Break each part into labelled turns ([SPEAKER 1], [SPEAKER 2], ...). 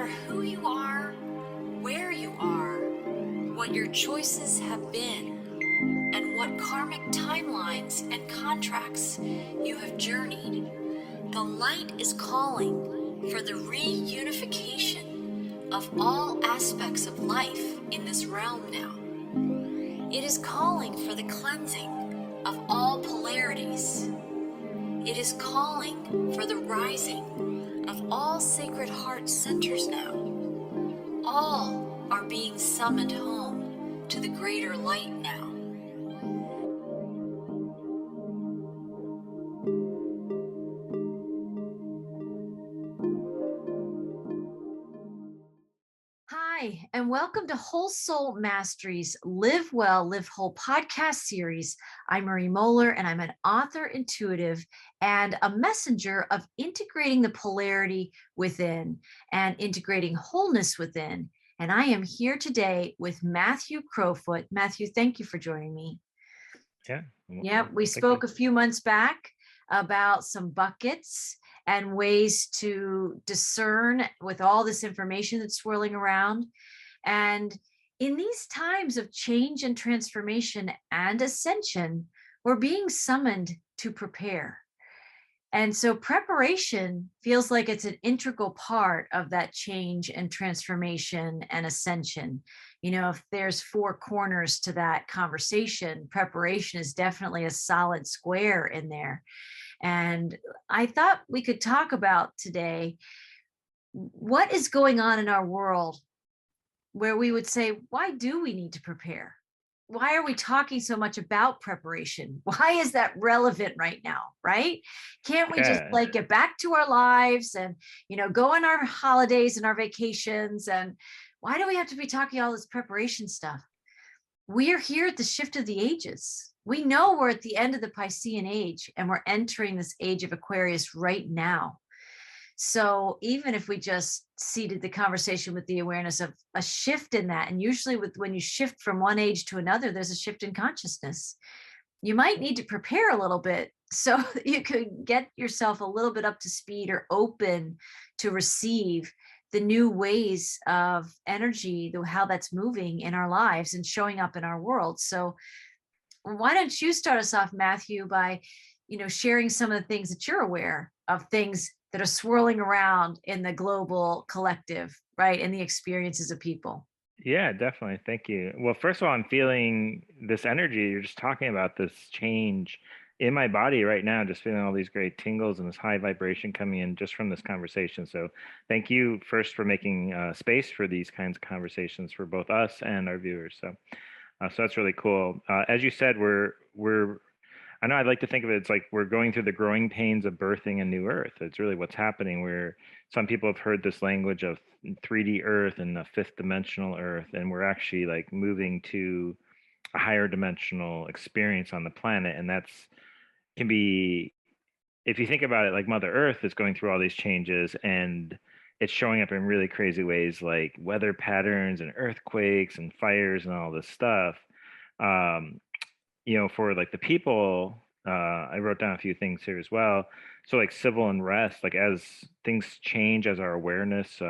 [SPEAKER 1] matter who you are, where you are, what your choices have been, and what karmic timelines and contracts you have journeyed, the light is calling for the reunification of all aspects of life in this realm now. It is calling for the cleansing of all polarities. It is calling for the rising of all sacred heart centers now. All are being summoned home to the greater light now.
[SPEAKER 2] Hi, and welcome to Whole Soul Mastery's Live Well, Live Whole podcast series. I'm Marie Mohler, and I'm an author, intuitive, and a messenger of integrating the polarity within and integrating wholeness within. And I am here today with Matthew Crofoot. Matthew, thank you for joining me.
[SPEAKER 3] Yeah,
[SPEAKER 2] we spoke a few months back about some buckets and ways to discern with all this information that's swirling around. And in these times of change and transformation and ascension, we're being summoned to prepare. And so preparation feels like it's an integral part of that change and transformation and ascension. You know, if there's four corners to that conversation, preparation is definitely a solid square in there. And I thought we could talk about today what is going on in our world where we would say, why do we need to prepare? Why are we talking so much about preparation? Why is that relevant right now, right? Can't we just like get back to our lives and, you know, go on our holidays and our vacations? And why do we have to be talking all this preparation stuff? We are here at the shift of the ages. We know we're at the end of the Piscean age and we're entering this age of Aquarius right now. So even if we just seeded the conversation with the awareness of a shift in that, and usually when you shift from one age to another, there's a shift in consciousness. You might need to prepare a little bit so that you could get yourself a little bit up to speed or open to receive the new ways of energy, how that's moving in our lives and showing up in our world. So why don't you start us off, Matthew, by, you know, sharing some of the things that you're aware of, things that are swirling around in the global collective, right? And the experiences of people.
[SPEAKER 3] Yeah, definitely. Thank you. Well, first of all, I'm feeling this energy. You're just talking about this change in my body right now, just feeling all these great tingles and this high vibration coming in just from this conversation. So thank you first for making space for these kinds of conversations for both us and our viewers. So that's really cool. As you said, I know I'd like to think of it, it's like we're going through the growing pains of birthing a new earth. It's really what's happening, where some people have heard this language of 3D earth and the fifth dimensional earth, and we're actually like moving to a higher dimensional experience on the planet. And can be, if you think about it, like Mother Earth is going through all these changes and it's showing up in really crazy ways, like weather patterns and earthquakes and fires and all this stuff. Um, for like the people, I wrote down a few things here as well. So like civil unrest, like as things change, as our awareness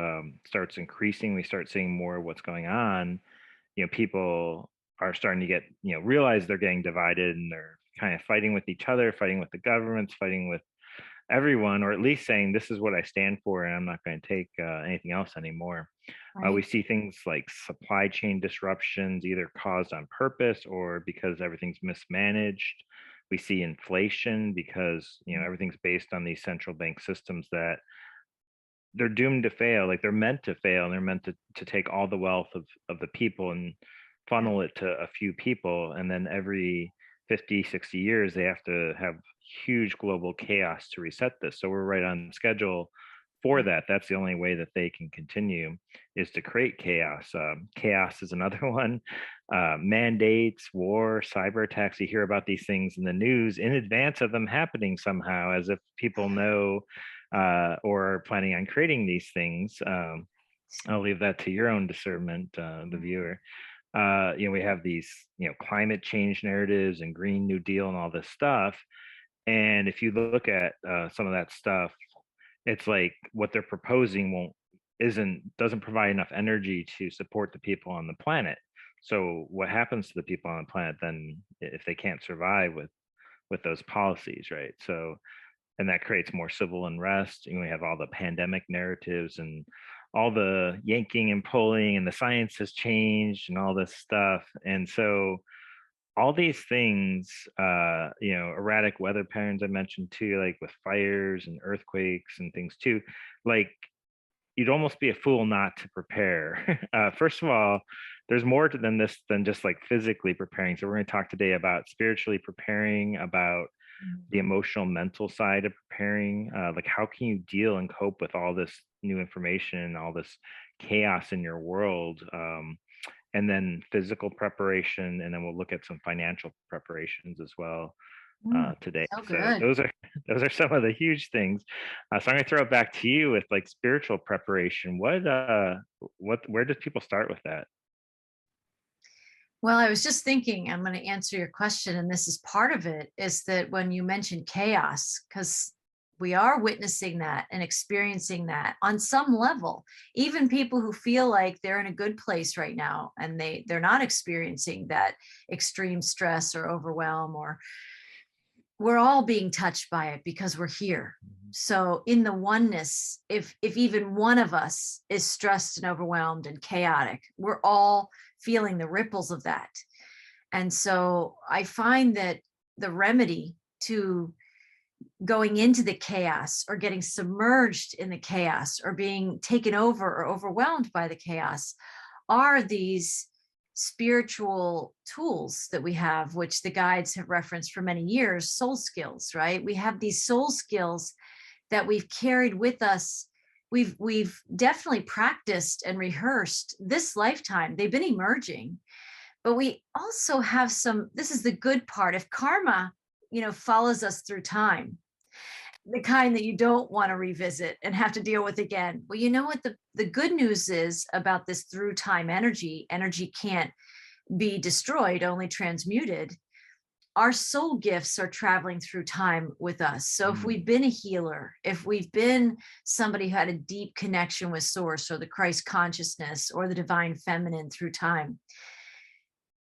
[SPEAKER 3] starts increasing, we start seeing more of what's going on. People are starting to realize they're getting divided and they're kind of fighting with each other, fighting with the governments, fighting with everyone, or at least saying, this is what I stand for and I'm not going to take anything else anymore.
[SPEAKER 2] Right.
[SPEAKER 3] We see things like supply chain disruptions, either caused on purpose or because everything's mismanaged. We see inflation because everything's based on these central bank systems that they're doomed to fail. Like they're meant to fail, and they're meant to take all the wealth of the people and funnel it to a few people. And then every 50, 60 years, they have to have huge global chaos to reset this. So we're right on schedule for that. That's the only way that they can continue, is to create chaos. Chaos is another one. Mandates, war, cyber attacks. You hear about these things in the news in advance of them happening somehow, as if people know or are planning on creating these things. I'll leave that to your own discernment, the viewer. We have these, climate change narratives and Green New Deal and all this stuff. And if you look at some of that stuff, it's like what they're proposing doesn't provide enough energy to support the people on the planet. So what happens to the people on the planet then if they can't survive with those policies, right? So, and that creates more civil unrest. And we have all the pandemic narratives and all the yanking and pulling, and the science has changed and all this stuff. And so all these things, erratic weather patterns I mentioned too, like with fires and earthquakes and things too, like you'd almost be a fool not to prepare. First of all, there's more than this than just like physically preparing. So we're going to talk today about spiritually preparing, about the emotional, mental side of preparing. Like how can you deal and cope with all this new information, all this chaos in your world? And then physical preparation, and then we'll look at some financial preparations as well today.
[SPEAKER 2] So
[SPEAKER 3] So
[SPEAKER 2] good.
[SPEAKER 3] those are some of the huge things. So I'm going to throw it back to you with like spiritual preparation. Where do people start with that?
[SPEAKER 2] Well, I was just thinking, I'm going to answer your question, and this is part of it, is that when you mentioned chaos, because we are witnessing that and experiencing that on some level, even people who feel like they're in a good place right now and they're not experiencing that extreme stress or overwhelm, or we're all being touched by it because we're here. So in the oneness, if even one of us is stressed and overwhelmed and chaotic, we're all feeling the ripples of that. And so I find that the remedy to going into the chaos or getting submerged in the chaos or being taken over or overwhelmed by the chaos are these spiritual tools that we have, which the guides have referenced for many years, soul skills, right? We have these soul skills that we've carried with us. We've definitely practiced and rehearsed this lifetime. They've been emerging, but we also have some, this is the good part. If karma, follows us through time, the kind that you don't want to revisit and have to deal with again. Well, you know what the good news is about this through time energy can't be destroyed, only transmuted. Our soul gifts are traveling through time with us. So if we've been a healer, if we've been somebody who had a deep connection with source or the Christ consciousness or the divine feminine through time,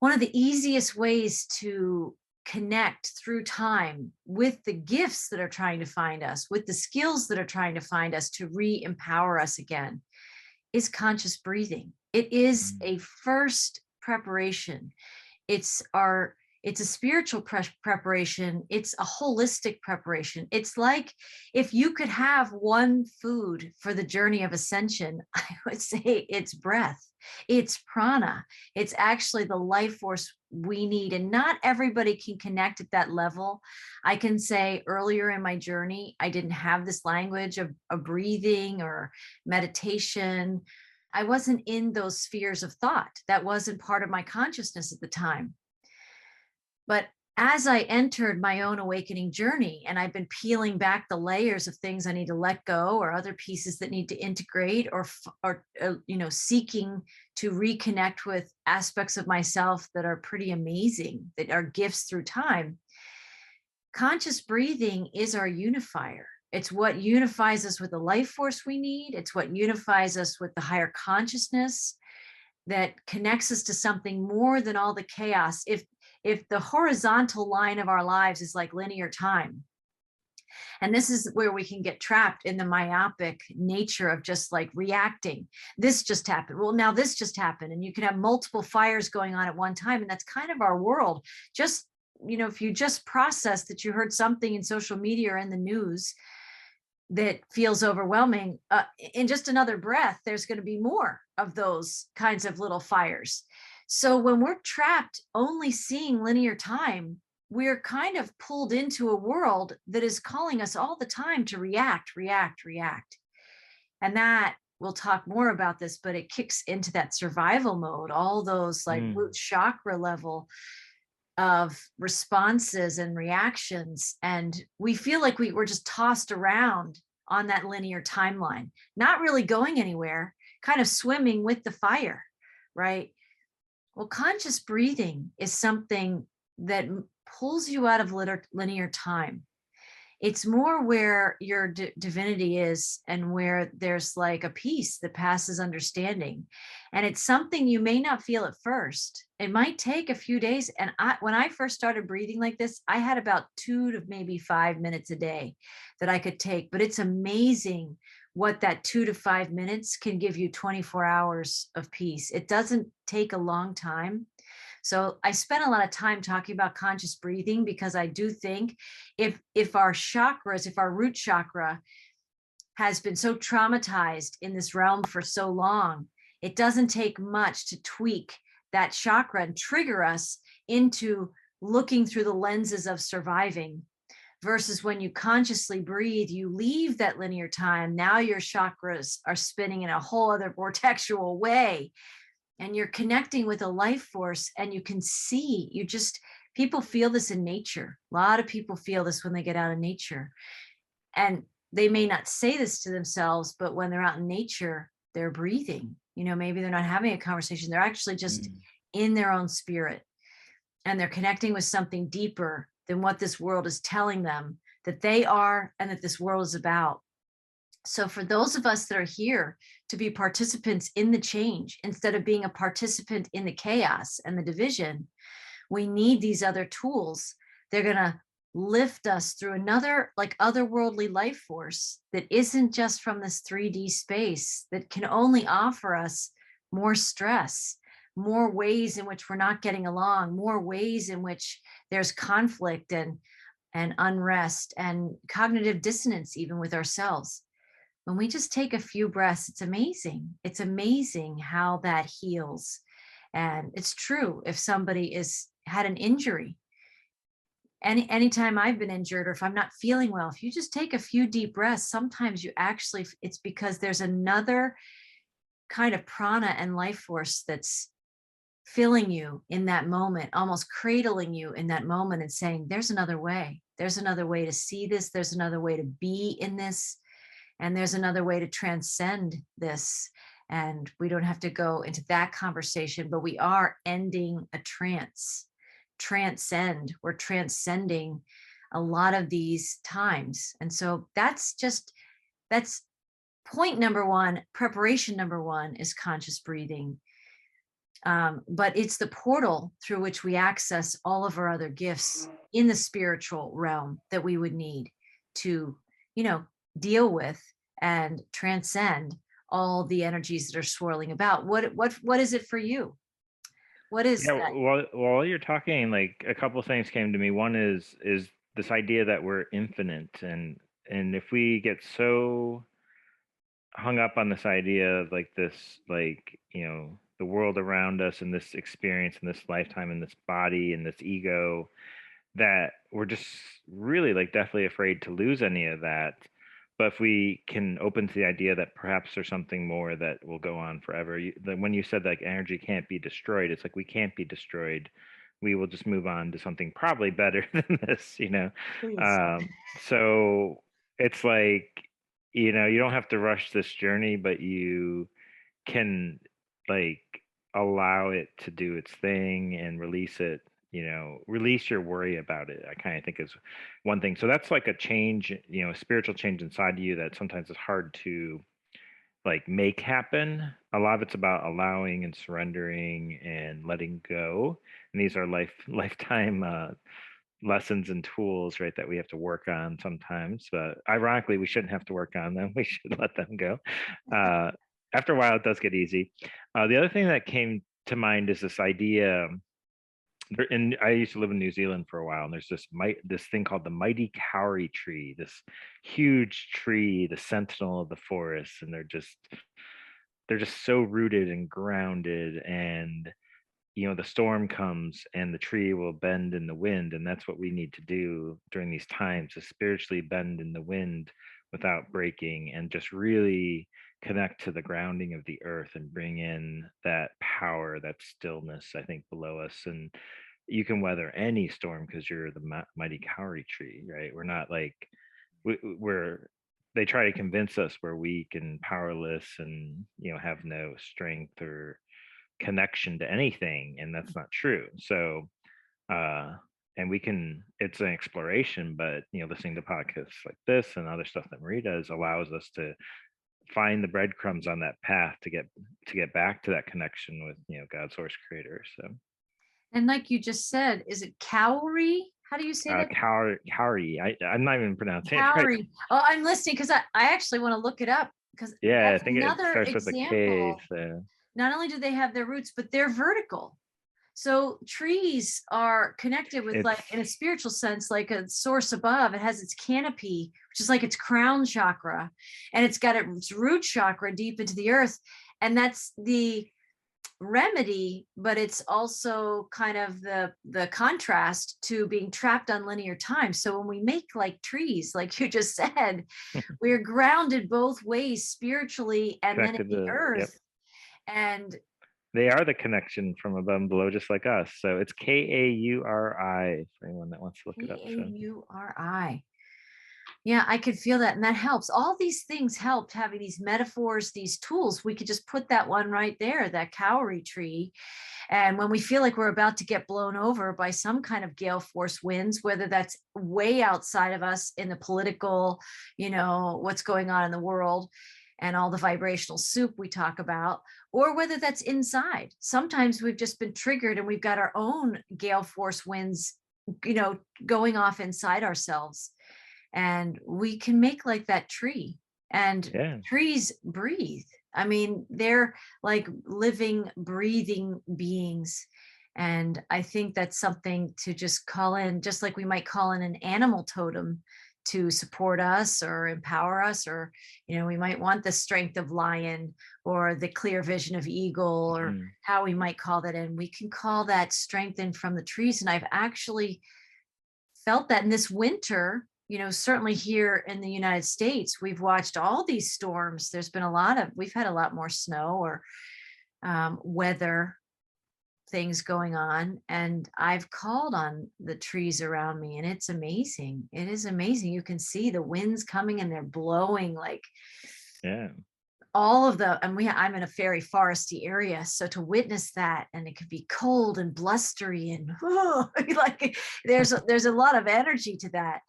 [SPEAKER 2] one of the easiest ways to connect through time with the gifts that are trying to find us, with the skills that are trying to find us to re-empower us again, is conscious breathing. It is a first preparation. It's a spiritual preparation. It's a holistic preparation. It's like if you could have one food for the journey of ascension, I would say it's breath. It's prana. It's actually the life force we need. And not everybody can connect at that level. I can say earlier in my journey, I didn't have this language of breathing or meditation. I wasn't in those spheres of thought. That wasn't part of my consciousness at the time. But as I entered my own awakening journey, and I've been peeling back the layers of things I need to let go, or other pieces that need to integrate, or seeking to reconnect with aspects of myself that are pretty amazing, that are gifts through time. Conscious breathing is our unifier. It's what unifies us with the life force we need. It's what unifies us with the higher consciousness that connects us to something more than all the chaos. If the horizontal line of our lives is like linear time, and this is where we can get trapped in the myopic nature of just like reacting. This just happened. Well, now this just happened. And you can have multiple fires going on at one time. And that's kind of our world. Just, if you just process that you heard something in social media or in the news that feels overwhelming, in just another breath, there's going to be more of those kinds of little fires. So when we're trapped only seeing linear time, we're kind of pulled into a world that is calling us all the time to react. And that, we'll talk more about this, but it kicks into that survival mode, all those like root chakra level of responses and reactions. And we feel like we're just tossed around on that linear timeline, not really going anywhere, kind of swimming with the fire, right? Well, conscious breathing is something that pulls you out of linear time. It's more where your divinity is, and where there's like a peace that passes understanding. And it's something you may not feel at first. It might take a few days. And when I first started breathing like this, I had about 2 to maybe 5 minutes a day that I could take. But it's amazing what that 2 to 5 minutes can give you 24 hours of peace. It doesn't take a long time. So I spent a lot of time talking about conscious breathing, because I do think if our chakras, if our root chakra has been so traumatized in this realm for so long, it doesn't take much to tweak that chakra and trigger us into looking through the lenses of surviving. Versus when you consciously breathe, you leave that linear time. Now your chakras are spinning in a whole other vortexual way, and you're connecting with a life force, and you can see, people feel this in nature. A lot of people feel this when they get out in nature, and they may not say this to themselves, but when they're out in nature, they're breathing. Maybe they're not having a conversation, they're actually just in their own spirit, and they're connecting with something deeper than what this world is telling them that they are, and that this world is about. So for those of us that are here to be participants in the change, instead of being a participant in the chaos and the division, we need these other tools. They're going to lift us through another, like, otherworldly life force that isn't just from this 3D space, that can only offer us more stress, more ways in which we're not getting along, more ways in which there's conflict and unrest and cognitive dissonance, even with ourselves. When we just take a few breaths, it's amazing. It's amazing how that heals. And it's true, if somebody had an injury, anytime I've been injured, or if I'm not feeling well, if you just take a few deep breaths, sometimes it's because there's another kind of prana and life force that's filling you in that moment, almost cradling you in that moment, and saying, there's another way. There's another way to see this. There's another way to be in this. And there's another way to transcend this. And we don't have to go into that conversation, but we are ending a transcend. We're transcending a lot of these times. And so that's point number one. Preparation number one is conscious breathing. But it's the portal through which we access all of our other gifts in the spiritual realm that we would need to, deal with and transcend all the energies that are swirling about. What is it for you? What is that?
[SPEAKER 3] While you're talking, like, a couple of things came to me. One is this idea that we're infinite, and if we get so hung up on this idea of like this, like, the world around us and this experience and this lifetime and this body and this ego, that we're just really, like, definitely afraid to lose any of that. But if we can open to the idea that perhaps there's something more that will go on forever, when you said, like, energy can't be destroyed, it's like we can't be destroyed. We will just move on to something probably better than this, So it's like, you don't have to rush this journey, but you can, like, allow it to do its thing and release it, release your worry about it. I kind of think is one thing. So that's like a change, a spiritual change inside you that sometimes is hard to, like, make happen. A lot of it's about allowing and surrendering and letting go. And these are lifetime lessons and tools, right, that we have to work on sometimes. But ironically, we shouldn't have to work on them. We should let them go. After a while, it does get easy. The other thing that came to mind is this idea. And I used to live in New Zealand for a while, and there's this thing called the mighty kauri tree, this huge tree, the sentinel of the forest, and they're just so rooted and grounded. And the storm comes and the tree will bend in the wind, and that's what we need to do during these times, is spiritually bend in the wind without breaking, and just really connect to the grounding of the earth and bring in that power, that stillness, I think, below us. And you can weather any storm because you're the mighty kauri tree, right? We're not like they try to convince us we're weak and powerless and have no strength or connection to anything, and that's not true. So and we can, it's an exploration, but listening to podcasts like this and other stuff that Marie does allows us to find the breadcrumbs on that path to get back to that connection with God, source, creator. So
[SPEAKER 2] And like you just said, is it calorie? How do you say that?
[SPEAKER 3] cowrie. I'm not even pronouncing it right.
[SPEAKER 2] Calorie. Oh, I'm listening because I actually want to look it up, because
[SPEAKER 3] Yeah, I
[SPEAKER 2] that's
[SPEAKER 3] think it
[SPEAKER 2] another
[SPEAKER 3] starts with a K.
[SPEAKER 2] example.
[SPEAKER 3] So
[SPEAKER 2] Not only do they have their roots, but they're vertical. So trees are connected with,
[SPEAKER 3] it's
[SPEAKER 2] like, in a spiritual sense, like a source above. It has its canopy, which is like its crown chakra, and it's got its root chakra deep into the earth. And that's the remedy, but it's also kind of the contrast to being trapped on linear time. So when we make like trees, like you just said, we're grounded both ways, spiritually and then in
[SPEAKER 3] connected
[SPEAKER 2] the
[SPEAKER 3] to, yep.
[SPEAKER 2] earth. And
[SPEAKER 3] They are the connection from above and below, just like us. So it's Kauri for anyone that wants to look it up. So
[SPEAKER 2] Kauri. Yeah, I could feel that. And that helps. All these things helped, having these metaphors, these tools. We could just put that one right there, that cowrie tree. And when we feel like we're about to get blown over by some kind of gale force winds, whether that's way outside of us in the political, what's going on in the world and all the vibrational soup we talk about, or whether that's inside. Sometimes we've just been triggered and we've got our own gale force winds, going off inside ourselves. And we can make like that tree, and trees breathe. I mean, they're like living, breathing beings. And I think that's something to just call in, just like we might call in an animal totem to support us or empower us, or, we might want the strength of lion or the clear vision of eagle, or how we might call that in. We can call that strength in from the trees. And I've actually felt that in this winter. Certainly here in the United States, we've watched all these storms. There's been we've had a lot more snow or weather things going on. And I've called on the trees around me, and it's amazing. It is amazing. You can see the winds coming and they're blowing like all of I'm in a very foresty area. So to witness that, and it could be cold and blustery and like there's a lot of energy to that.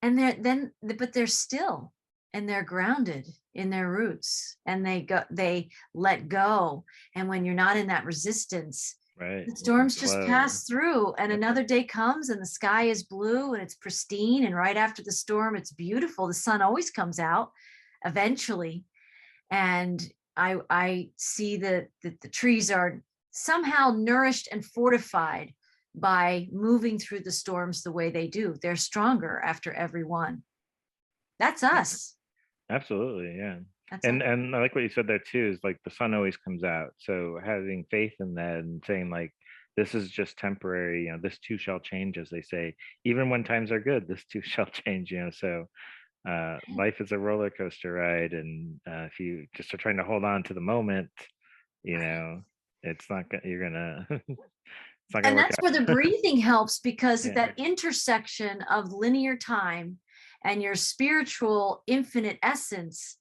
[SPEAKER 2] And but they're still, and they're grounded in their roots, and they let go. And when you're not in that resistance,
[SPEAKER 3] right,
[SPEAKER 2] the storms just pass through, and another day comes and the sky is blue and it's pristine. And right after the storm, it's beautiful. The sun always comes out eventually. And I see that the trees are somehow nourished and fortified by moving through the storms the way they do. They're stronger after every one. That's us.
[SPEAKER 3] Absolutely, yeah. And I like what you said there too, is like the sun always comes out. So having faith in that and saying like, this is just temporary, this too shall change, as they say. Even when times are good, this too shall change, So life is a roller coaster ride. And if you just are trying to hold on to the moment, it's not gonna, you're gonna
[SPEAKER 2] and that's where the breathing helps, because at that intersection of linear time and your spiritual infinite essence,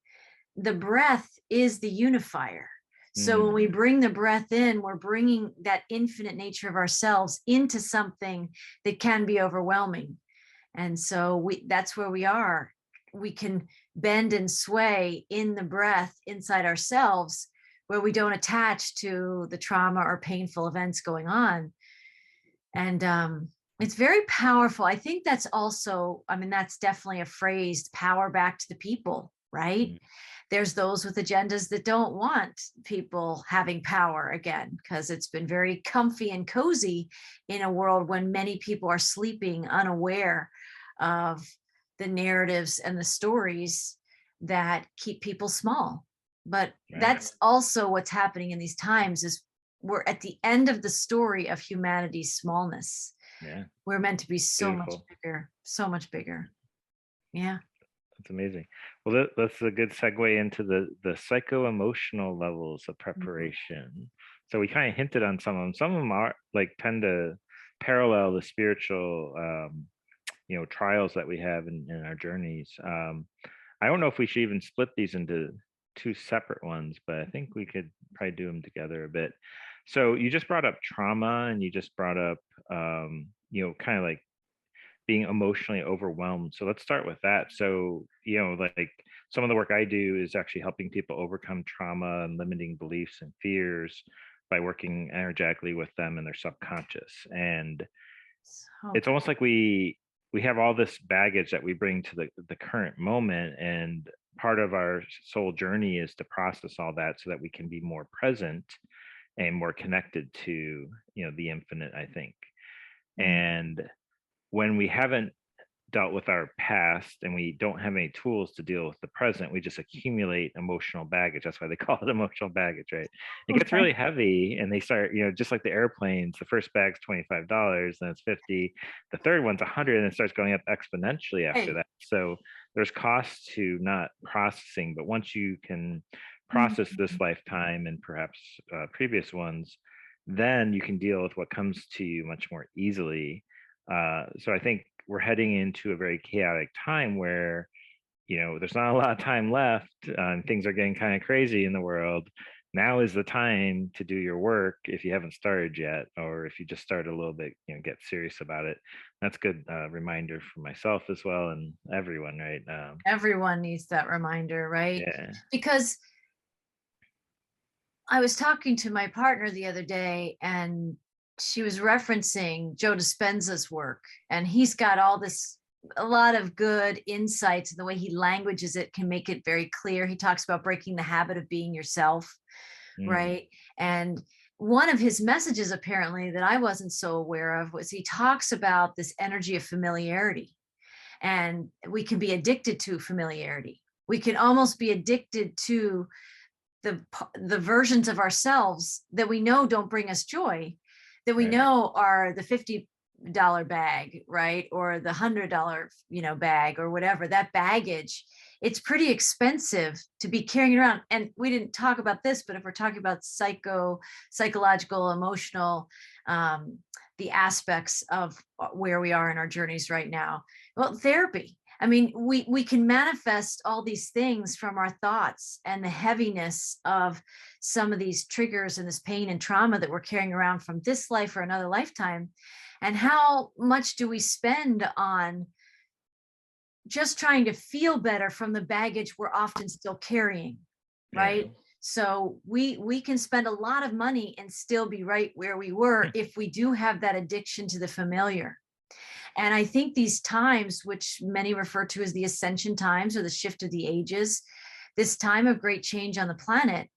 [SPEAKER 2] the breath is the unifier. So when we bring the breath in, we're bringing that infinite nature of ourselves into something that can be overwhelming. And so that's where we are. We can bend and sway in the breath inside ourselves, where we don't attach to the trauma or painful events going on. And it's very powerful. I think that's also, that's definitely a phrase, power back to the people, right? There's those with agendas that don't want people having power again, because it's been very comfy and cozy in a world when many people are sleeping, unaware of the narratives and the stories that keep people small. But that's also what's happening in these times, is we're at the end of the story of humanity's smallness. We're meant to be so much bigger. Yeah.
[SPEAKER 3] That's amazing. Well, that's a good segue into the psycho-emotional levels of preparation. So we kind of hinted on some of them. Some of them are like tend to parallel the spiritual trials that we have in our journeys. I don't know if we should even split these into two separate ones, but I think we could probably do them together a bit. So you just brought up trauma, and you just brought up kind of like being emotionally overwhelmed. So let's start with that. So, like some of the work I do is actually helping people overcome trauma and limiting beliefs and fears by working energetically with them and their subconscious. And
[SPEAKER 2] So
[SPEAKER 3] it's almost like we have all this baggage that we bring to the current moment, and part of our soul journey is to process all that so that we can be more present and more connected to the infinite, I think.
[SPEAKER 2] mm,
[SPEAKER 3] And when we haven't dealt with our past and we don't have any tools to deal with the present, we just accumulate emotional baggage. That's why they call it emotional baggage, right? It gets
[SPEAKER 2] okay.
[SPEAKER 3] really heavy, and they start, just like the airplanes, the first bag's $25, then it's 50, the third one's 100, and it starts going up exponentially after
[SPEAKER 2] Hey.
[SPEAKER 3] that. So there's costs to not processing, but once you can process this
[SPEAKER 2] Mhm.
[SPEAKER 3] lifetime and perhaps previous ones, then you can deal with what comes to you much more easily. So I think we're heading into a very chaotic time where, there's not a lot of time left, and things are getting kind of crazy in the world. Now is the time to do your work if you haven't started yet, or if you just started a little bit, get serious about it. That's a good reminder for myself as well, and everyone, right?
[SPEAKER 2] Everyone needs that reminder, right?
[SPEAKER 3] Yeah.
[SPEAKER 2] Because I was talking to my partner the other day, and she was referencing Joe Dispenza's work, and he's got a lot of good insights, and the way he languages it can make it very clear. He talks about breaking the habit of being yourself,
[SPEAKER 3] Mm,
[SPEAKER 2] right? And one of his messages, apparently, that I wasn't so aware of was he talks about this energy of familiarity, and we can be addicted to familiarity. We can almost be addicted to the versions of ourselves that we know don't bring us joy, that we
[SPEAKER 3] right.
[SPEAKER 2] know are the $50 bag, right? Or the $100, bag, or whatever, that baggage. It's pretty expensive to be carrying it around. And we didn't talk about this, but if we're talking about psychological, emotional, um, the aspects of where we are in our journeys right now, well, therapy. I mean, we can manifest all these things from our thoughts and the heaviness of some of these triggers and this pain and trauma that we're carrying around from this life or another lifetime. And how much do we spend on just trying to feel better from the baggage we're often still carrying,
[SPEAKER 3] Yeah.
[SPEAKER 2] right? So we can spend a lot of money and still be right where we were if we do have that addiction to the familiar. And I think these times, which many refer to as the ascension times or the shift of the ages, this time of great change on the planet,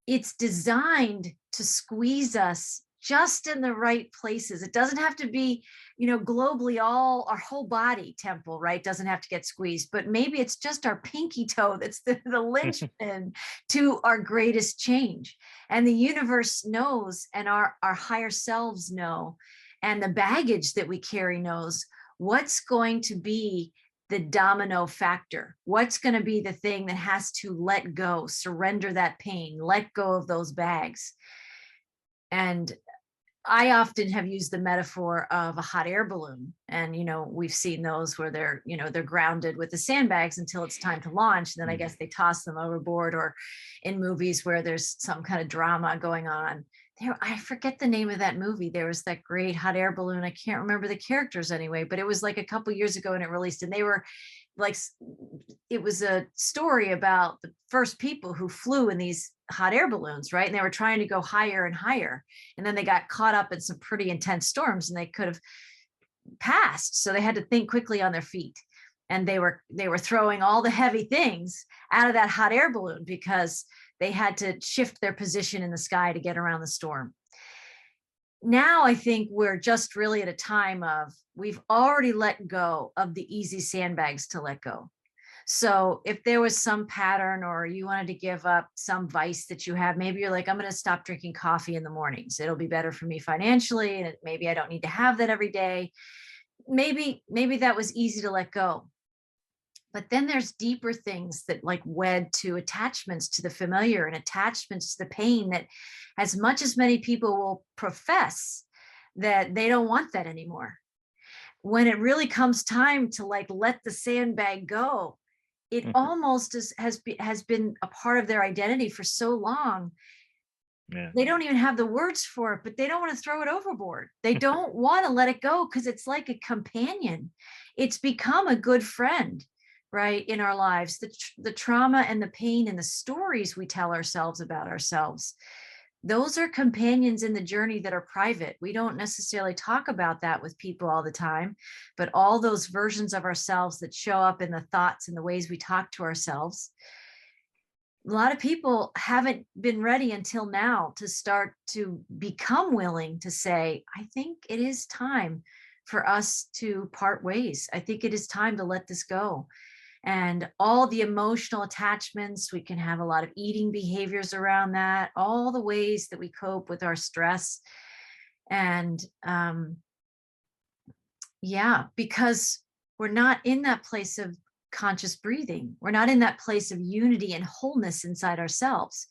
[SPEAKER 2] it's designed to squeeze us just in the right places. It doesn't have to be, globally, all our whole body temple, right? Doesn't have to get squeezed, but maybe it's just our pinky toe that's the linchpin to our greatest change. And the universe knows, and our higher selves know, and the baggage that we carry knows what's going to be the domino factor. What's going to be the thing that has to let go, surrender that pain, let go of those bags? And I often have used the metaphor of a hot air balloon. And, we've seen those where they're grounded with the sandbags until it's time to launch. And then I
[SPEAKER 3] Mm,
[SPEAKER 2] guess they toss them overboard, or in movies where there's some kind of drama going on. I forget the name of that movie. There was that great hot air balloon. I can't remember the characters anyway, but it was like a couple years ago and it released, and they were like, it was a story about the first people who flew in these hot air balloons, right? And they were trying to go higher and higher. And then they got caught up in some pretty intense storms and they could have passed. So they had to think quickly on their feet. And they were throwing all the heavy things out of that hot air balloon because they had to shift their position in the sky to get around the storm. Now I think we're just really at a time of, we've already let go of the easy sandbags to let go. So if there was some pattern, or you wanted to give up some vice that you have, maybe you're like, I'm going to stop drinking coffee in the mornings. It'll be better for me financially. And maybe I don't need to have that every day. Maybe that was easy to let go. But then there's deeper things that like wed to attachments to the familiar and attachments to the pain, that as much as many people will profess that they don't want that anymore, when it really comes time to like let the sandbag go, it
[SPEAKER 3] mhm.
[SPEAKER 2] almost has been a part of their identity for so long
[SPEAKER 3] Yeah.
[SPEAKER 2] They don't even have the words for it, but they don't want to throw it overboard. They don't want to let it go because it's like a companion. It's become a good friend, right, in our lives. The trauma and the pain and the stories we tell ourselves about ourselves, those are companions in the journey that are private. We don't necessarily talk about that with people all the time, but all those versions of ourselves that show up in the thoughts and the ways we talk to ourselves, a lot of people haven't been ready until now to start to become willing to say, I think it is time for us to part ways. I think it is time to let this go. And all the emotional attachments, we can have a lot of eating behaviors around that, all the ways that we cope with our stress. And yeah, because we're not in that place of conscious breathing. We're not in that place of unity and wholeness inside ourselves,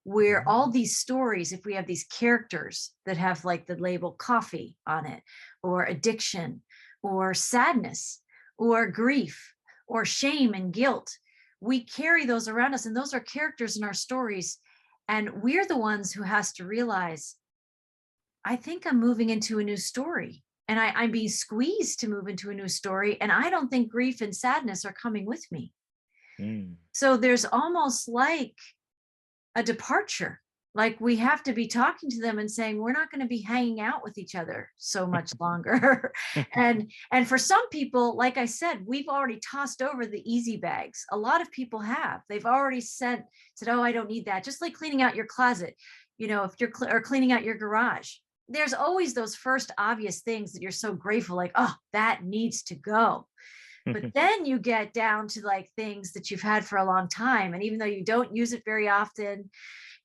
[SPEAKER 2] where all these stories, if we have these characters that have like the label coffee on it, or addiction, or sadness, or grief, or shame and guilt, we carry those around us, and those are characters in our stories. And we're the ones who has to realize, I think I'm moving into a new story, and I'm being squeezed to move into a new story. And I don't think grief and sadness are coming with me. So there's almost like a departure. Like we have to be talking to them and saying, we're not going to be hanging out with each other so much longer. and for some people, like I said, we've already tossed over the easy bags. A lot of people have. They've already said, oh, I don't need that. Just like cleaning out your closet, if you're or cleaning out your garage. There's always those first obvious things that you're so grateful, like, oh, that needs to go. But then you get down to like things that you've had for a long time. And even though you don't use it very often,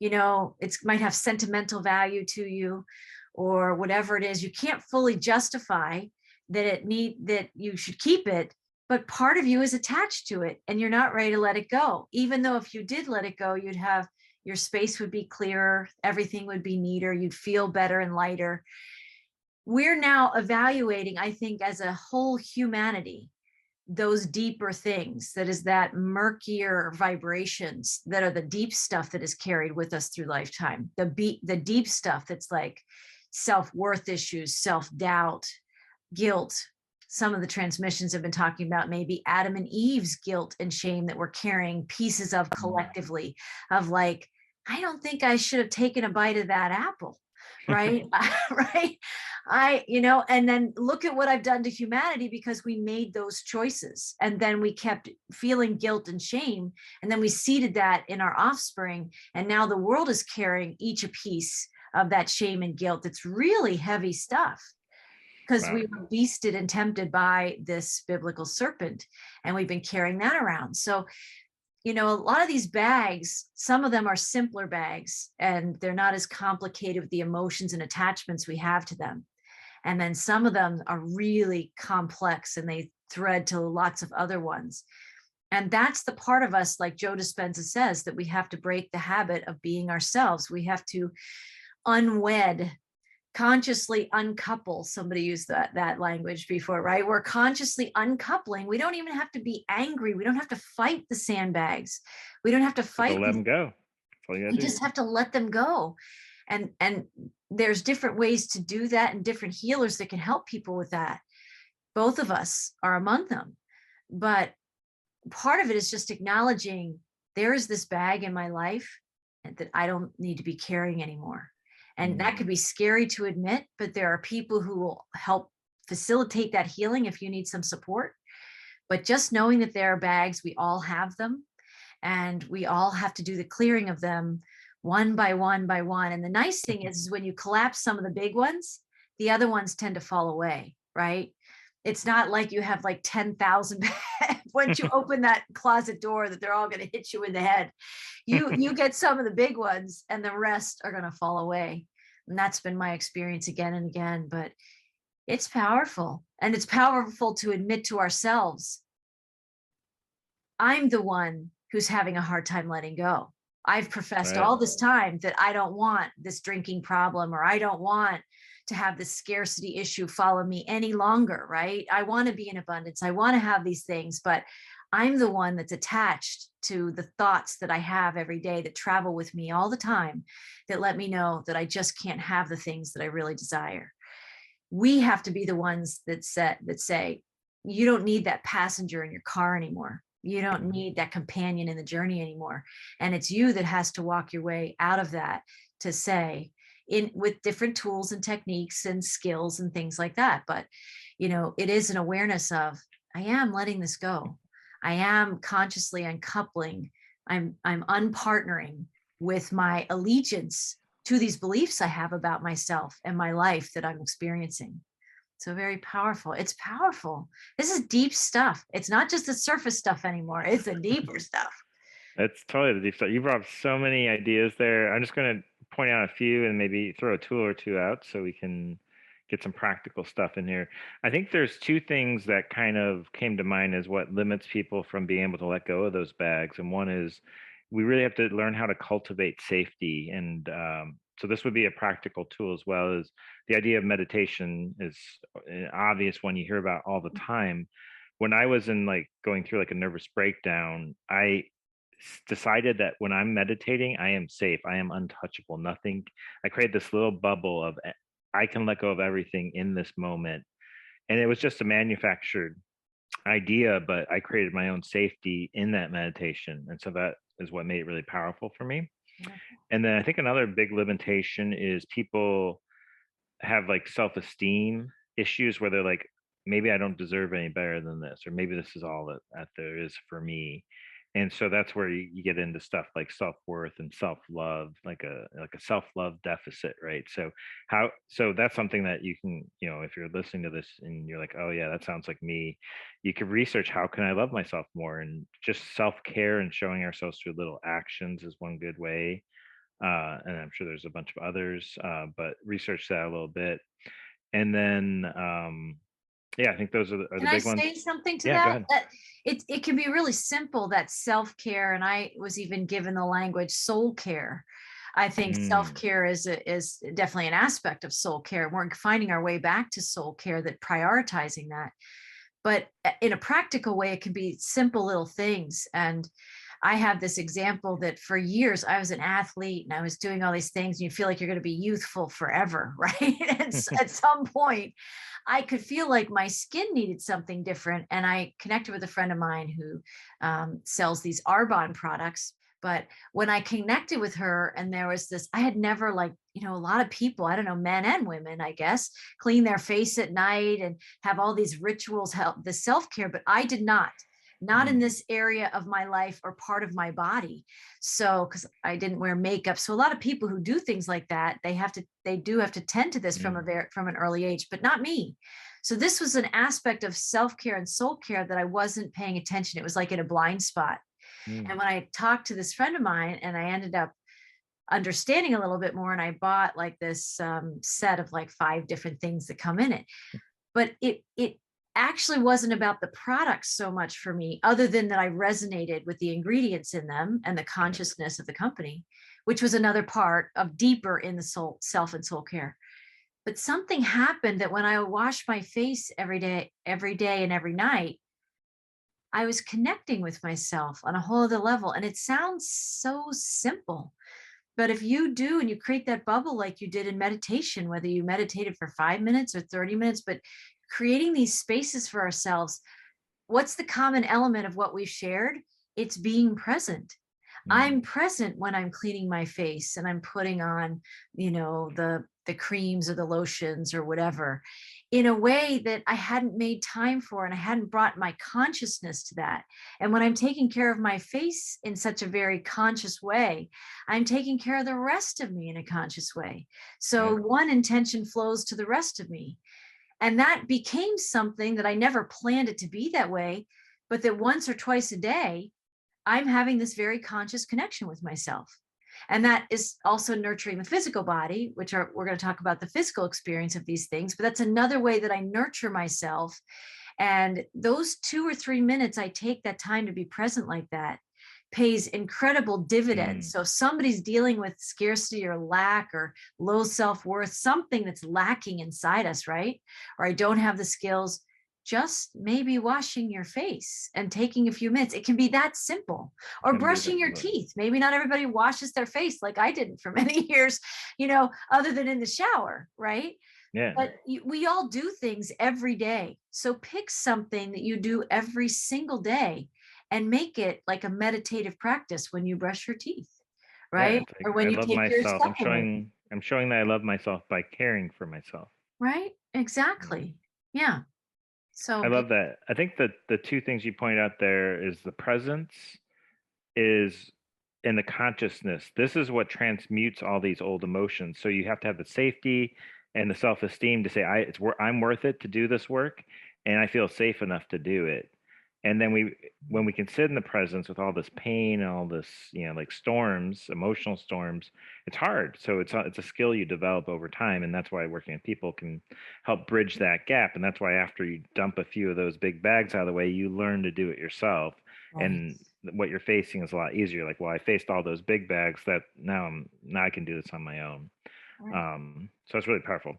[SPEAKER 2] it might have sentimental value to you or whatever it is. You can't fully justify that you should keep it, but part of you is attached to it and you're not ready to let it go. Even though if you did let it go, your space would be clearer, everything would be neater, you'd feel better and lighter. We're now evaluating, I think, as a whole humanity, those deeper things, that is that murkier vibrations that are the deep stuff that is carried with us through lifetime. The deep stuff that's like self-worth issues, self-doubt, guilt. Some of the transmissions have been talking about maybe Adam and Eve's guilt and shame that we're carrying pieces of collectively, of like, I don't think I should have taken a bite of that apple. Right. Right. And then look at what I've done to humanity because we made those choices. And then we kept feeling guilt and shame. And then we seeded that in our offspring. And now the world is carrying each a piece of that shame and guilt. That's really heavy stuff. Because we were beasted and tempted by this biblical serpent, and we've been carrying that around. So, a lot of these bags, some of them are simpler bags, and they're not as complicated with the emotions and attachments we have to them. And then some of them are really complex, and they thread to lots of other ones. And that's the part of us, like Joe Dispenza says, that we have to break the habit of being ourselves. We have to unwed, consciously uncouple. Somebody used that language before, right? We're consciously uncoupling. We don't even have to be angry. We don't have to fight the sandbags. We don't have to fight.
[SPEAKER 3] Let them go.
[SPEAKER 2] We just have to let them go. And there's different ways to do that, and different healers that can help people with that. Both of us are among them. But part of it is just acknowledging there is this bag in my life that I don't need to be carrying anymore. And that could be scary to admit, but there are people who will help facilitate that healing if you need some support. But just knowing that there are bags, we all have them, and we all have to do the clearing of them one by one by one. And the nice thing is when you collapse some of the big ones, the other ones tend to fall away, right? It's not like you have like 10,000 bags. Once you open that closet door that they're all going to hit you in the head. You get some of the big ones and the rest are going to fall away. And that's been my experience again and again, but it's powerful. And it's powerful to admit to ourselves, I'm the one who's having a hard time letting go. I've professed all this time that I don't want this drinking problem, or I don't want to have this scarcity issue follow me any longer, right? I want to be in abundance. I want to have these things, but I'm the one that's attached to the thoughts that I have every day that travel with me all the time, that let me know that I just can't have the things that I really desire. We have to be the ones that say, you don't need that passenger in your car anymore. You don't need that companion in the journey anymore. And it's you that has to walk your way out of that, to say, with different tools and techniques and skills and things like that. But, it is an awareness of, I am letting this go. I am consciously uncoupling. I'm unpartnering with my allegiance to these beliefs I have about myself and my life that I'm experiencing. So very powerful. It's powerful. This is deep stuff. It's not just the surface stuff anymore. It's the deeper stuff.
[SPEAKER 3] That's totally the deep stuff. You brought up so many ideas there. I'm just going to point out a few and maybe throw a tool or two out so we can get some practical stuff in here. I think there's two things that kind of came to mind as what limits people from being able to let go of those bags. And one is we really have to learn how to cultivate safety. And so this would be a practical tool, as well as the idea of meditation is an obvious one you hear about all the time. When I was going through a nervous breakdown, I decided that when I'm meditating, I am safe. I am untouchable. Nothing. I created this little bubble of I can let go of everything in this moment. And it was just a manufactured idea, but I created my own safety in that meditation. And so that is what made it really powerful for me. Yeah. And then I think another big limitation is people have self-esteem issues where they're like, maybe I don't deserve any better than this, or maybe this is all that there is for me. And so that's where you get into stuff like self-worth and self-love, like a self-love deficit, right? So that's something that you can, if you're listening to this and you're like, oh yeah, that sounds like me, you could research, how can I love myself more? And just self-care and showing ourselves through little actions is one good way. And I'm sure there's a bunch of others, but research that a little bit. And then, yeah, I think those are the big ones.
[SPEAKER 2] Can I say something to that? That it can be really simple, that self-care. And I was even given the language soul care. I think self-care is definitely an aspect of soul care. We're finding our way back to soul care, that prioritizing that. But in a practical way, it can be simple little things. And I have this example that for years I was an athlete and I was doing all these things, and you feel like you're going to be youthful forever, right? And at some point, I could feel like my skin needed something different. And I connected with a friend of mine who sells these Arbonne products. But when I connected with her, and there was this, I had never a lot of people, I don't know, men and women, I guess, clean their face at night and have all these rituals, help the self-care, but I did not in this area of my life or part of my body. So, because I didn't wear makeup. So a lot of people who do things like that, they do have to tend to this from an early age, but not me. So this was an aspect of self-care and soul care that I wasn't paying attention. It was like in a blind spot. And when I talked to this friend of mine, and I ended up understanding a little bit more, and I bought this set of 5 different things that come in it. But it actually wasn't about the products so much for me, other than that I resonated with the ingredients in them and the consciousness of the company, which was another part of deeper in the self and soul care. But something happened that when I washed my face every day and every night, I was connecting with myself on a whole other level. And it sounds so simple, but if you do, and you create that bubble like you did in meditation, whether you meditated for 5 minutes or 30 minutes, but creating these spaces for ourselves, what's the common element of what we've shared? It's being present. I'm present when I'm cleaning my face and I'm putting on, the creams or the lotions or whatever, in a way that I hadn't made time for, and I hadn't brought my consciousness to that. And when I'm taking care of my face in such a very conscious way, I'm taking care of the rest of me in a conscious way. So one intention flows to the rest of me. And that became something that I never planned it to be that way, but that once or twice a day, I'm having this very conscious connection with myself. And that is also nurturing the physical body, we're going to talk about the physical experience of these things, but that's another way that I nurture myself. And those 2 or 3 minutes I take that time to be present like that pays incredible dividends. So if somebody's dealing with scarcity or lack or low self-worth, something that's lacking inside us, right? Or I don't have the skills, just maybe washing your face and taking a few minutes. It can be that simple. Or brushing your teeth. Maybe not everybody washes their face like I didn't for many years, other than in the shower, right?
[SPEAKER 3] Yeah.
[SPEAKER 2] But we all do things every day. So pick something that you do every single day and make it like a meditative practice when you brush your teeth, right?
[SPEAKER 3] It's like,
[SPEAKER 2] Or when
[SPEAKER 3] I
[SPEAKER 2] you
[SPEAKER 3] love
[SPEAKER 2] take your
[SPEAKER 3] myself.
[SPEAKER 2] supplement.
[SPEAKER 3] I'm showing that I love myself by caring for myself.
[SPEAKER 2] Right?
[SPEAKER 3] Mm.
[SPEAKER 2] Exactly. Yeah. So
[SPEAKER 3] I love that. I think that the two things you point out there is the presence is in the consciousness. This is what transmutes all these old emotions. So you have to have the safety and the self-esteem to say, I'm worth it to do this work, and I feel safe enough to do it. And then when we can sit in the presence with all this pain and all this, like storms, emotional storms, it's hard. So it's a skill you develop over time, and that's why working with people can help bridge that gap. And that's why after you dump a few of those big bags out of the way, you learn to do it yourself.
[SPEAKER 2] right.
[SPEAKER 3] And what you're facing is a lot easier. Like, well, I faced all those big bags that now I can do this on my own.
[SPEAKER 2] Right.
[SPEAKER 3] So it's really powerful.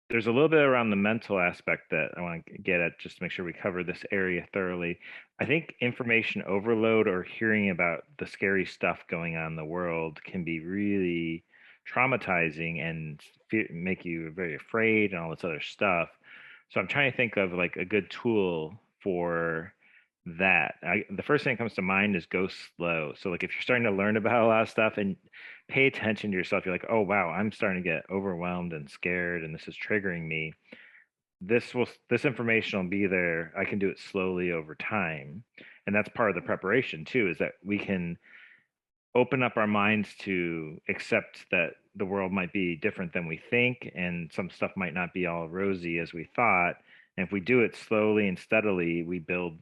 [SPEAKER 3] There's a little bit around the mental aspect that I want to get at just to make sure we cover this area thoroughly. I think information overload or hearing about the scary stuff going on in the world can be really traumatizing and make you very afraid and all this other stuff. So I'm trying to think of like a good tool for that. The first thing that comes to mind is go slow. So like if you're starting to learn about a lot of stuff and pay attention to yourself, you're like, oh wow, I'm starting to get overwhelmed and scared and this is triggering me. This information will be there. I can do it slowly over time. And that's part of the preparation too, is that we can open up our minds to accept that the world might be different than we think and some stuff might not be all rosy as we thought. And if we do it slowly and steadily, we build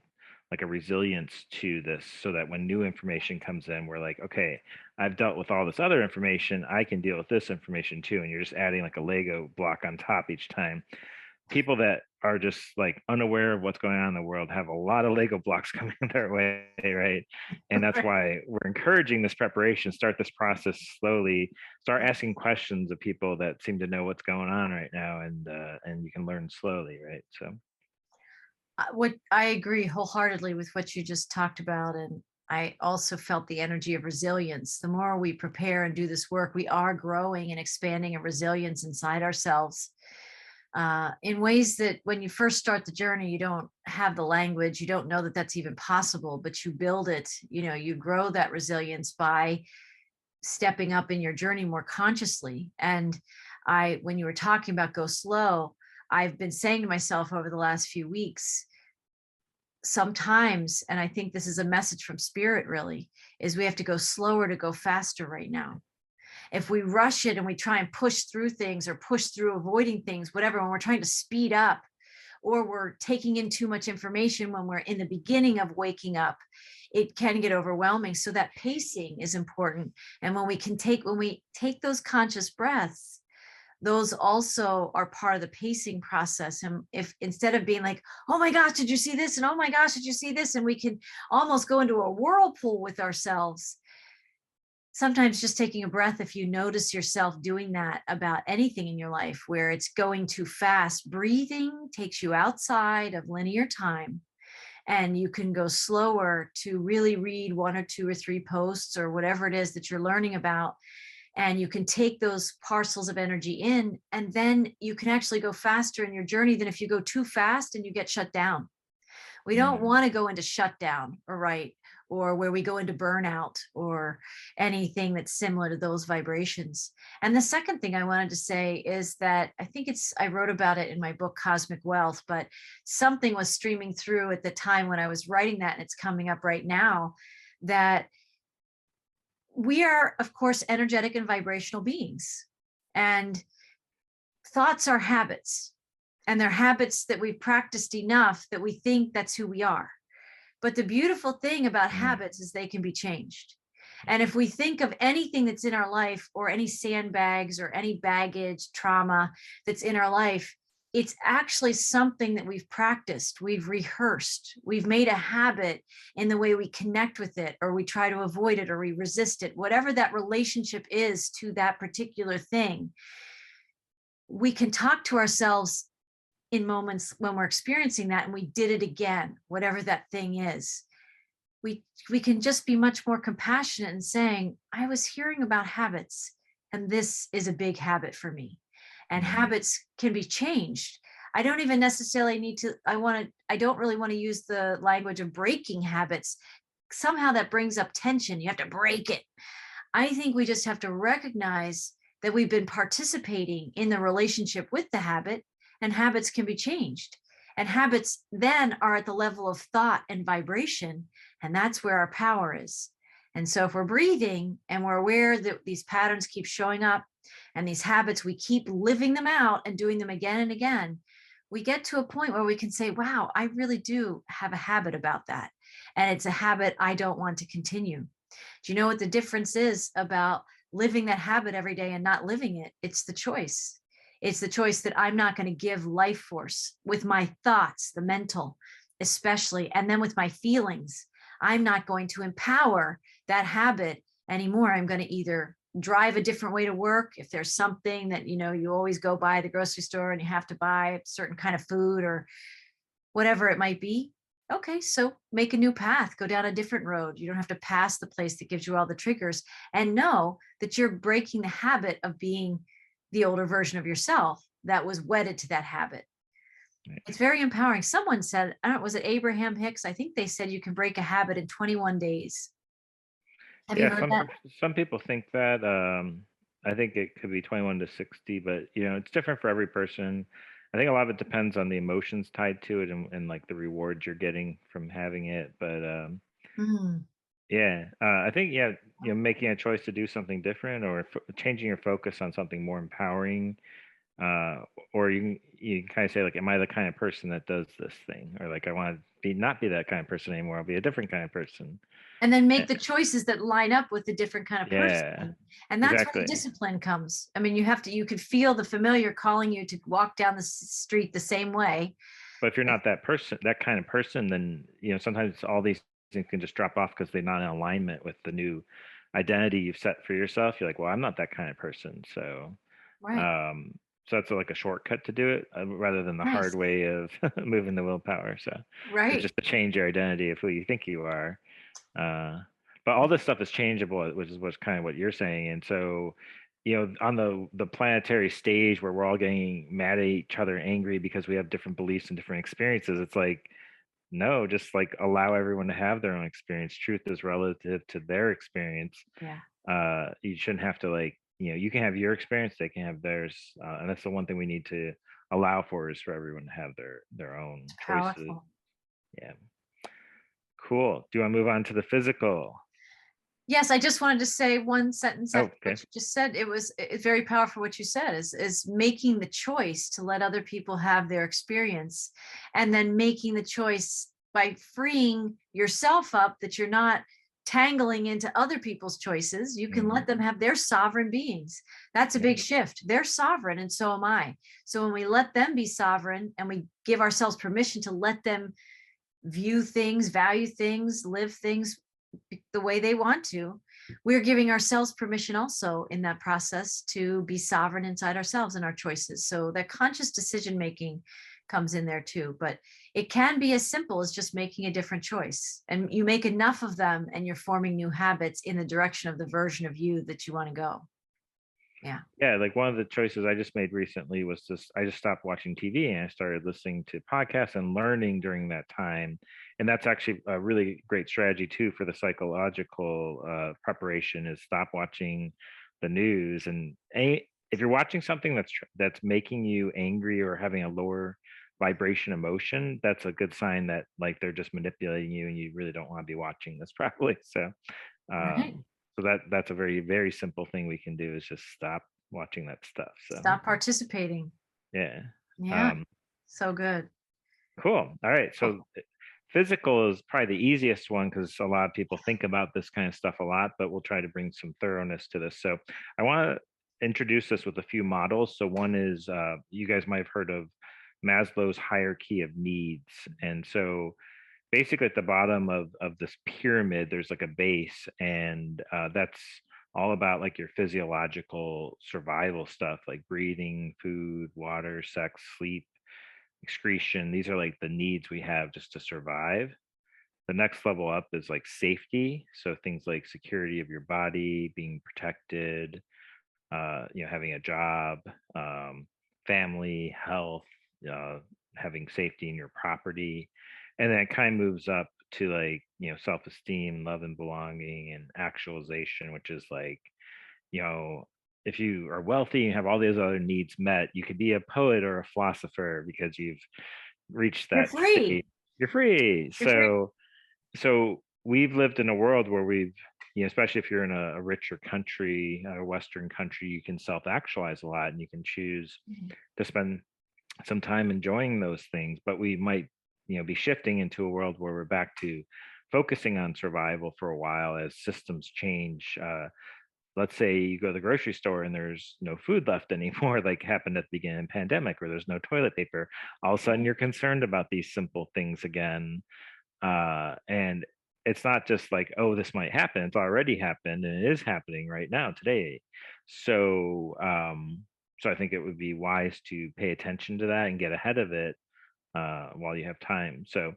[SPEAKER 3] like a resilience to this so that when new information comes in, we're like, okay, I've dealt with all this other information. I can deal with this information too. And you're just adding like a Lego block on top each time. People that are just like unaware of what's going on in the world have a lot of Lego blocks coming their way, right? And that's why we're encouraging this preparation. Start this process slowly. Start asking questions of people that seem to know what's going on right now, and you can learn slowly, right? So
[SPEAKER 2] What I agree wholeheartedly with what you just talked about. And I also felt the energy of resilience. The more we prepare and do this work, we are growing and expanding a resilience inside ourselves in ways that when you first start the journey, you don't have the language, you don't know that that's even possible, but you build it. You grow that resilience by stepping up in your journey more consciously. And when you were talking about go slow, I've been saying to myself over the last few weeks, sometimes, and I think this is a message from spirit really, is we have to go slower to go faster right now. If we rush it and we try and push through things or push through avoiding things, whatever, when we're trying to speed up or we're taking in too much information when we're in the beginning of waking up, it can get overwhelming. So that pacing is important. And when we take those conscious breaths, those also are part of the pacing process. And if instead of being like, oh my gosh, did you see this? And oh my gosh, did you see this? And we can almost go into a whirlpool with ourselves. Sometimes just taking a breath, if you notice yourself doing that about anything in your life where it's going too fast, breathing takes you outside of linear time. And you can go slower to really read 1 or 2 or 3 posts or whatever it is that you're learning about. And you can take those parcels of energy in, and then you can actually go faster in your journey than if you go too fast and you get shut down. We don't want to go into shutdown, or where we go into burnout or anything that's similar to those vibrations. And the second thing I wanted to say is that I wrote about it in my book, Cosmic Wealth, but something was streaming through at the time when I was writing that, and it's coming up right now, that we are, of course, energetic and vibrational beings. And thoughts are habits. And they're habits that we've practiced enough that we think that's who we are. But the beautiful thing about habits is they can be changed. And if we think of anything that's in our life, or any sandbags or any baggage, trauma that's in our life, it's actually something that we've practiced, we've rehearsed, we've made a habit in the way we connect with it, or we try to avoid it, or we resist it, whatever that relationship is to that particular thing. We can talk to ourselves in moments when we're experiencing that and we did it again, whatever that thing is, we can just be much more compassionate and saying, I was hearing about habits, and this is a big habit for me. And habits can be changed. I don't even necessarily need to, I don't really want to use the language of breaking habits. Somehow that brings up tension. You have to break it. I think we just have to recognize that we've been participating in the relationship with the habit, and habits can be changed. And habits then are at the level of thought and vibration, and that's where our power is. And so if we're breathing and we're aware that these patterns keep showing up and these habits, we keep living them out and doing them again and again, we get to a point where we can say, wow, I really do have a habit about that. And it's a habit I don't want to continue. Do you know what the difference is about living that habit every day and not living it? It's the choice. It's the choice that I'm not going to give life force with my thoughts, the mental, especially, and then with my feelings. I'm not going to empower that habit anymore. I'm going to either drive a different way to work. If there's something that, you always go by the grocery store and you have to buy a certain kind of food or whatever it might be. Okay, so make a new path, go down a different road. You don't have to pass the place that gives you all the triggers, and know that you're breaking the habit of being the older version of yourself that was wedded to that habit. It's very empowering. Someone said, I don't know, was it Abraham Hicks? I think they said you can break a habit in 21 days. Have you heard that?
[SPEAKER 3] Some people think that. I think it could be 21 to 60, but it's different for every person. I think a lot of it depends on the emotions tied to it and like the rewards you're getting from having it. But I think making a choice to do something different or changing your focus on something more empowering, or you can kind of say like, am I the kind of person that does this thing, or like I want to not be that kind of person anymore. I'll be a different kind of person.
[SPEAKER 2] And then make the choices that line up with the different kind of person.
[SPEAKER 3] Yeah,
[SPEAKER 2] and that's
[SPEAKER 3] exactly.
[SPEAKER 2] where the discipline comes. I mean, you could feel the familiar calling you to walk down the street the same way.
[SPEAKER 3] But if you're not that kind of person, then, sometimes all these things can just drop off because they're not in alignment with the new identity you've set for yourself. You're like, well, I'm not that kind of person. So,
[SPEAKER 2] right.
[SPEAKER 3] So that's like a shortcut to do it rather than the hard way of moving the willpower. So it's just to change your identity of who you think you are. But all this stuff is changeable, which is what's kind of what you're saying. And so, on the planetary stage where we're all getting mad at each other, angry because we have different beliefs and different experiences, it's like, no, just like allow everyone to have their own experience. Truth is relative to their experience.
[SPEAKER 2] Yeah.
[SPEAKER 3] You shouldn't have to you can have your experience, they can have theirs. And that's the one thing we need to allow for, is for everyone to have their own choices.
[SPEAKER 2] Powerful.
[SPEAKER 3] Yeah. Cool. Do you want to move on to the physical?
[SPEAKER 2] Yes, I just wanted to say one sentence after
[SPEAKER 3] Okay.
[SPEAKER 2] what you just said. It's very powerful what you said, is making the choice to let other people have their experience, and then making the choice by freeing yourself up that you're not tangling into other people's choices. You can let them have their sovereign beings. That's a big shift. They're sovereign, and so am I. So when we let them be sovereign and we give ourselves permission to let them view things, value things, live things the way they want to, we're giving ourselves permission also in that process to be sovereign inside ourselves and our choices. So that conscious decision making comes in there too, but it can be as simple as just making a different choice, and you make enough of them and you're forming new habits in the direction of the version of you that you want to go. Yeah,
[SPEAKER 3] like one of the choices I just made recently was I just stopped watching TV and I started listening to podcasts and learning during that time. And that's actually a really great strategy too for the psychological preparation, is stop watching the news. And if you're watching something that's making you angry or having a lower vibration emotion, that's a good sign that like they're just manipulating you and you really don't want to be watching this probably. So so that's a very, very simple thing we can do, is just stop watching that stuff. So
[SPEAKER 2] stop participating.
[SPEAKER 3] Yeah.
[SPEAKER 2] So good.
[SPEAKER 3] Cool. All right. So physical is probably the easiest one because a lot of people think about this kind of stuff a lot, but we'll try to bring some thoroughness to this. So I want to introduce this with a few models. So one is, you guys might have heard of Maslow's Hierarchy of Needs. And so basically at the bottom of this pyramid, there's like a base, and that's all about like your physiological survival stuff, like breathing, food, water, sex, sleep, excretion. These are like the needs we have just to survive. The next level up is like safety. So things like security of your body, being protected, having a job, family, health, having safety in your property. And then it kind of moves up to like, self-esteem, love and belonging, and actualization, which is like, if you are wealthy and have all these other needs met, you could be a poet or a philosopher because you've reached
[SPEAKER 2] You're
[SPEAKER 3] that
[SPEAKER 2] free.
[SPEAKER 3] state. You're free.
[SPEAKER 2] You're free.
[SPEAKER 3] So we've lived in a world where we've, especially if you're in a richer country, a Western country, you can self-actualize a lot and you can choose to spend some time enjoying those things. But we might, be shifting into a world where we're back to focusing on survival for a while as systems change. Let's say you go to the grocery store and there's no food left anymore, like happened at the beginning of the pandemic, or there's no toilet paper. All of a sudden you're concerned about these simple things again. And it's not just like, oh, this might happen. It's already happened and it is happening right now today. So I think it would be wise to pay attention to that and get ahead of it while you have time. So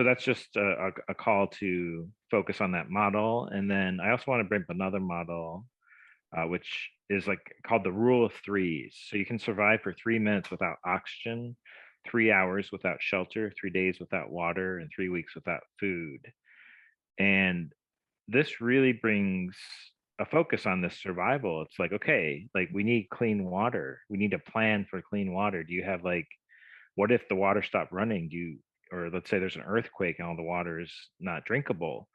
[SPEAKER 3] that's just a call to focus on that model. And then I also want to bring up another model, which is like called the rule of threes. So you can survive for 3 minutes without oxygen, 3 hours without shelter, 3 days without water, and 3 weeks without food. And this really brings a focus on this survival. It's like, okay, like we need clean water. We need a plan for clean water. Do you have like, what if the water stopped running? Or let's say there's an earthquake and all the water is not drinkable.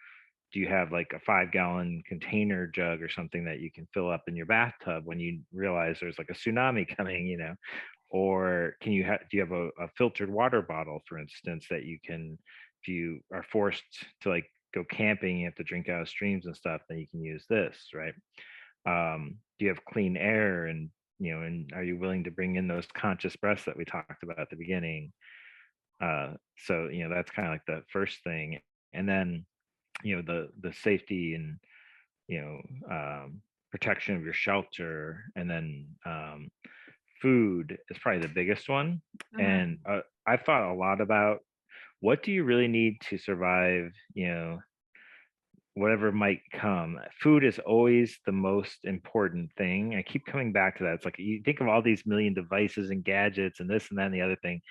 [SPEAKER 3] Do you have like a 5-gallon container jug or something that you can fill up in your bathtub when you realize there's like a tsunami coming, or do you have a filtered water bottle, for instance, that you can, if you are forced to like go camping, you have to drink out of streams and stuff, then you can use this, right? Do you have clean air, and are you willing to bring in those conscious breaths that we talked about at the beginning? So that's kind of like the first thing. And then the safety and protection of your shelter, and then food is probably the biggest one. And I've thought a lot about, what do you really need to survive, whatever might come. Food is always the most important thing. I keep coming back to that. It's like you think of all these million devices and gadgets and this and that and the other thing.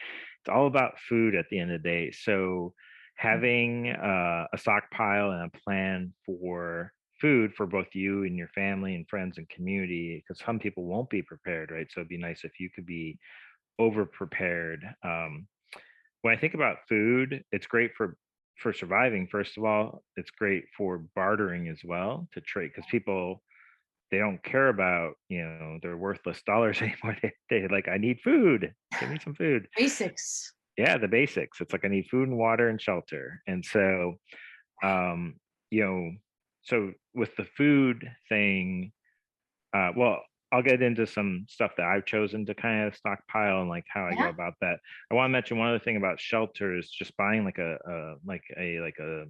[SPEAKER 3] It's all about food at the end of the day. So having a stockpile and a plan for food for both you and your family and friends and community, because some people won't be prepared, right? So it'd be nice if you could be over prepared. When I think about food, it's great for surviving. First of all, it's great for bartering as well, to trade, because people, they don't care about their worthless dollars anymore. They like, I need food, give me some food.
[SPEAKER 2] Basics.
[SPEAKER 3] Yeah, the basics. It's like, I need food and water and shelter. And so so with the food thing, well, I'll get into some stuff that I've chosen to kind of stockpile and like how I go about that. I want to mention one other thing about shelter is just buying like a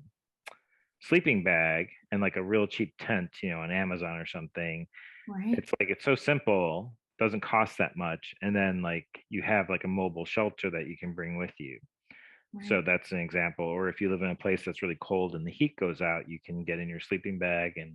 [SPEAKER 3] sleeping bag and like a real cheap tent, on Amazon or something.
[SPEAKER 2] Right.
[SPEAKER 3] It's like, it's so simple, doesn't cost that much. And then like you have like a mobile shelter that you can bring with you. Right. So that's an example. Or if you live in a place that's really cold and the heat goes out, you can get in your sleeping bag and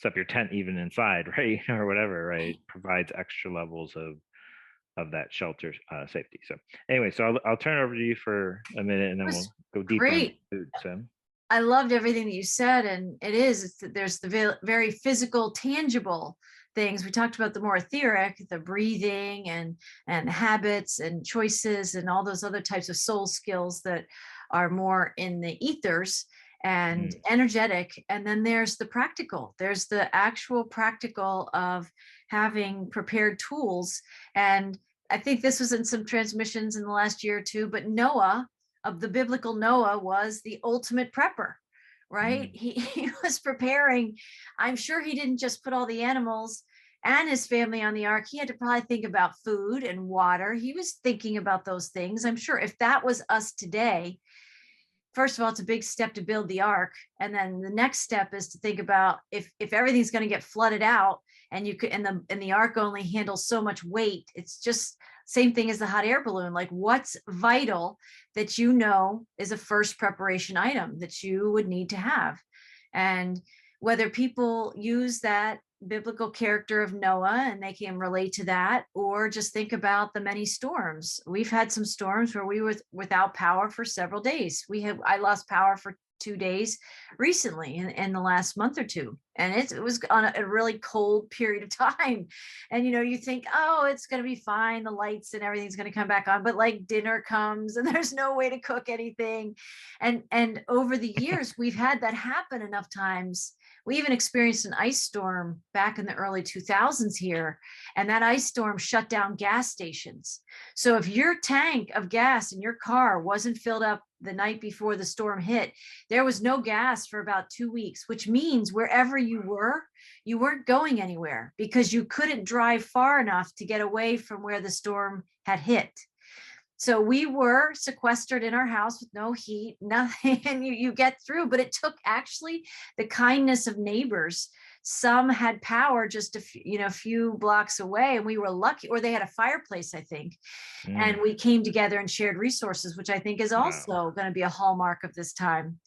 [SPEAKER 3] set up your tent even inside, right? Or whatever, right? Provides extra levels of that shelter safety. So anyway, so I'll turn it over to you for a minute, and then we'll go deeper into food. So
[SPEAKER 2] I loved everything that you said, and there's the very physical, tangible things. We talked about the more etheric, the breathing and habits and choices and all those other types of soul skills that are more in the ethers and energetic. And then there's the practical. There's the actual practical of having prepared tools. And I think this was in some transmissions in the last year or two, but Noah, of the biblical Noah, was the ultimate prepper, right? He was preparing. I'm sure he didn't just put all the animals and his family on the ark. He had to probably think about food and water. He was thinking about those things. I'm sure if that was us today, first of all, it's a big step to build the ark. And then the next step is to think about if everything's going to get flooded out and you could, and the ark only handles so much weight, it's just Same thing as the hot air balloon. Like, what's vital that you know is a first preparation item that you would need to have? And whether people use that biblical character of Noah and they can relate to that, or just think about the many storms. We've had some storms where we were without power for several days. I lost power for 2 days recently in the last month or two. And it was on a really cold period of time. And, you think, oh, it's going to be fine. The lights and everything's going to come back on. But like dinner comes and there's no way to cook anything. And over the years, we've had that happen enough times. We even experienced an ice storm back in the early 2000s here, and that ice storm shut down gas stations. So if your tank of gas in your car wasn't filled up the night before the storm hit, there was no gas for about 2 weeks, which means wherever you weren't going anywhere because you couldn't drive far enough to get away from where the storm had hit. So we were sequestered in our house with no heat, nothing, and you get through, but it took actually the kindness of neighbors. Some had power just a few blocks away, and we were lucky, or they had a fireplace, I think. And we came together and shared resources, which I think is also going to be a hallmark of this time.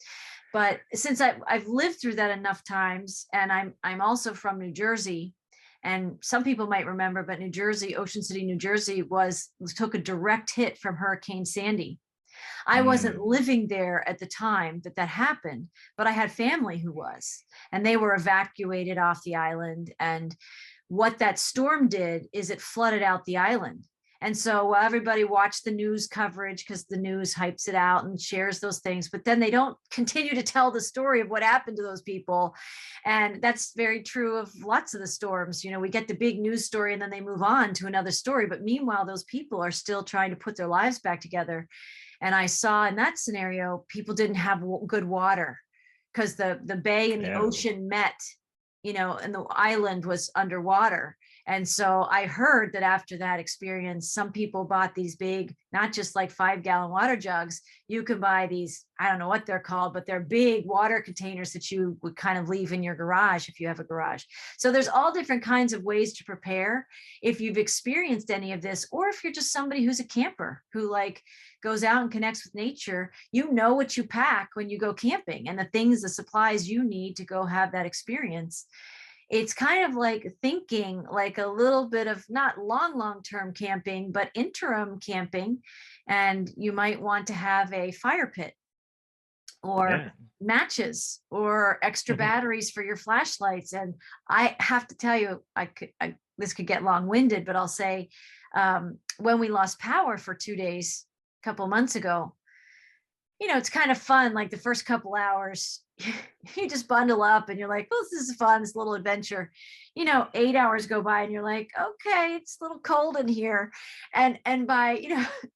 [SPEAKER 2] But since I've lived through that enough times, and I'm also from New Jersey, and some people might remember, but New Jersey, Ocean City, New Jersey took a direct hit from Hurricane Sandy. I wasn't living there at the time that happened, but I had family who was, and they were evacuated off the island. And what that storm did is it flooded out the island. And so everybody watched the news coverage because the news hypes it out and shares those things, but then they don't continue to tell the story of what happened to those people. And that's very true of lots of the storms. We get the big news story and then they move on to another story. But meanwhile, those people are still trying to put their lives back together. And I saw in that scenario, people didn't have good water because the bay and the ocean met, and the island was underwater. And so I heard that after that experience, some people bought these big, not just like 5-gallon water jugs. You can buy these, I don't know what they're called, but they're big water containers that you would kind of leave in your garage if you have a garage. So there's all different kinds of ways to prepare if you've experienced any of this, or if you're just somebody who's a camper who like goes out and connects with nature. What you pack when you go camping and the supplies you need to go have that experience. It's kind of like thinking like a little bit of not long-term camping, but interim camping. And you might want to have a fire pit or matches or extra batteries for your flashlights. And I have to tell you, this could get long-winded, but I'll say when we lost power for 2 days, a couple months ago, it's kind of fun. Like the first couple hours, you just bundle up and you're like, well, this is fun, this little adventure. 8 hours go by and you're like, okay, it's a little cold in here. And by,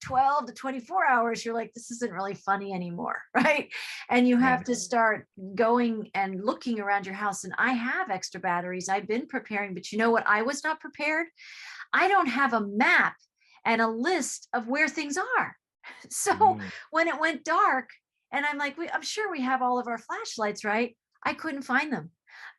[SPEAKER 2] 12 to 24 hours, you're like, this isn't really funny anymore, right? And you have to start going and looking around your house. And I have extra batteries. I've been preparing, but you know what? I was not prepared. I don't have a map and a list of where things are. So when it went dark and I'm like, I'm sure we have all of our flashlights, right? I couldn't find them.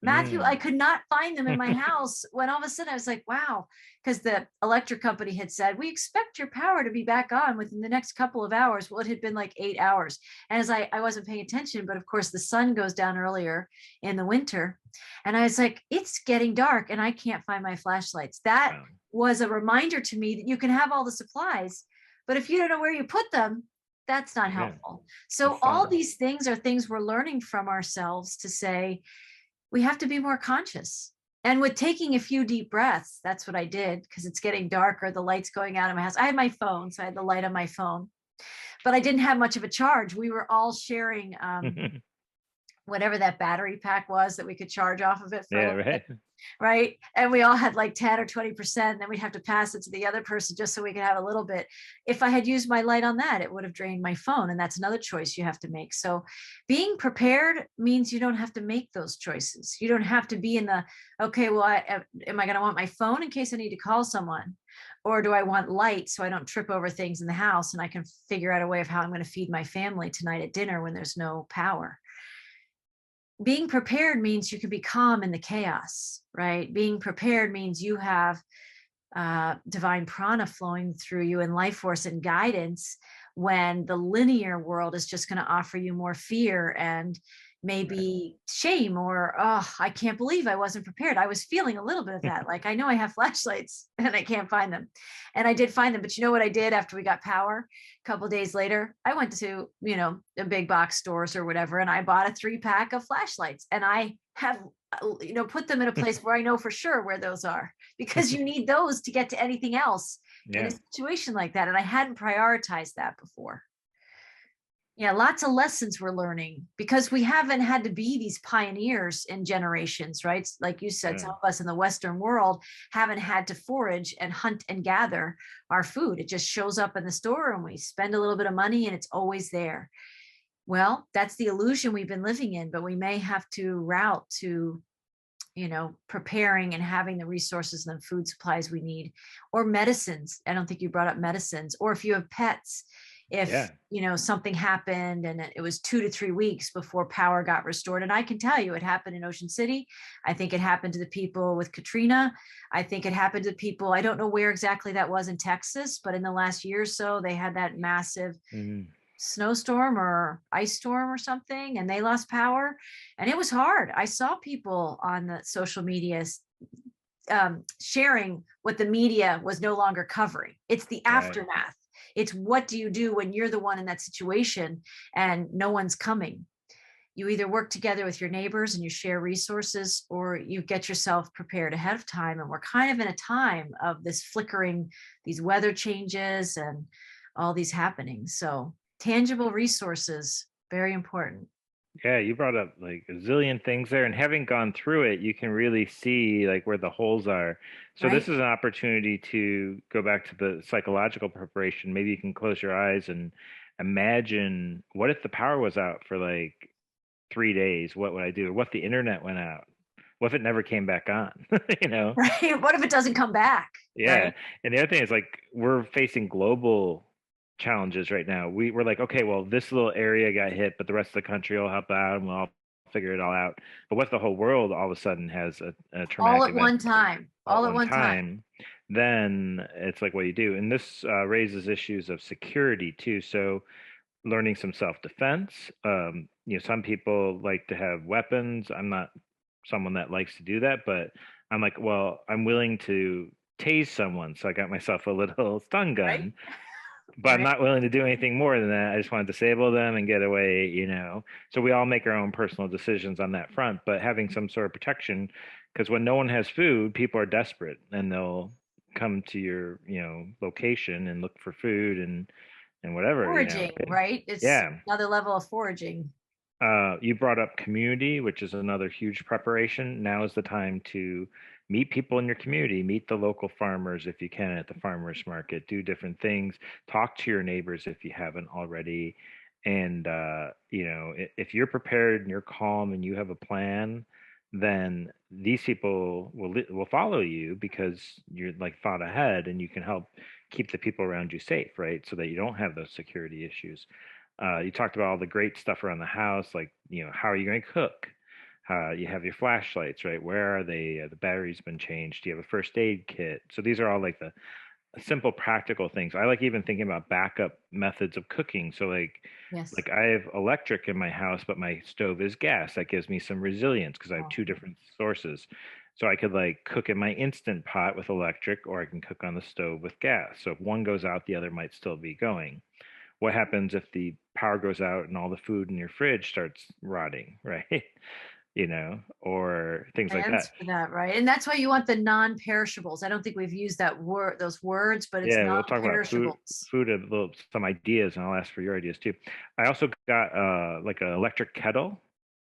[SPEAKER 2] Matthew, I could not find them in my house when all of a sudden I was like, wow, because the electric company had said, we expect your power to be back on within the next couple of hours. Well, it had been like 8 hours. And as I wasn't paying attention, but of course the sun goes down earlier in the winter. And I was like, it's getting dark and I can't find my flashlights. That was a reminder to me that you can have all the supplies, but if you don't know where you put them, that's not helpful. So all these things are things we're learning from ourselves to say, we have to be more conscious. And with taking a few deep breaths, that's what I did because it's getting darker, the light's going out of my house. I had my phone, so I had the light on my phone, but I didn't have much of a charge. We were all sharing whatever that battery pack was that we could charge off of it for right? And we all had like 10 or 20%, and then we'd have to pass it to the other person just so we could have a little bit. If I had used my light on that, it would have drained my phone. And that's another choice you have to make. So being prepared means you don't have to make those choices. You don't have to be in the, okay, well, am I going to want my phone in case I need to call someone? Or do I want light so I don't trip over things in the house and I can figure out a way of how I'm going to feed my family tonight at dinner when there's no power? Being prepared means you can be calm in the chaos, right? Being prepared means you have divine prana flowing through you and life force and guidance, when the linear world is just going to offer you more fear and maybe shame, or, oh, I can't believe I wasn't prepared. I was feeling a little bit of that. Like, I know I have flashlights and I can't find them. And I did find them. But you know what I did after we got power? A couple of days later, I went to, the big box stores or whatever, and I bought a 3-pack of flashlights. And I have, put them in a place where I know for sure where those are, because you need those to get to anything else in a situation like that. And I hadn't prioritized that before. Yeah, lots of lessons we're learning, because we haven't had to be these pioneers in generations, right? Like you said, some of us in the Western world haven't had to forage and hunt and gather our food. It just shows up in the store and we spend a little bit of money and it's always there. Well, that's the illusion we've been living in, but we may have to route to, preparing and having the resources and the food supplies we need, or medicines. I don't think you brought up medicines. Or if you have pets, if something happened and it was 2 to 3 weeks before power got restored. And I can tell you, it happened in Ocean City. I think it happened to the people with Katrina. I think it happened to people, I don't know where exactly that was in Texas, but in the last year or so, they had that massive snowstorm or ice storm or something, and they lost power. And it was hard. I saw people on the social media sharing what the media was no longer covering. It's the aftermath. It's what do you do when you're the one in that situation and no one's coming? You either work together with your neighbors and you share resources, or you get yourself prepared ahead of time. And we're kind of in a time of this flickering, these weather changes and all these happenings. So tangible resources, very important.
[SPEAKER 3] Yeah, you brought up like a zillion things there, and having gone through it, you can really see like where the holes are. So
[SPEAKER 2] Right?
[SPEAKER 3] this is an opportunity to go back to the psychological preparation. Maybe you can close your eyes and imagine, what if the power was out for like 3 days? What would I do? Or what if the internet went out? What if it never came back on?
[SPEAKER 2] Right. What if it doesn't come back?
[SPEAKER 3] Yeah.
[SPEAKER 2] Right?
[SPEAKER 3] And the other thing is, like, we're facing global challenges right now. We're like, okay, well, this little area got hit, but the rest of the country will help out and we'll all figure it all out. But what if the whole world all of a sudden has a
[SPEAKER 2] All
[SPEAKER 3] traumatic
[SPEAKER 2] at
[SPEAKER 3] event
[SPEAKER 2] one time.
[SPEAKER 3] all at
[SPEAKER 2] All at
[SPEAKER 3] one
[SPEAKER 2] one time.
[SPEAKER 3] time? Then it's like, what do you do? And this raises issues of security too. So learning some self-defense. Some people like to have weapons. I'm not someone that likes to do that, but I'm like, well, I'm willing to tase someone. So I got myself a little stun gun,
[SPEAKER 2] Right?
[SPEAKER 3] but I'm
[SPEAKER 2] Right.
[SPEAKER 3] not willing to do anything more than that. I just want to disable them and get away. So we all make our own personal decisions on that front, but having some sort of protection, because when no one has food, people are desperate and they'll come to your, location and look for food and whatever.
[SPEAKER 2] Foraging, right? It's
[SPEAKER 3] Yeah.
[SPEAKER 2] another level of foraging.
[SPEAKER 3] You brought up community, which is another huge preparation. Now is the time to meet people in your community, meet the local farmers if you can at the farmers market, do different things, talk to your neighbors if you haven't already. And, if you're prepared and you're calm and you have a plan, then these people will follow you because you're like thought ahead and you can help keep the people around you safe, right? So that you don't have those security issues. You talked about all the great stuff around the house, like, how are you going to cook? You have your flashlights, right? Where are they? The battery's been changed. Do you have a first aid kit? So these are all like the simple, practical things. I like even thinking about backup methods of cooking. So
[SPEAKER 2] Yes.
[SPEAKER 3] like I have electric in my house, but my stove is gas. That gives me some resilience because I have
[SPEAKER 2] Oh,
[SPEAKER 3] two different sources. So I could like cook in my instant pot with electric, or I can cook on the stove with gas. So if one goes out, the other might still be going. What happens if the power goes out and all the food in your fridge starts rotting, right? Or things like that.
[SPEAKER 2] answer that, right? And that's why you want the non-perishables. I don't think we've used that word, those words, but it's
[SPEAKER 3] Yeah, we'll talk about
[SPEAKER 2] non-perishables.
[SPEAKER 3] food, some ideas, and I'll ask for your ideas too. I also got like an electric kettle,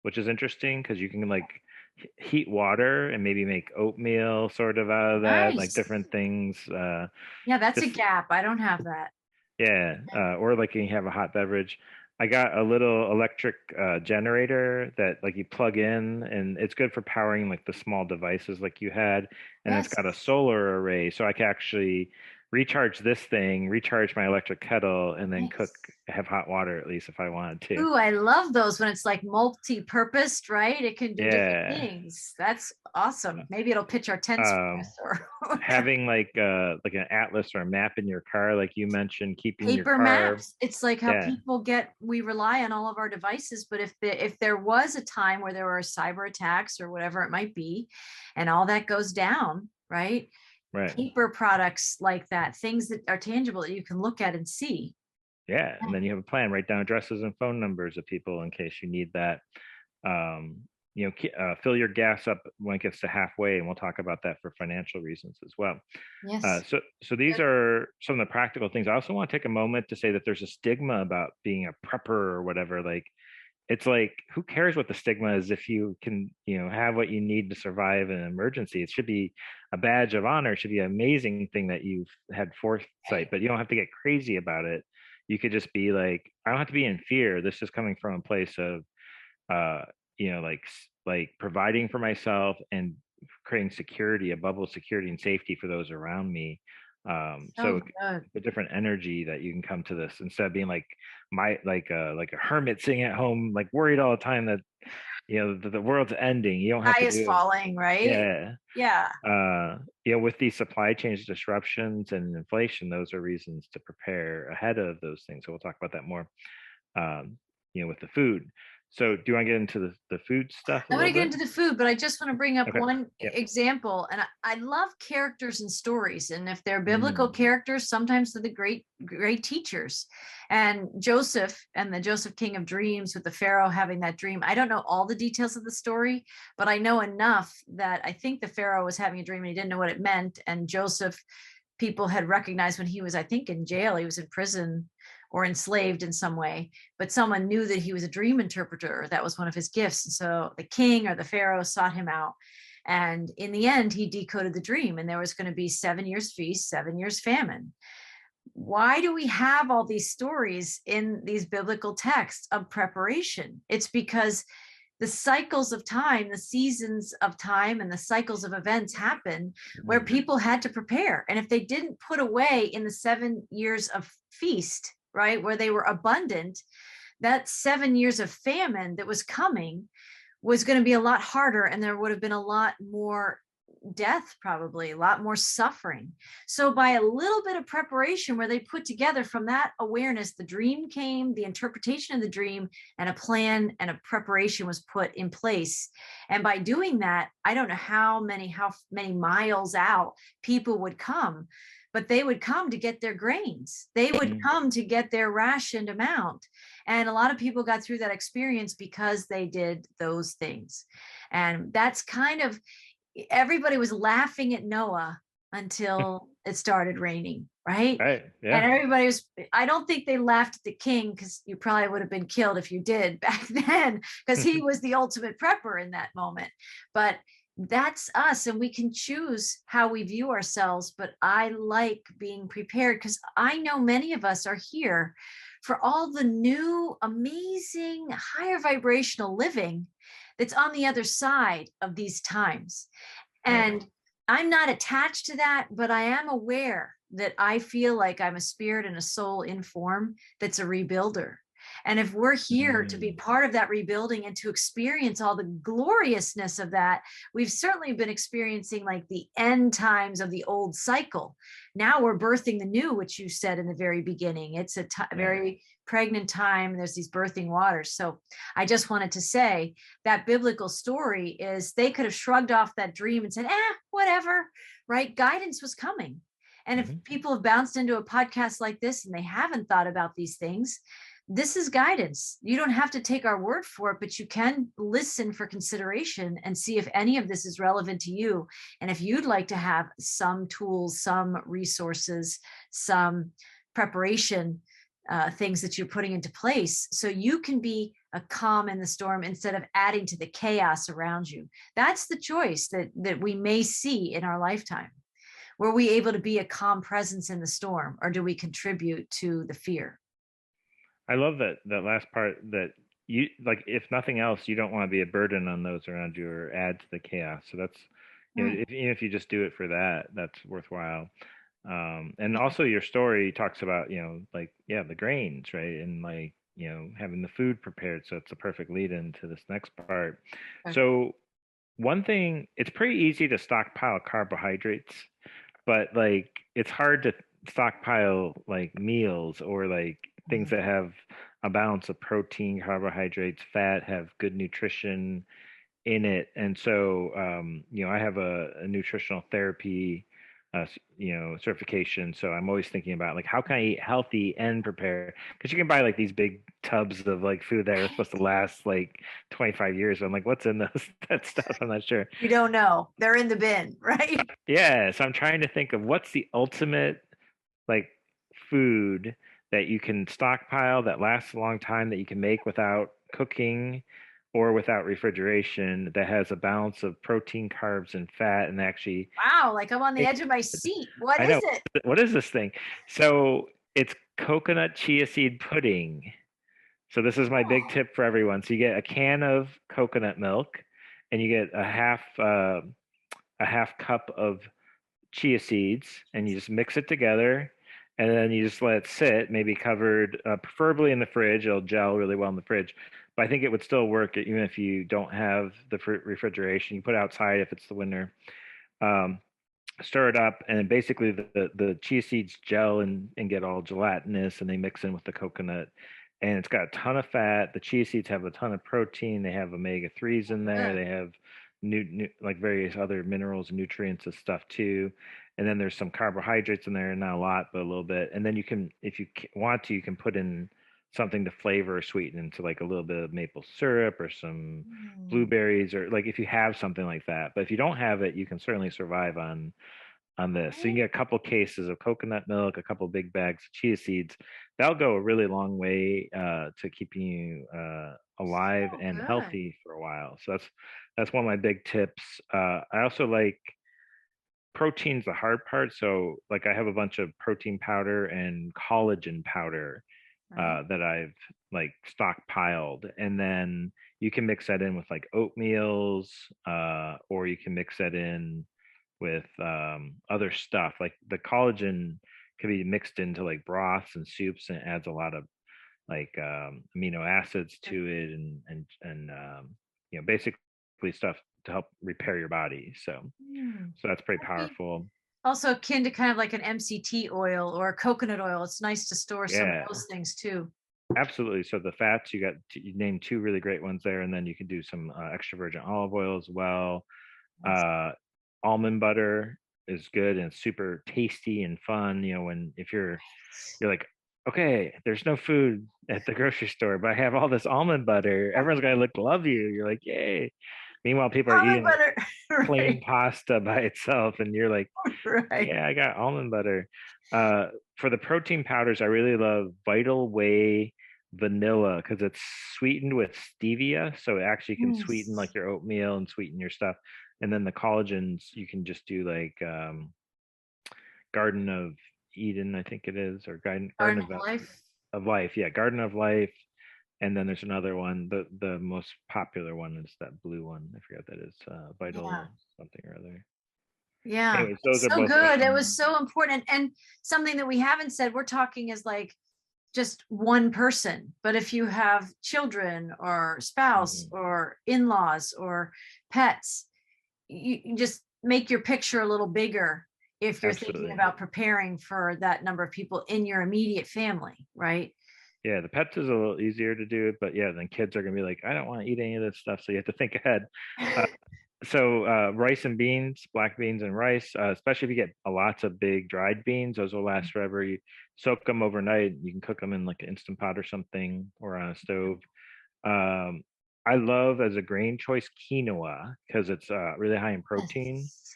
[SPEAKER 3] which is interesting because you can like heat water and maybe make oatmeal sort of out of that, like
[SPEAKER 2] Nice.
[SPEAKER 3] different things.
[SPEAKER 2] Yeah, that's a
[SPEAKER 3] Just
[SPEAKER 2] gap. I don't have that.
[SPEAKER 3] Yeah, or like you have a hot beverage. I got a little electric generator that like you plug in, and it's good for powering like the small devices like you had, and it's
[SPEAKER 2] Yes.
[SPEAKER 3] got a solar array, so I can actually recharge this thing, recharge my electric kettle, and then cook,
[SPEAKER 2] Nice.
[SPEAKER 3] have hot water at least if I wanted to.
[SPEAKER 2] Ooh, I love those when it's like multi-purposed, right? It can do different
[SPEAKER 3] Yeah.
[SPEAKER 2] things. That's awesome. Maybe it'll pitch our tents for
[SPEAKER 3] Um,
[SPEAKER 2] us or
[SPEAKER 3] Having like an atlas or a map in your car, like you mentioned, keeping your
[SPEAKER 2] paper
[SPEAKER 3] car.
[SPEAKER 2] maps. It's like how
[SPEAKER 3] Yeah.
[SPEAKER 2] people we rely on all of our devices, but if there was a time where there were cyber attacks or whatever it might be, and all that goes down, right?
[SPEAKER 3] Right.
[SPEAKER 2] Paper products like that, things that are tangible that you can look at and see.
[SPEAKER 3] Yeah. And then you have a plan, write down addresses and phone numbers of people in case you need that. Um, Fill your gas up when it gets to halfway, and we'll talk about that for financial reasons as well.
[SPEAKER 2] Yes.
[SPEAKER 3] So these are some of the practical things. I also want to take a moment to say that there's a stigma about being a prepper or whatever. Like, it's like, who cares what the stigma is if you can, have what you need to survive an emergency? It should be a badge of honor. It should be an amazing thing that you've had foresight, but you don't have to get crazy about it. You could just be like, I don't have to be in fear. This is coming from a place of, uh, like providing for myself and creating security, a bubble of security and safety for those around me.
[SPEAKER 2] So
[SPEAKER 3] So
[SPEAKER 2] good.
[SPEAKER 3] a different energy that you can come to this instead of being like a hermit sitting at home, like worried all the time that the world's ending. You don't have
[SPEAKER 2] Sky
[SPEAKER 3] to
[SPEAKER 2] is
[SPEAKER 3] do it.
[SPEAKER 2] falling, right?
[SPEAKER 3] Yeah.
[SPEAKER 2] Yeah.
[SPEAKER 3] With these supply chain disruptions and inflation, those are reasons to prepare ahead of those things. So we'll talk about that more, with the food. So do you want to get into the food stuff a
[SPEAKER 2] I'm going
[SPEAKER 3] little
[SPEAKER 2] to get
[SPEAKER 3] bit?
[SPEAKER 2] into the food, but I just want to bring up
[SPEAKER 3] Okay.
[SPEAKER 2] one
[SPEAKER 3] Yep.
[SPEAKER 2] example. And I love characters and stories. And if they're biblical
[SPEAKER 3] Mm.
[SPEAKER 2] characters, sometimes they're the great teachers. And Joseph and the Joseph King of Dreams, with the Pharaoh having that dream. I don't know all the details of the story, but I know enough that I think the Pharaoh was having a dream and he didn't know what it meant. And Joseph, people had recognized when he was, I think, in jail, he was in prison or enslaved in some way, but someone knew that he was a dream interpreter. That was one of his gifts. And so the king or the Pharaoh sought him out. And in the end, he decoded the dream, and there was going to be 7 years feast, 7 years famine. Why do we have all these stories in these biblical texts of preparation? It's because the cycles of time, the seasons of time, and the cycles of events happen where people had to prepare. And if they didn't put away in the 7 years of feast, right, where they were abundant, that 7 years of famine that was coming was going to be a lot harder, and there would have been a lot more death, probably a lot more suffering. So by a little bit of preparation where they put together from that awareness, the dream came, the interpretation of the dream, and a plan and a preparation was put in place. And by doing that, I don't know how many miles out people would come, but they would come to get their grains. They would come to get their rationed amount. And a lot of people got through that experience because they did those things. And that's kind of, everybody was laughing at Noah until it started raining, right?
[SPEAKER 3] Right. Yeah.
[SPEAKER 2] And everybody was, I don't think they laughed at the king, because you probably would have been killed if you did back then, because he was the ultimate prepper in that moment. But that's us, and we can choose how we view ourselves. But I like being prepared because I know many of us are here for all the new, amazing, higher vibrational living that's on the other side of these times. And right. I'm not attached to that, but I am aware that I feel like I'm a spirit and a soul in form that's a rebuilder. And if we're here to be part of that rebuilding and to experience all the gloriousness of that, we've certainly been experiencing like the end times of the old cycle. Now we're birthing the new, which you said in the very beginning. It's a very pregnant time. There's these birthing waters. So I just wanted to say that biblical story is they could have shrugged off that dream and said, whatever, right? Guidance was coming. And if people have bounced into a podcast like this and they haven't thought about these things, this is guidance. You don't have to take our word for it, but you can listen for consideration and see if any of this is relevant to you. And if you'd like to have some tools, some resources, some preparation, things that you're putting into place so you can be a calm in the storm instead of adding to the chaos around you. That's the choice that we may see in our lifetime. Were we able to be a calm presence in the storm, or do we contribute to the fear?
[SPEAKER 3] I love that last part, that you, like, if nothing else, you don't want to be a burden on those around you or add to the chaos. So that's, even if you just do it for that, that's worthwhile. And also your story talks about, like, yeah, the grains, right? And like, having the food prepared. So it's a perfect lead into this next part.
[SPEAKER 2] Okay.
[SPEAKER 3] So one thing, it's pretty easy to stockpile carbohydrates, but like it's hard to stockpile like meals or like things that have a balance of protein, carbohydrates, fat, have good nutrition in it. And so, I have a nutritional therapy, certification. So I'm always thinking about like, how can I eat healthy and prepare? Because you can buy like these big tubs of like food that are supposed to last like 25 years. I'm like, what's in those that stuff? I'm not sure.
[SPEAKER 2] You don't know. They're in the bin, right?
[SPEAKER 3] Yeah. So I'm trying to think of what's the ultimate like food that you can stockpile that lasts a long time that you can make without cooking or without refrigeration, that has a balance of protein, carbs, and fat, and actually
[SPEAKER 2] Wow, like I'm on the edge of my seat. What
[SPEAKER 3] I
[SPEAKER 2] is
[SPEAKER 3] know,
[SPEAKER 2] it?
[SPEAKER 3] what is this thing? So it's coconut chia seed pudding. So this is my big
[SPEAKER 2] Oh,
[SPEAKER 3] tip for everyone. So you get a can of coconut milk, and you get a half cup of chia seeds, and you just mix it together, and then you just let it sit, maybe covered, preferably in the fridge. It'll gel really well in the fridge, but I think it would still work even if you don't have the refrigeration. You put it outside if it's the winter. Um, Stir it up, and basically the chia seeds gel and get all gelatinous, and they mix in with the coconut. And it's got a ton of fat. The chia seeds have a ton of protein. They have omega 3s in there.
[SPEAKER 2] good.
[SPEAKER 3] They have like various other minerals and nutrients and stuff too. And then there's some carbohydrates in there, not a lot, but a little bit. And then you can, if you want to, you can put in something to flavor or sweeten into like a little bit of maple syrup or some
[SPEAKER 2] Mm.
[SPEAKER 3] blueberries, or like if you have something like that. But if you don't have it, you can certainly survive on this. So you can get a couple cases of coconut milk, a couple big bags of chia seeds. That'll go a really long way to keeping you alive
[SPEAKER 2] So
[SPEAKER 3] and
[SPEAKER 2] good.
[SPEAKER 3] healthy for a while. So that's one of my big tips. I also like protein's the hard part. So like I have a bunch of protein powder and collagen powder
[SPEAKER 2] Right.
[SPEAKER 3] that I've like stockpiled, and then you can mix that in with like oatmeals, or you can mix that in with other stuff. Like the collagen can be mixed into like broths and soups, and it adds a lot of like amino acids to it, and basically stuff to help repair your body.
[SPEAKER 2] Mm.
[SPEAKER 3] So that's pretty
[SPEAKER 2] Okay.
[SPEAKER 3] powerful.
[SPEAKER 2] Also akin to kind of like an MCT oil or coconut oil. It's nice to store some of
[SPEAKER 3] Yeah,
[SPEAKER 2] those things too.
[SPEAKER 3] absolutely. So the fats, you named two really great ones there, and then you can do some extra virgin olive oil as well.
[SPEAKER 2] Yes.
[SPEAKER 3] Uh, Almond butter is good and super tasty and fun. When if you're like, okay, there's no food at the grocery store, but I have all this almond butter. Everyone's gonna love you. You're like, yay. Meanwhile, people are
[SPEAKER 2] Almond
[SPEAKER 3] eating like
[SPEAKER 2] butter.
[SPEAKER 3] plain
[SPEAKER 2] Right.
[SPEAKER 3] pasta by itself, and you're like,
[SPEAKER 2] Right.
[SPEAKER 3] yeah, I got almond butter. Uh, for the protein powders, I really love Vital Whey vanilla because it's sweetened with stevia, so it actually can sweeten like
[SPEAKER 2] Yes.
[SPEAKER 3] your oatmeal and sweeten your stuff. And then the collagens, you can just do like Garden of Eden, I think it is, or Garden
[SPEAKER 2] Garden of Life.
[SPEAKER 3] of Life. Yeah, Garden of Life. And then there's another one. The most popular one is that blue one. I forget what that is.
[SPEAKER 2] Yeah.
[SPEAKER 3] Vital something or other.
[SPEAKER 2] Yeah.
[SPEAKER 3] Anyways, those are
[SPEAKER 2] So
[SPEAKER 3] both
[SPEAKER 2] good. It was
[SPEAKER 3] awesome.
[SPEAKER 2] so important. And something that we haven't said, we're talking is like just one person. But if you have children or spouse
[SPEAKER 3] Mhm.
[SPEAKER 2] or in-laws or pets, you just make your picture a little bigger if you're thinking
[SPEAKER 3] Absolutely.
[SPEAKER 2] about preparing for that number of people in your immediate family, right?
[SPEAKER 3] Yeah, the pets is a little easier to do, but yeah, then kids are gonna be like, I don't want to eat any of this stuff, so you have to think ahead. Uh, so rice and beans, black beans and rice, especially if you get lots of big dried beans, those will last forever. You soak them overnight. You can cook them in like an instant pot or something, or on a stove. Um, I love as a grain choice quinoa because it's really high in protein.
[SPEAKER 2] Yes.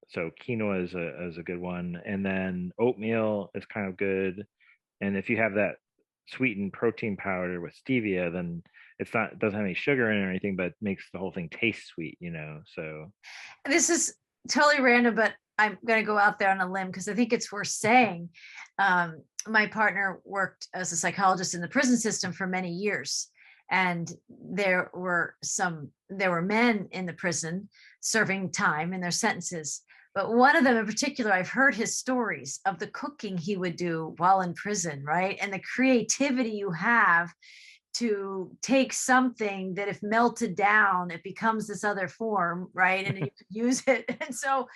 [SPEAKER 3] So quinoa is a good one, and then oatmeal is kind of good. And if you have that sweetened protein powder with stevia, then it doesn't have any sugar in it or anything, but makes the whole thing taste sweet. So
[SPEAKER 2] This is totally random, but I'm going to go out there on a limb because I think it's worth saying. My partner worked as a psychologist in the prison system for many years. And there were men in the prison serving time in their sentences. But one of them in particular, I've heard his stories of the cooking he would do while in prison, right? And the creativity you have to take something that if melted down, it becomes this other form, right? And you could use it. And so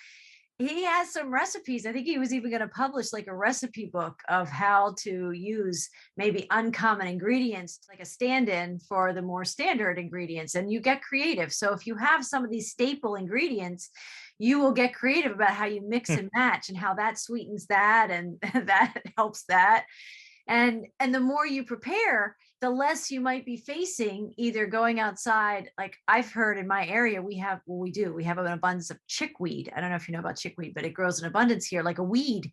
[SPEAKER 2] he has some recipes. I think he was even going to publish like a recipe book of how to use maybe uncommon ingredients, like a stand-in for the more standard ingredients, and you get creative. So if you have some of these staple ingredients, you will get creative about how you mix and match and how that sweetens that and that helps that. And the more you prepare, the less you might be facing either going outside. Like I've heard in my area, we have an abundance of chickweed. I don't know if you know about chickweed, but it grows in abundance here, like a weed,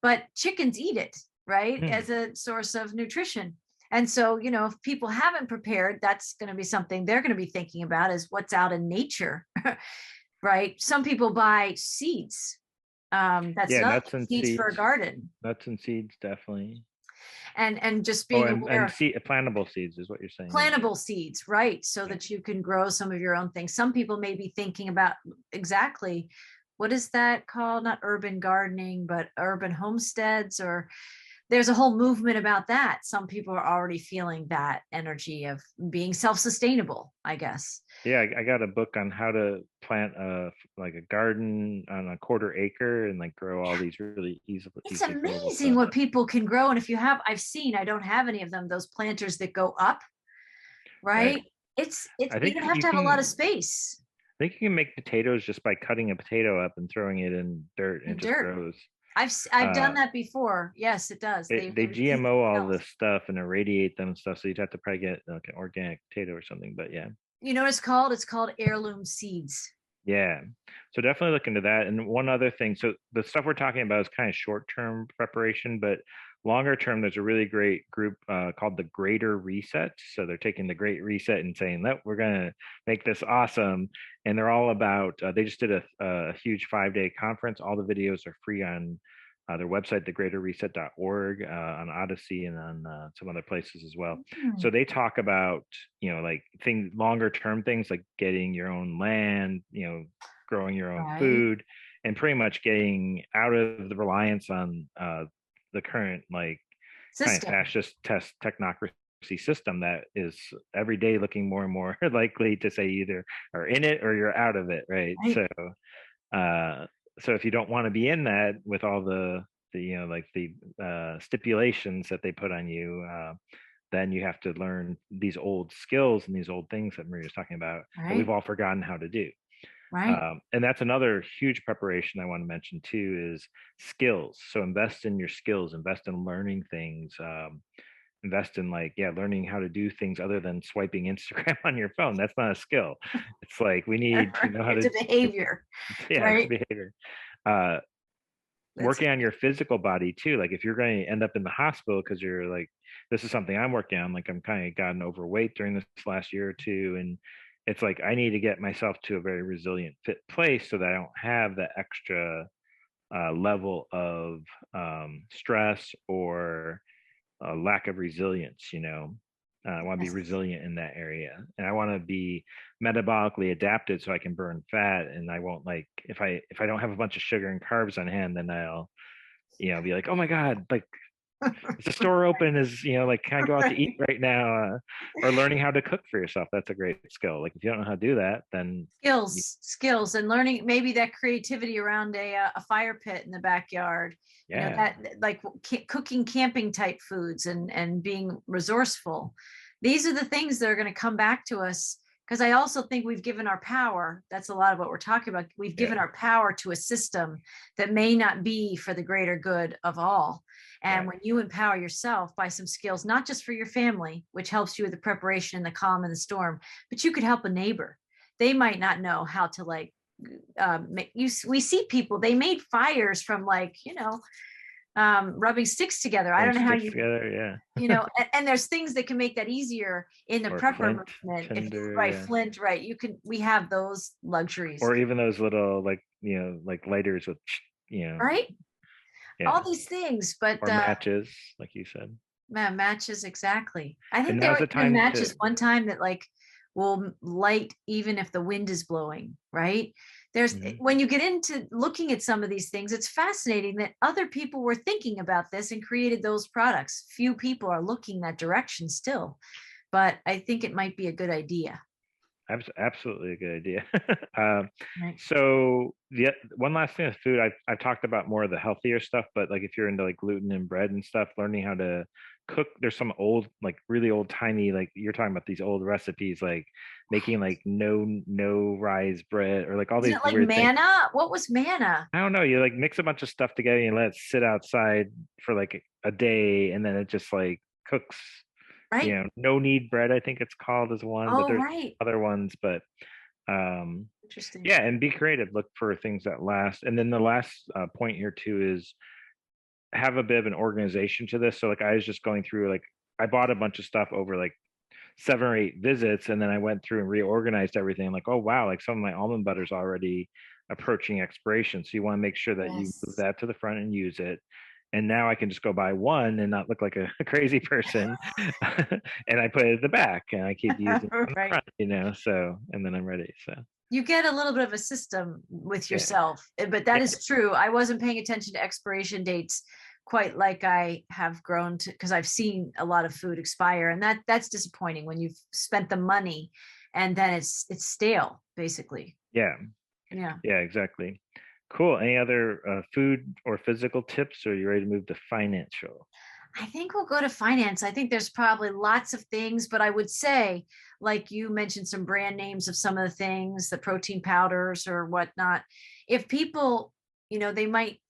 [SPEAKER 2] but chickens eat it, right? As a source of nutrition. And so, if people haven't prepared, that's going to be something they're going to be thinking about, is what's out in nature, right? Some people buy seeds. That's not
[SPEAKER 3] nuts and
[SPEAKER 2] seeds
[SPEAKER 3] seeds
[SPEAKER 2] for a garden.
[SPEAKER 3] Nuts and seeds, definitely.
[SPEAKER 2] And just being aware
[SPEAKER 3] and plantable seeds is what you're saying.
[SPEAKER 2] Plantable seeds, right? So that you can grow some of your own things. Some people may be thinking about exactly what is that called? Not urban gardening, but urban homesteads, or there's a whole movement about that. Some people are already feeling that energy of being self-sustainable, I guess.
[SPEAKER 3] Yeah, I got a book on how to plant a garden on a quarter acre and like grow all these really easily.
[SPEAKER 2] It's amazing what people can grow. And if you have, I don't have any of them, those planters that go up, right? It's you don't have to have a lot of space.
[SPEAKER 3] I think you can make potatoes just by cutting a potato up and throwing it in dirt and it just grows.
[SPEAKER 2] I've done that before. Yes, it does.
[SPEAKER 3] They GMO all this stuff and irradiate them and stuff, so you'd have to probably get like an organic potato or something. But yeah,
[SPEAKER 2] you know what it's called? It's called heirloom seeds.
[SPEAKER 3] Yeah, so definitely look into that. And one other thing, so the stuff we're talking about is kind of short-term preparation, but longer term, there's a really great group called the Greater Reset. So they're taking the Great Reset and saying, "Look, we're gonna make this awesome." And they're all about. They just did a huge 5-day conference. All the videos are free on their website, thegreaterreset.org, on Odyssey, and on some other places as well. So they talk about, like longer term things like getting your own land, growing your own food, and pretty much getting out of the reliance on the current kind of fascist technocracy system that is every day looking more and more likely to say either are in it or you're out of it, right? So if you don't want to be in that with all the stipulations that they put on you, then you have to learn these old skills and these old things that Maria was talking about that we've all forgotten how to do. And that's another huge preparation I want to mention too, is skills. So invest in your skills, invest in learning things, invest in learning how to do things other than swiping Instagram on your phone. That's not a skill. It's like we need to know how to
[SPEAKER 2] behavior.
[SPEAKER 3] It's behavior. Working on your physical body too. Like if you're going to end up in the hospital because you're like, this is something I'm working on. Like I'm kind of gotten overweight during this last year or two, and it's like I need to get myself to a very resilient, fit place so that I don't have that extra level of stress or lack of resilience. I want to be resilient in that area, and I want to be metabolically adapted so I can burn fat, and I won't if I don't have a bunch of sugar and carbs on hand, then I'll be like, oh my god, like is the store open? Is can I go out to eat right now? Or learning how to cook for yourself, that's a great skill. Like if you don't know how to do that, then
[SPEAKER 2] skills and learning maybe that creativity around a fire pit in the backyard. That cooking camping type foods and being resourceful. These are the things that are going to come back to us, because I also think we've given our power. That's a lot of what we're talking about. We've given our power to a system that may not be for the greater good of all. And when you empower yourself by some skills, not just for your family, which helps you with the preparation and the calm and the storm, but you could help a neighbor. They might not know how to we see people, they made fires from rubbing sticks together. I don't know how you
[SPEAKER 3] together,
[SPEAKER 2] and there's things that can make that easier in the prepper movement. Flint, we have those luxuries,
[SPEAKER 3] or even those little lighters with
[SPEAKER 2] all these things, but
[SPEAKER 3] or matches, like you said.
[SPEAKER 2] Matches, exactly. I think there were matches one time that will light even if the wind is blowing, right? there's when you get into looking at some of these things, it's fascinating that other people were thinking about this and created those products. Few people are looking that direction still, but I think it might be a good idea.
[SPEAKER 3] Absolutely a good idea.
[SPEAKER 2] Right.
[SPEAKER 3] So the one last thing with food, I've talked about more of the healthier stuff, but like if you're into like gluten and bread and stuff, learning how to cook, there's some old, like really old tiny, like you're talking about these old recipes, like making like no rise bread or like all
[SPEAKER 2] Isn't
[SPEAKER 3] these
[SPEAKER 2] it like
[SPEAKER 3] weird things.
[SPEAKER 2] manna? What was manna?
[SPEAKER 3] I don't know. You like mix a bunch of stuff together and let it sit outside for like a day, and then it just like cooks.
[SPEAKER 2] Right.
[SPEAKER 3] No knead bread, I think it's called, is one, but
[SPEAKER 2] Oh,
[SPEAKER 3] there's
[SPEAKER 2] right.
[SPEAKER 3] other ones. But
[SPEAKER 2] Interesting.
[SPEAKER 3] yeah, and be creative. Look for things that last. And then the last point here too is have a bit of an organization to this. So like I was just going through, like I bought a bunch of stuff over like 7 or 8 visits, and then I went through and reorganized everything. Like, oh wow, like some of my almond butter's already approaching expiration. So you want to make sure that you move
[SPEAKER 2] Yes.
[SPEAKER 3] that to the front and use it. And now I can just go buy one and not look like a crazy person. And I put it at the back and I keep using it on the
[SPEAKER 2] Right.
[SPEAKER 3] front, so, and then I'm ready. So
[SPEAKER 2] You get a little bit of a system with
[SPEAKER 3] yeah.
[SPEAKER 2] yourself, but that is true. I wasn't paying attention to expiration dates quite like I have grown to, because I've seen a lot of food expire, and that's disappointing when you've spent the money and then it's stale, basically.
[SPEAKER 3] Yeah, exactly. Cool. Any other food or physical tips, or are you ready to move to financial?
[SPEAKER 2] I think we'll go to finance. I think there's probably lots of things, but I would say, like you mentioned, some brand names of some of the things, the protein powders or whatnot. If people, they might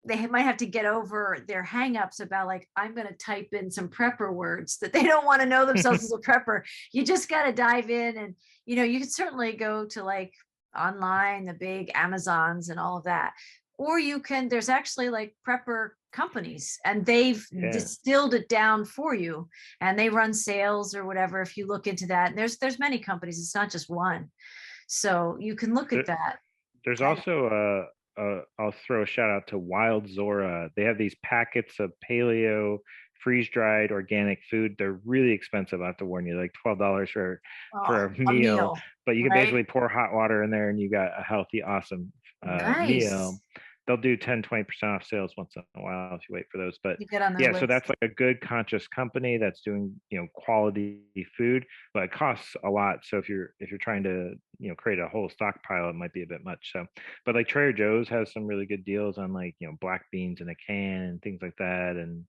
[SPEAKER 2] have to get over their hangups about, like, I'm going to type in some prepper words that they don't want to know themselves as a prepper. You just got to dive in, and you can certainly go to like online, the big Amazons and all of that, or there's actually like prepper companies, and they've distilled it down for you, and they run sales or whatever. If you look into that, and there's many companies, it's not just one, so you can look at that.
[SPEAKER 3] There's also I'll throw a shout out to Wild Zora. They have these packets of paleo freeze-dried organic food. They're really expensive, I have to warn you, like $12 for a meal. But you can basically pour hot water in there and you got a healthy, awesome meal. They'll do 10-20% off sales once in a while if you wait for those. But so that's like a good conscious company that's doing quality food, but it costs a lot. So if you're trying to create a whole stockpile, it might be a bit much. So, but like Trader Joe's has some really good deals on like black beans in a can and things like that. And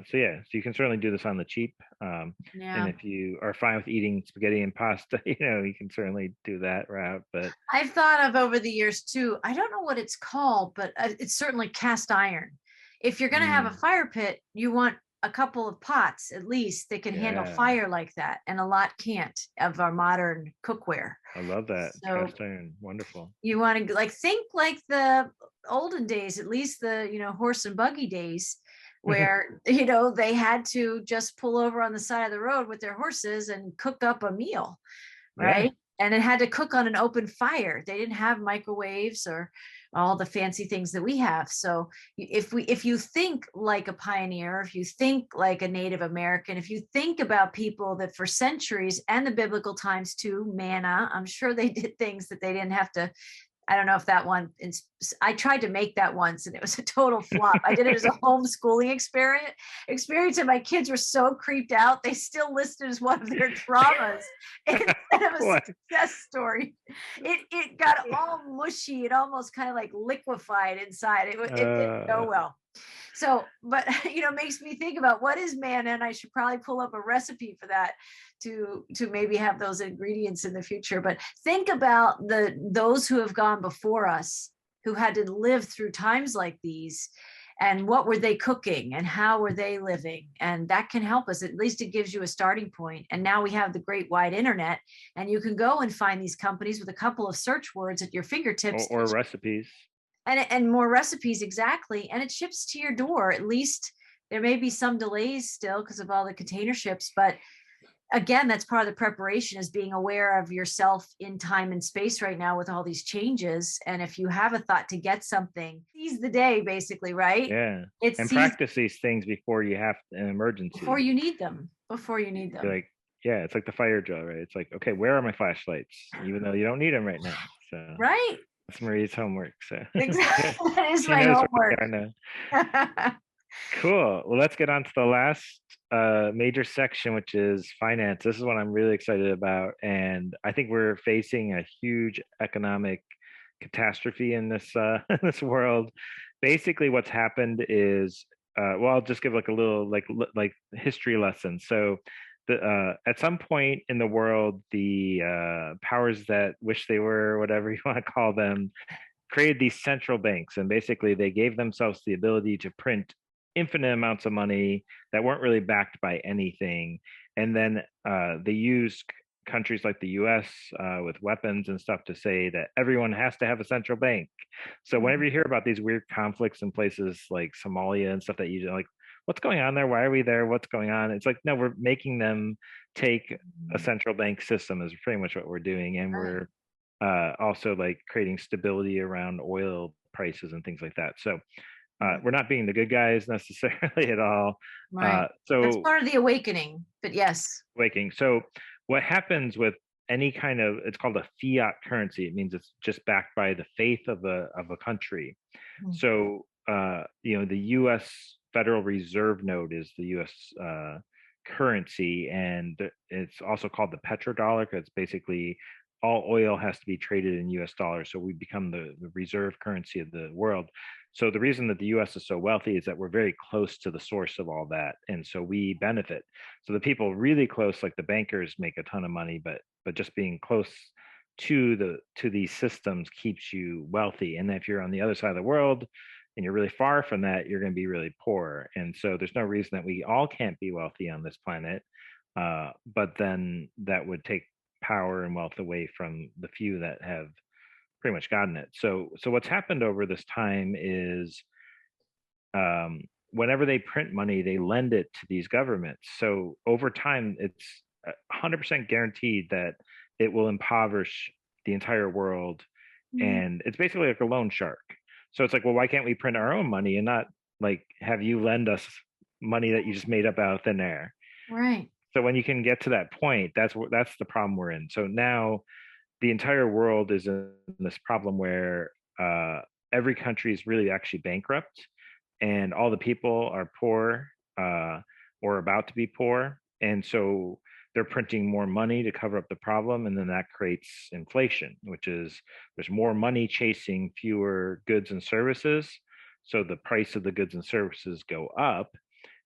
[SPEAKER 3] so you can certainly do this on the cheap. And if you are fine with eating spaghetti and pasta, you can certainly do that route. But
[SPEAKER 2] I've thought of over the years too, I don't know what it's called, but it's certainly cast iron. If you're going to have a fire pit, you want a couple of pots at least that can handle fire like that, and a lot can't of our modern cookware.
[SPEAKER 3] I love that. So cast iron, wonderful.
[SPEAKER 2] You want to think like the olden days, at least the horse and buggy days, where they had to just pull over on the side of the road with their horses and cook up a meal, right? And it had to cook on an open fire. They didn't have microwaves or all the fancy things that we have. So if you think like a pioneer, if you think like a Native American, if you think about people that for centuries, and the biblical times too, manna, I'm sure they did things that they didn't have to. I don't know if that one, I tried to make that once and it was a total flop. I did it as a homeschooling experience, and my kids were so creeped out. They still listed as one of their traumas instead of a success story. It got all mushy. It almost kind of like liquefied inside. It didn't go well. So, but makes me think about what is manna, and I should probably pull up a recipe for that to maybe have those ingredients in the future. But think about those who have gone before us, who had to live through times like these, and what were they cooking and how were they living, and that can help us. At least it gives you a starting point. And now we have the great wide internet, and you can go and find these companies with a couple of search words at your fingertips,
[SPEAKER 3] or recipes.
[SPEAKER 2] And more recipes, exactly. And it ships to your door. At least there may be some delays still because of all the container ships, but again, that's part of the preparation, is being aware of yourself in time and space right now with all these changes. And if you have a thought to get something, seize the day, basically, right?
[SPEAKER 3] Yeah. And practice these things before you have an emergency.
[SPEAKER 2] Before you need them.
[SPEAKER 3] Like, it's like the fire drill, right? It's like, okay, where are my flashlights? Even though you don't need them right now. So
[SPEAKER 2] right.
[SPEAKER 3] Marie's homework. So
[SPEAKER 2] Exactly. That is
[SPEAKER 3] she
[SPEAKER 2] my
[SPEAKER 3] knows what we
[SPEAKER 2] homework.
[SPEAKER 3] are now. Cool. Well, let's get on to the last major section, which is finance. This is what I'm really excited about. And I think we're facing a huge economic catastrophe in this in this world. Basically, what's happened is, well, I'll just give like a little like history lesson. So, at some point in the world, the powers that wish they were, whatever you want to call them, created these central banks, and basically they gave themselves the ability to print infinite amounts of money that weren't really backed by anything. And then they used countries like the US with weapons and stuff to say that everyone has to have a central bank. So whenever you hear about these weird conflicts in places like Somalia and stuff, that you like, what's going on there? Why are we there? What's going on? It's like, no, we're making them take a central bank system is pretty much what we're doing. And we're also like creating stability around oil prices and things like that. So we're not being the good guys necessarily at all.
[SPEAKER 2] Right. That's
[SPEAKER 3] So
[SPEAKER 2] part of the awakening, but yes.
[SPEAKER 3] waking. So what happens with any kind of, it's called a fiat currency. It means it's just backed by the faith of a country. So the U.S. Federal Reserve note is the U.S. Currency, and it's also called the petrodollar because it's basically all oil has to be traded in US dollars. So we become the reserve currency of the world. So the reason that the US is so wealthy is that we're very close to the source of all that. And so we benefit. So the people really close, like the bankers, make a ton of money, but just being close to these systems keeps you wealthy. And if you're on the other side of the world and you're really far from that, you're going to be really poor. And so there's no reason that we all can't be wealthy on this planet. But then that would take power and wealth away from the few that have pretty much gotten it. So what's happened over this time is whenever they print money, they lend it to these governments. So over time, it's 100% guaranteed that it will impoverish the entire world. And it's basically like a loan shark. So it's like, well, why can't we print our own money and not like have you lend us money that you just made up out of thin air?
[SPEAKER 2] Right.
[SPEAKER 3] So when you can get to that point, that's the problem we're in. So now the entire world is in this problem where every country is really actually bankrupt, and all the people are poor or about to be poor, and so they're printing more money to cover up the problem, and then that creates inflation, which is there's more money chasing fewer goods and services, so the price of the goods and services go up,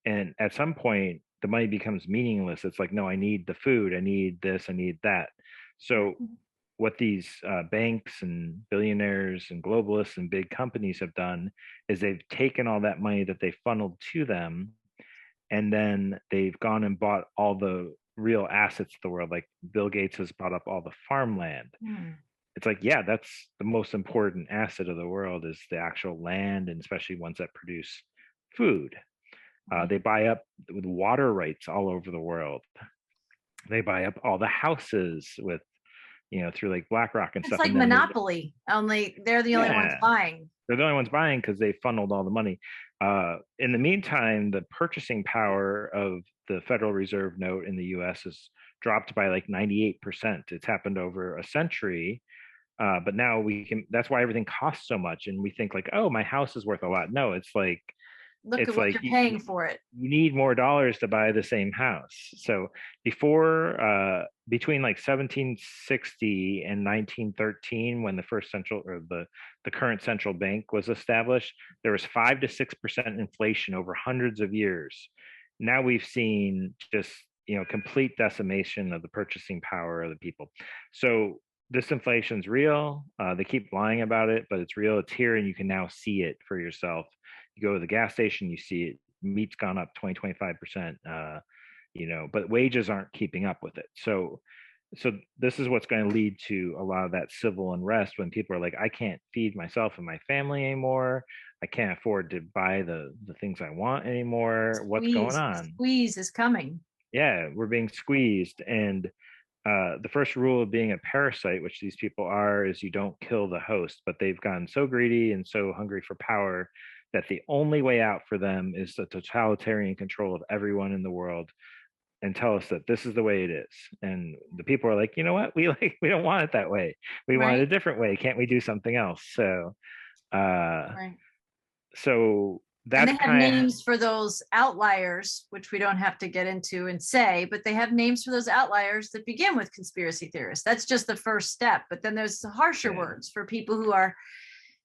[SPEAKER 3] and at some point the money becomes meaningless. It's like, no, I need the food, I need this, I need that. So what these banks and billionaires and globalists and big companies have done is they've taken all that money that they funneled to them, and then they've gone and bought all the real assets of the world. Like Bill Gates has bought up all the farmland. It's like, yeah, that's the most important asset of the world is the actual land, and especially ones that produce food. They buy up with water rights all over the world. They buy up all the houses with, through like BlackRock and
[SPEAKER 2] It's
[SPEAKER 3] stuff.
[SPEAKER 2] like
[SPEAKER 3] And then
[SPEAKER 2] Monopoly, only they're the only ones buying.
[SPEAKER 3] They're the only ones buying because they funneled all the money. In the meantime, the purchasing power of the Federal Reserve note in the US has dropped by like 98%. It's happened over a century. But now that's why everything costs so much. And we think like, oh, my house is worth a lot. No, it's like,
[SPEAKER 2] look at what you're paying for it.
[SPEAKER 3] You need more dollars to buy the same house. So between like 1760 and 1913, when the first central or the current central bank was established, there was 5 to 6% inflation over hundreds of years. Now we've seen just complete decimation of the purchasing power of the people. So this inflation's real. They keep lying about it, but it's real. It's here, and you can now see it for yourself. You go to the gas station, you see it. Meat's gone up 20-25%. But wages aren't keeping up with it. So this is what's going to lead to a lot of that civil unrest when people are like, I can't feed myself and my family anymore. I can't afford to buy the things I want anymore. What's going on?
[SPEAKER 2] Squeeze is coming.
[SPEAKER 3] Yeah, we're being squeezed. And the first rule of being a parasite, which these people are, is you don't kill the host. But they've gotten so greedy and so hungry for power that the only way out for them is the totalitarian control of everyone in the world. and tell us that this is the way it is. And the people are like, you know what? We don't want it that way. We want it a
[SPEAKER 2] Right.
[SPEAKER 3] different way. Can't we do something else? So,
[SPEAKER 2] Right.
[SPEAKER 3] so
[SPEAKER 2] And
[SPEAKER 3] that's
[SPEAKER 2] they have
[SPEAKER 3] kind of,
[SPEAKER 2] names for those outliers, which we don't have to get into and say, but they have names for those outliers that begin with conspiracy theorists. That's just the first step. But then there's the harsher
[SPEAKER 3] yeah,
[SPEAKER 2] words for people who are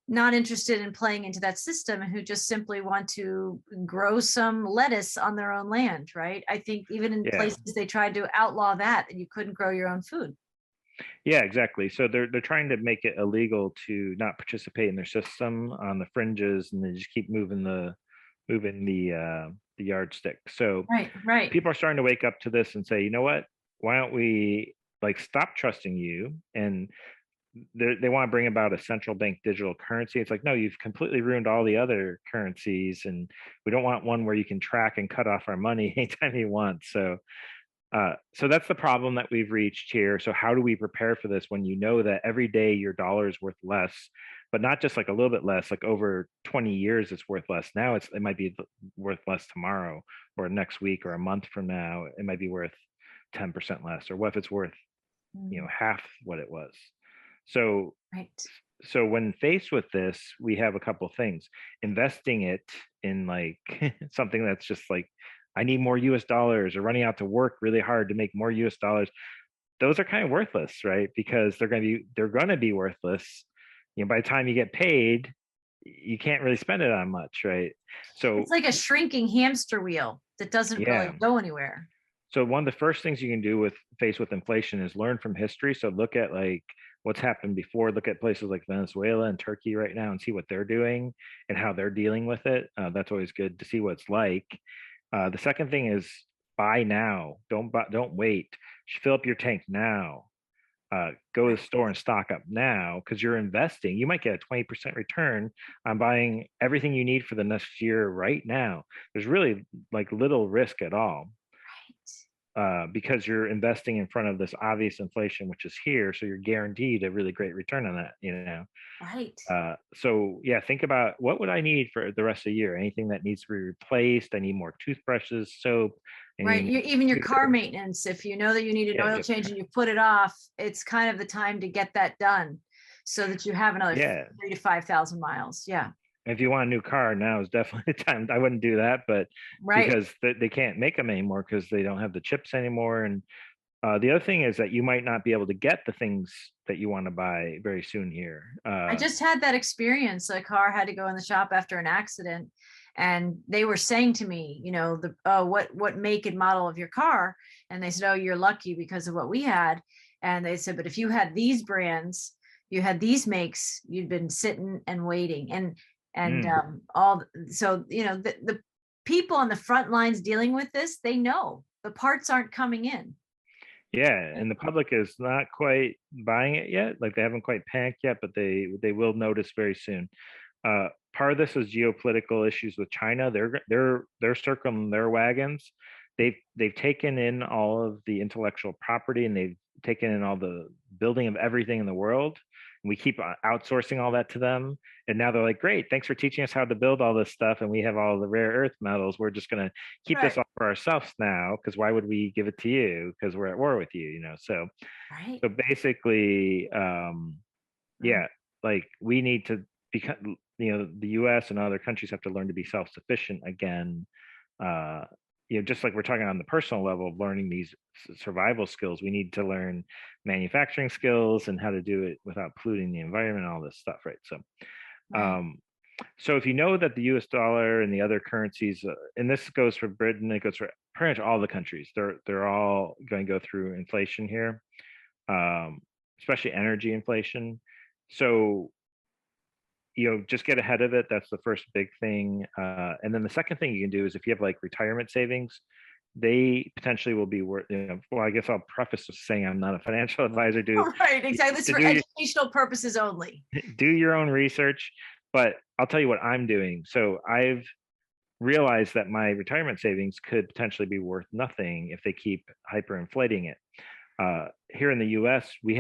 [SPEAKER 2] not interested in playing into that system and who just simply want to grow some lettuce on their own land, right? I think even in
[SPEAKER 3] yeah.
[SPEAKER 2] places they tried to outlaw that and you couldn't grow your own food.
[SPEAKER 3] Yeah, exactly. So they're trying to make it illegal to not participate in their system on the fringes, and they just keep moving the yardstick. So
[SPEAKER 2] Right, right.
[SPEAKER 3] people are starting to wake up to this and say, you know what? Why don't we like stop trusting you? And they want to bring about a central bank digital currency. It's like, no, you've completely ruined all the other currencies, and we don't want one where you can track and cut off our money anytime you want. So that's the problem that we've reached here. So how do we prepare for this when you know that every day your dollar is worth less, but not just like a little bit less, like over 20 years it's worth less. Now it might be worth less tomorrow or next week or a month from now. It might be worth 10% less, or what if it's worth, half what it was. So
[SPEAKER 2] Right.
[SPEAKER 3] so when faced with this, we have a couple things. Investing it in like something that's just like, I need more US dollars, or running out to work really hard to make more US dollars. Those are kind of worthless, right? Because they're gonna be worthless. By the time you get paid, you can't really spend it on much, right? So
[SPEAKER 2] It's like a shrinking hamster wheel that doesn't really
[SPEAKER 3] yeah.
[SPEAKER 2] go anywhere.
[SPEAKER 3] So one of the first things you can do with faced with inflation is learn from history. So look at like what's happened before. Look at places like Venezuela and Turkey right now and see what they're doing and how they're dealing with it. That's always good to see what it's like. The second thing is buy now. Don't wait. Fill up your tank now. Go to the store and stock up now because you're investing. You might get a 20% return on buying everything you need for the next year right now. There's really like little risk at all because you're investing in front of this obvious inflation, which is here. So you're guaranteed a really great return on that.
[SPEAKER 2] Right.
[SPEAKER 3] So yeah, think about what would I need for the rest of the year? Anything that needs to be replaced? I need more toothbrushes, soap.
[SPEAKER 2] Right. Even your car maintenance, if you know that you need an oil change and you put it off, it's kind of the time to get that done so that you have another 3,000 to 5,000 miles. Yeah.
[SPEAKER 3] If you want a new car, now is definitely the time. I wouldn't do that, but because they can't make them anymore because they don't have the chips anymore. And the other thing is that you might not be able to get the things that you want to buy very soon here.
[SPEAKER 2] I just had that experience. A car had to go in the shop after an accident, and they were saying to me, what make and model of your car? And they said, oh, you're lucky because of what we had. And they said, but if you had these brands, you had these makes, you'd been sitting and waiting. And the people on the front lines dealing with this, they know the parts aren't coming in.
[SPEAKER 3] Yeah, and the public is not quite buying it yet. Like they haven't quite panicked yet, but they will notice very soon. Part of this is geopolitical issues with China. They're circling their wagons. They've taken in all of the intellectual property, and they've taken in all the building of everything in the world. And we keep outsourcing all that to them. And now they're like, great, thanks for teaching us how to build all this stuff. And we have all the rare earth metals. We're just going to keep this all for ourselves now. Because why would we give it to you? Because we're at war with you, So, so basically, yeah, like we need to become, the US and other countries have to learn to be self-sufficient again. Just like we're talking on the personal level of learning these survival skills, we need to learn manufacturing skills and how to do it without polluting the environment and all this stuff, right? So if you know that the US dollar and the other currencies, and this goes for Britain, it goes for pretty much all the countries, they're all going to go through inflation here, especially energy inflation. So just get ahead of it. That's the first big thing. And then the second thing you can do is if you have like retirement savings, they potentially will be worth, well, I guess I'll preface with saying I'm not a financial advisor.
[SPEAKER 2] Right, exactly. It's for educational purposes only.
[SPEAKER 3] Do your own research, but I'll tell you what I'm doing. So I've realized that my retirement savings could potentially be worth nothing if they keep hyperinflating it. Here in the U.S., we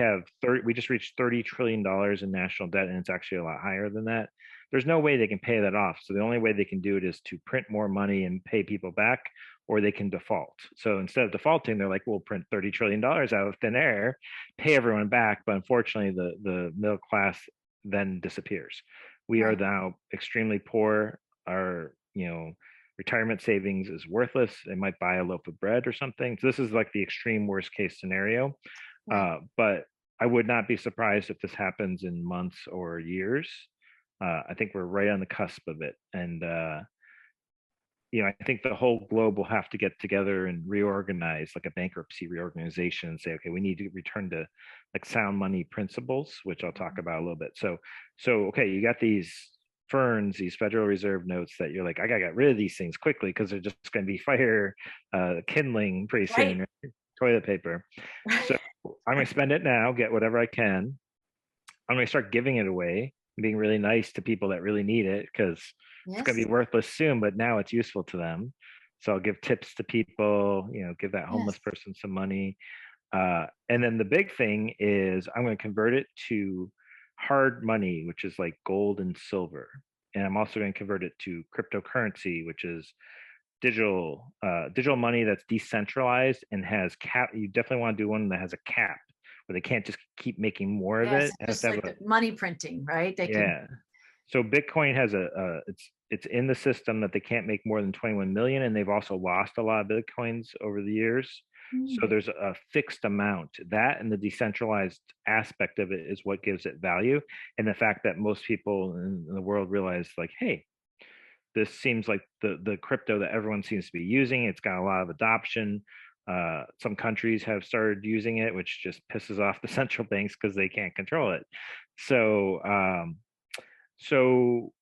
[SPEAKER 3] just reached $30 trillion in national debt, and it's actually a lot higher than that. There's no way they can pay that off. So the only way they can do it is to print more money and pay people back, or they can default. So instead of defaulting, they're like, we'll print $30 trillion out of thin air, pay everyone back. But unfortunately, the middle class then disappears. We are
[SPEAKER 2] Right.
[SPEAKER 3] now extremely poor. Our, retirement savings is worthless. They might buy a loaf of bread or something. So this is like the extreme worst case scenario.
[SPEAKER 2] Right.
[SPEAKER 3] But I would not be surprised if this happens in months or years. I think we're right on the cusp of it. And, I think the whole globe will have to get together and reorganize, like a bankruptcy reorganization, and say, okay, we need to return to like sound money principles, which I'll talk about a little bit. So okay, you got these ferns, these Federal Reserve notes that you're like, I gotta get rid of these things quickly because they're just going to be fire kindling pretty soon,
[SPEAKER 2] Right.
[SPEAKER 3] right? Toilet paper. So I'm going to spend it now, get whatever I can. I'm going to start giving it away, being really nice to people that really need it because it's going to
[SPEAKER 2] Yes.
[SPEAKER 3] be worthless soon, but now it's useful to them. So I'll give tips to people, give that homeless
[SPEAKER 2] Yes.
[SPEAKER 3] person some money. And then the big thing is I'm going to convert it to hard money, which is like gold and silver. And I'm also going to convert it to cryptocurrency, which is digital money that's decentralized and has cap. You definitely want to do one that has a cap where they can't just keep making more of
[SPEAKER 2] Yes.
[SPEAKER 3] it. It has
[SPEAKER 2] Just
[SPEAKER 3] to have
[SPEAKER 2] like
[SPEAKER 3] a,
[SPEAKER 2] the money printing, right? They can.
[SPEAKER 3] yeah. So Bitcoin has it's in the system that they can't make more than 21 million, and they've also lost a lot of Bitcoins over the years. So
[SPEAKER 2] Mm.
[SPEAKER 3] there's a fixed amount. That and the decentralized aspect of it is what gives it value. And the fact that most people in the world realize like, hey, this seems like the crypto that everyone seems to be using. It's got a lot of adoption. Some countries have started using it, which just pisses off the central banks because they can't control it. So so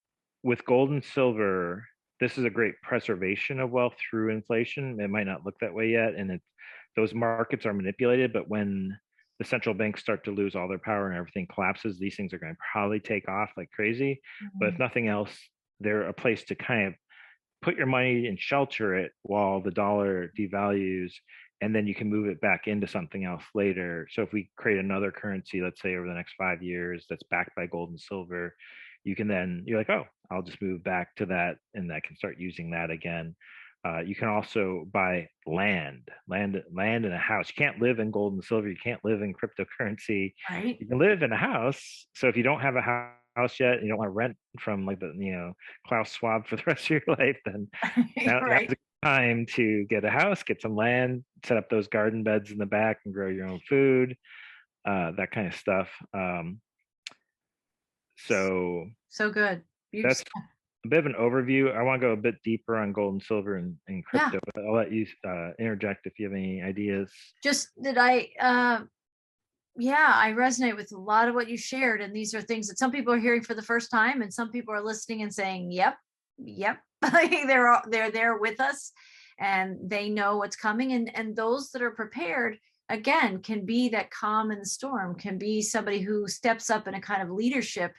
[SPEAKER 3] with gold and silver, this is a great preservation of wealth through inflation. It might not look that way yet, and those markets are manipulated. But when the central banks start to lose all their power and everything collapses, these things are going to probably take off like crazy. But if
[SPEAKER 2] Mhm.
[SPEAKER 3] nothing else, they're a place to kind of put your money and shelter it while the dollar devalues, and then you can move it back into something else later. So if we create another currency, let's say over the next 5 years, that's backed by gold and silver, you're like, oh, I'll just move back to that and I can start using that again. You can also buy land in a house. You can't live in gold and silver. You can't live in cryptocurrency.
[SPEAKER 2] Right.
[SPEAKER 3] You can live in a house. So if you don't have a house yet, and you don't want to rent from like the Klaus Schwab for the rest of your life, then now's
[SPEAKER 2] Right.
[SPEAKER 3] the time to get a house, get some land, set up those garden beds in the back, and grow your own food, that kind of stuff. So
[SPEAKER 2] So good.
[SPEAKER 3] that's a bit of an overview. I want to go a bit deeper on gold and silver and
[SPEAKER 2] Yeah.
[SPEAKER 3] crypto, but I'll let you interject if you have any ideas.
[SPEAKER 2] Just that yeah, I resonate with a lot of what you shared. And these are things that some people are hearing for the first time, and some people are listening and saying, yep, yep. They're there with us and they know what's coming. And those that are prepared, again, can be that calm in the storm, can be somebody who steps up in a kind of leadership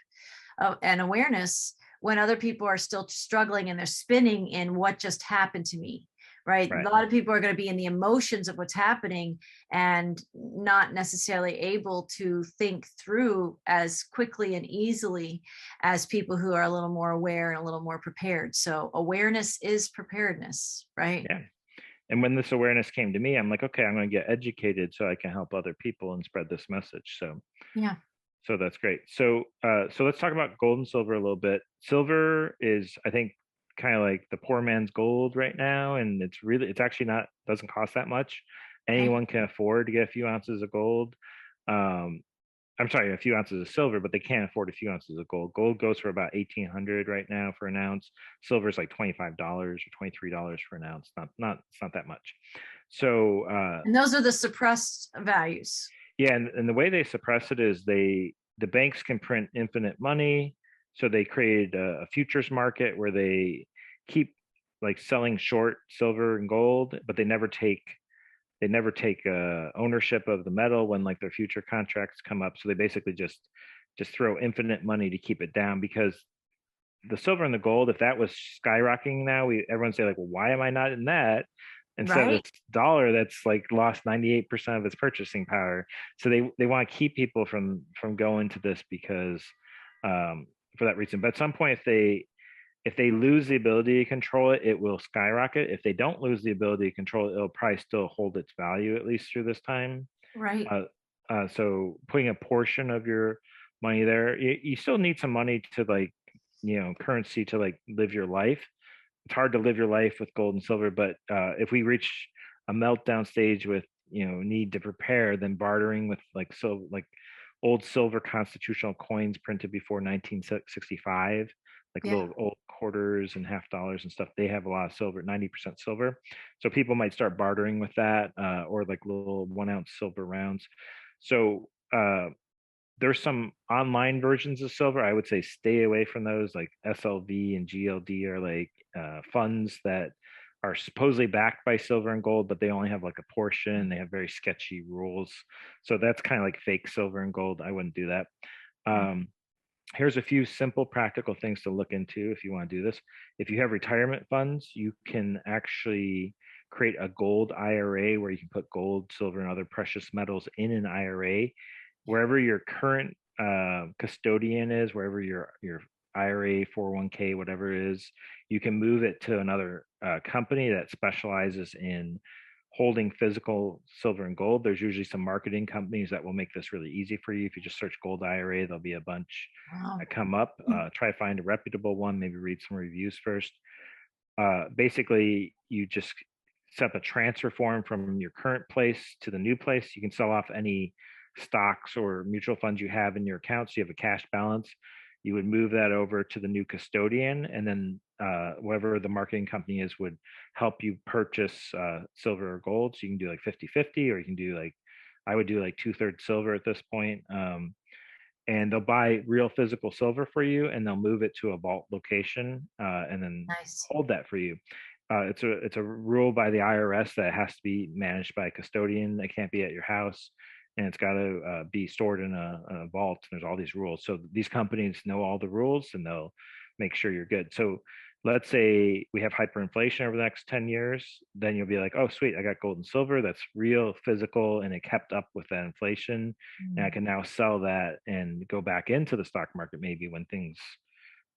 [SPEAKER 2] and awareness when other people are still struggling and they're spinning in what just happened to me. Right.
[SPEAKER 3] Right.
[SPEAKER 2] A lot of people are going to be in the emotions of what's happening and not necessarily able to think through as quickly and easily as people who are a little more aware and a little more prepared. So awareness is preparedness, right?
[SPEAKER 3] Yeah. And when this awareness came to me, I'm like, okay, I'm going to get educated so I can help other people and spread this message.
[SPEAKER 2] Yeah.
[SPEAKER 3] So that's great. So let's talk about gold and silver a little bit. Silver is, I think, kind of like the poor man's gold right now, and it's actually not, doesn't cost that much.
[SPEAKER 2] Right.
[SPEAKER 3] Anyone can afford to get a few ounces of gold. Um, I'm sorry, a few ounces of silver, but they can't afford a few ounces of gold. Gold goes for about 1,800 right now for an ounce. Silver is like $25 or $23 for an ounce. It's not that much. So
[SPEAKER 2] And those are the suppressed values.
[SPEAKER 3] yeah, and the way they suppress it is the banks can print infinite money, so they created a futures market where they keep like selling short silver and gold, but they never take ownership of the metal when like their future contracts come up. So they basically just throw infinite money to keep it down, because the silver and the gold, if that was skyrocketing now, everyone say like, well, why am I not in that? Instead of
[SPEAKER 2] Right.
[SPEAKER 3] this dollar that's like lost 98% of its purchasing power. So they want to keep people from going to this because for that reason. But at some point, if if they lose the ability to control it, it will skyrocket. If they don't lose the ability to control it, it'll probably still hold its value at least through this time.
[SPEAKER 2] Right.
[SPEAKER 3] So putting a portion of your money there, you still need some money to like, currency to like live your life. It's hard to live your life with gold and silver, but if we reach a meltdown stage with, need to prepare, then bartering with like, so like old silver constitutional coins printed before 1965, like
[SPEAKER 2] Yeah.
[SPEAKER 3] little old quarters and half dollars and stuff, they have a lot of silver, 90% silver. So people might start bartering with that, or like little 1 ounce silver rounds. So there's some online versions of silver. I would say stay away from those. Like SLV and GLD are like funds that are supposedly backed by silver and gold, but they only have like a portion. They have very sketchy rules. So that's kind of like fake silver and gold. I wouldn't do that. Here's a few simple practical things to look into if you want to do this. If you have retirement funds, you can actually create a gold IRA where you can put gold, silver, and other precious metals in an IRA. Wherever your current custodian is, wherever your IRA, 401k, whatever it is, you can move it to another company that specializes in holding physical silver and gold. There's usually some marketing companies that will make this really easy for you. If you just search gold IRA, there'll be a bunch that come up. Try to find a reputable one, maybe read some reviews first. Basically, you just set up a transfer form from your current place to the new place. You can sell off any stocks or mutual funds you have in your account. So you have a cash balance. You would move that over to the new custodian, and then whatever the marketing company is would help you purchase silver or gold. So you can do like 50-50, or you can do like, I would do like 2/3 silver at this point. And they'll buy real physical silver for you, and they'll move it to a vault location, and then hold that for you. It's a rule by the IRS that it has to be managed by a custodian. It can't be at your house, and it's got to be stored in a vault. There's all these rules. So these companies know all the rules, and they'll make sure you're good. So let's say we have hyperinflation over the next 10 years, then you'll be like, oh, sweet, I got gold and silver. That's real, physical, and it kept up with that inflation. And I can now sell that and go back into the stock market maybe when things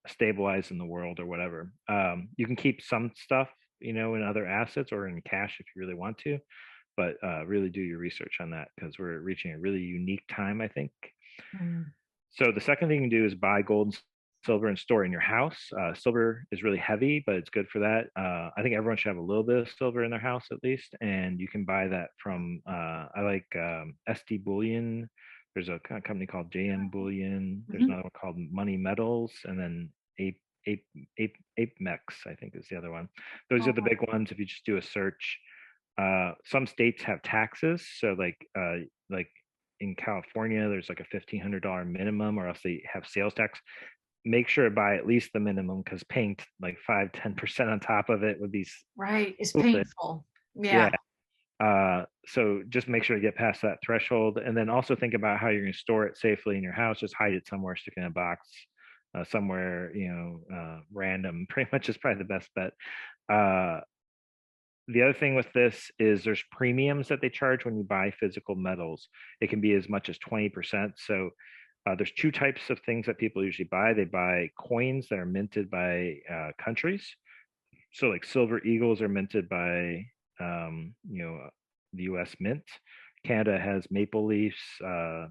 [SPEAKER 3] stabilize in the world or whatever. You can keep some stuff, in other assets or in cash if you really want to, but really do your research on that, because we're reaching a really unique time, I think. So the second thing you can do is buy gold and silver and store in your house. Silver is really heavy, but it's good for that. I think everyone should have a little bit of silver in their house at least, and you can buy that from, I like SD Bullion. There's a company called JM Bullion. There's another one called Money Metals, and then ApeMex, I think is the other one. Those are the big ones if you just do a search. Some states have taxes, so like in California, there's like a $1,500 minimum, or else they have sales tax. Make sure to buy at least the minimum, because paying like 5-10% on top of it would be
[SPEAKER 2] It's painful. Yeah.
[SPEAKER 3] So just make sure to get past that threshold, and then also think about how you're going to store it safely in your house. Just hide it somewhere, stick it in a box somewhere, random. Pretty much is probably the best bet. The other thing with this is there's premiums that they charge when you buy physical metals. It can be as much as 20%. So there's two types of things that people usually buy. They buy coins that are minted by countries. So like silver eagles are minted by, the U.S. Mint. Canada has maple leafs.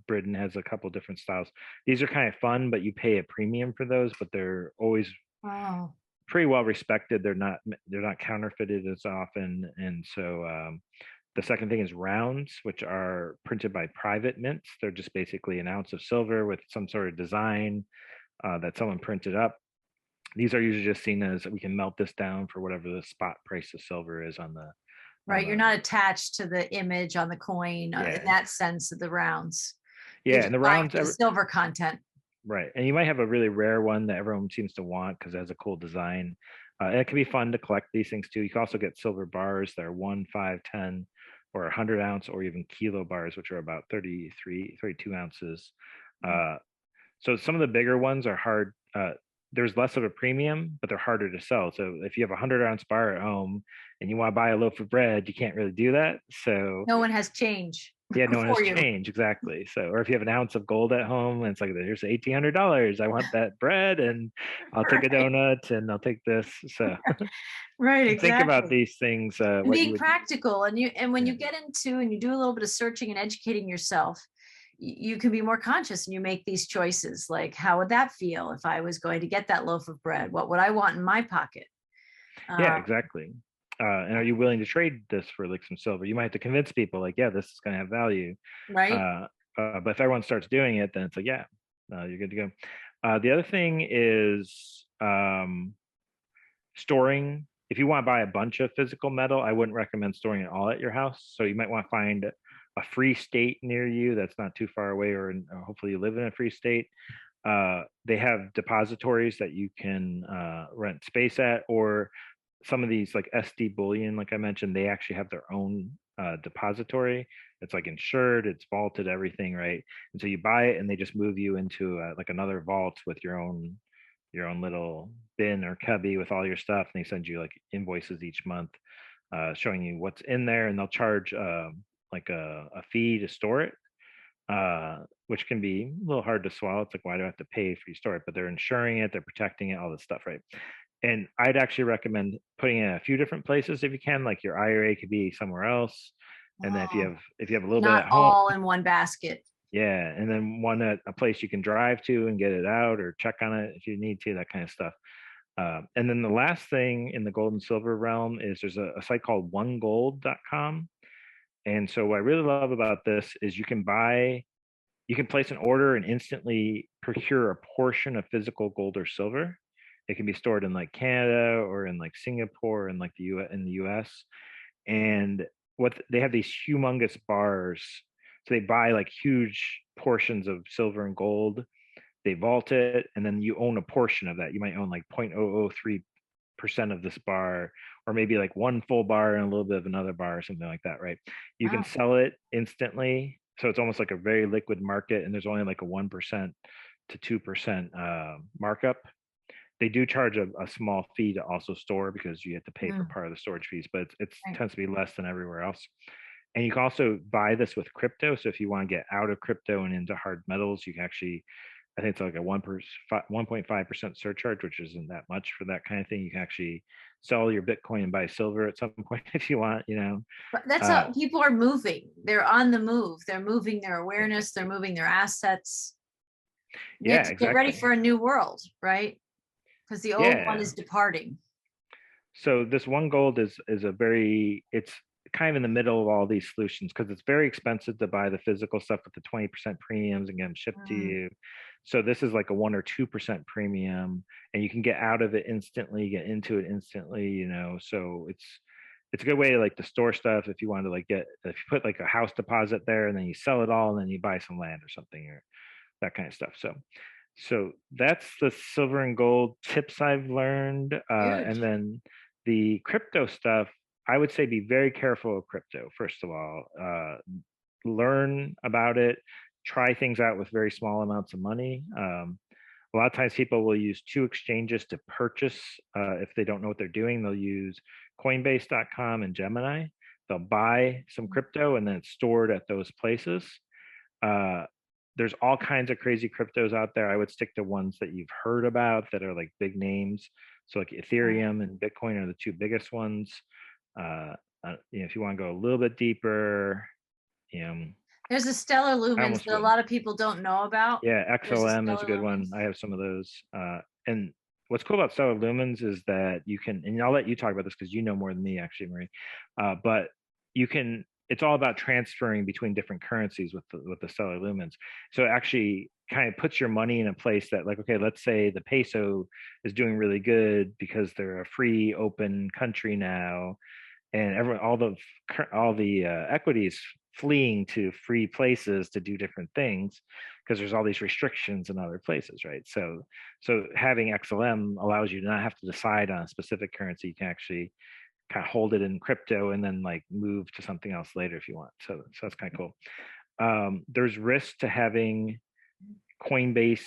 [SPEAKER 3] Britain has a couple different styles. These are kind of fun, but you pay a premium for those, but they're always pretty well respected. They're not counterfeited as often. And so the second thing is rounds, which are printed by private mints. They're just basically an ounce of silver with some sort of design that someone printed up. These are usually just seen as, we can melt this down for whatever the spot price of silver is on the.
[SPEAKER 2] Right, you're not attached to the image on the coin in that sense of the rounds.
[SPEAKER 3] Yeah, and the rounds,
[SPEAKER 2] the silver content.
[SPEAKER 3] Right, and you might have a really rare one that everyone seems to want because it has a cool design. And it can be fun to collect these things too. You can also get silver bars that are 1, 5, 10, or 100 ounce, or even kilo bars, which are about 32 ounces. So some of the bigger ones are hard. There's less of a premium, but they're harder to sell. So if you have a 100-ounce bar at home and you want to buy a loaf of bread, you can't really do that. So
[SPEAKER 2] no one has change.
[SPEAKER 3] Yeah, no one has
[SPEAKER 2] for you.
[SPEAKER 3] change, exactly. So, or if you have an ounce of gold at home and it's like, here's $1,800, I want that bread, and I'll take a
[SPEAKER 2] Right,
[SPEAKER 3] donut, and I'll take this. So
[SPEAKER 2] right,
[SPEAKER 3] think about
[SPEAKER 2] exactly.
[SPEAKER 3] these things,
[SPEAKER 2] And
[SPEAKER 3] what you
[SPEAKER 2] being
[SPEAKER 3] would,
[SPEAKER 2] practical, and when
[SPEAKER 3] yeah,
[SPEAKER 2] you get into and you do a little bit of searching and educating yourself, you can be more conscious and you make these choices. Like, how would that feel if I was going to get that loaf of bread? What would I want in my pocket?
[SPEAKER 3] yeah,
[SPEAKER 2] Um,
[SPEAKER 3] exactly. And are you willing to trade this for like some silver? You might have to convince people like, yeah, this is going to have value.
[SPEAKER 2] right?
[SPEAKER 3] Uh, but if everyone starts doing it, then it's like, yeah, you're good to go. The other thing is storing. If you want to buy a bunch of physical metal, I wouldn't recommend storing it all at your house. So you might want to find a free state near you that's not too far away, or hopefully you live in a free state. They have depositories that you can rent space at, or some of these like SD Bullion, like I mentioned, they actually have their own depository. It's like insured, it's vaulted, everything, right? And so you buy it, and they just move you into like another vault with your own little bin or cubby with all your stuff, and they send you like invoices each month showing you what's in there, and they'll charge like a fee to store it, which can be a little hard to swallow. It's like, why do I have to pay for you store it? But they're insuring it, they're protecting it, all this stuff, right? And I'd actually recommend putting it in a few different places if you can. Like your IRA could be somewhere else, and then
[SPEAKER 2] Oh,
[SPEAKER 3] if you have a little bit
[SPEAKER 2] not
[SPEAKER 3] at home,
[SPEAKER 2] all in one basket.
[SPEAKER 3] yeah, and then one at a place you can drive to and get it out, or check on it if you need to, that kind of stuff. And then the last thing in the gold and silver realm is there's a site called onegold.com. And so what I really love about this is you can place an order and instantly procure a portion of physical gold or silver. It can be stored in like Canada or in like Singapore and like in the US. And what they have these humongous bars. So they buy like huge portions of silver and gold, they vault it, and then you own a portion of that. You might own like 0.003% of this bar, or maybe like one full bar and a little bit of another bar or something like that, right? You can
[SPEAKER 2] Wow.
[SPEAKER 3] sell it instantly. So it's almost like a very liquid market, and there's only like a 1% to 2% markup. They do charge a small fee to also store, because you have to pay for
[SPEAKER 2] Mm,
[SPEAKER 3] part of the storage fees, but it
[SPEAKER 2] right.
[SPEAKER 3] tends to be less than everywhere else. And you can also buy this with crypto. So if you want to get out of crypto and into hard metals, you can actually, I think it's like a 1.5% surcharge, which isn't that much for that kind of thing. You can actually sell your Bitcoin and buy silver at some point if you want, you know.
[SPEAKER 2] But that's
[SPEAKER 3] Uh,
[SPEAKER 2] how people are moving. They're on the move. They're moving their
[SPEAKER 3] yeah,
[SPEAKER 2] awareness. They're moving their assets. We have
[SPEAKER 3] yeah,
[SPEAKER 2] to get ready
[SPEAKER 3] exactly.
[SPEAKER 2] for a new world, right? Because the old one
[SPEAKER 3] Yeah.
[SPEAKER 2] is departing.
[SPEAKER 3] So this one gold is a very, it's kind of in the middle of all these solutions, because it's very expensive to buy the physical stuff with the 20% premiums and get them shipped to
[SPEAKER 2] Mm,
[SPEAKER 3] you. So this is like a 1 or 2% premium, and you can get out of it instantly, get into it instantly, you know. So it's a good way to like to store stuff if you want to like get, if you put like a house deposit there and then you sell it all and then you buy some land or something, or that kind of stuff. So that's the silver and gold tips I've learned.
[SPEAKER 2] good.
[SPEAKER 3] And then the crypto stuff, I would say be very careful of crypto, first of all. Learn about it, try things out with very small amounts of money. A lot of times people will use two exchanges to purchase. If they don't know what they're doing, they'll use Coinbase.com and Gemini. They'll buy some crypto and then it's stored at those places. Uh, there's all kinds of crazy cryptos out there. I would stick to ones that you've heard about that are like big names. So like Ethereum and Bitcoin are the two biggest ones. You know, if you want to go a little bit deeper, you know,
[SPEAKER 2] There's a stellar
[SPEAKER 3] I
[SPEAKER 2] lumens
[SPEAKER 3] almost
[SPEAKER 2] that a
[SPEAKER 3] wouldn't.
[SPEAKER 2] lot of people don't know about.
[SPEAKER 3] Yeah,
[SPEAKER 2] There's a
[SPEAKER 3] XLM is a
[SPEAKER 2] stellar
[SPEAKER 3] good one.
[SPEAKER 2] lumens.
[SPEAKER 3] I have some of those. And what's cool about stellar lumens is that you can, and I'll let you talk about this because you know more than me, actually, Marie. But you can. It's all about transferring between different currencies with the stellar lumens. So it actually kind of puts your money in a place that, like, okay, let's say the peso is doing really good because they're a free, open country now, and everyone, all the equities fleeing to free places to do different things because there's all these restrictions in other places, right? So having XLM allows you to not have to decide on a specific currency. You can actually kind of hold it in crypto and then like move to something else later if you want. So that's kind of cool. There's risk to having Coinbase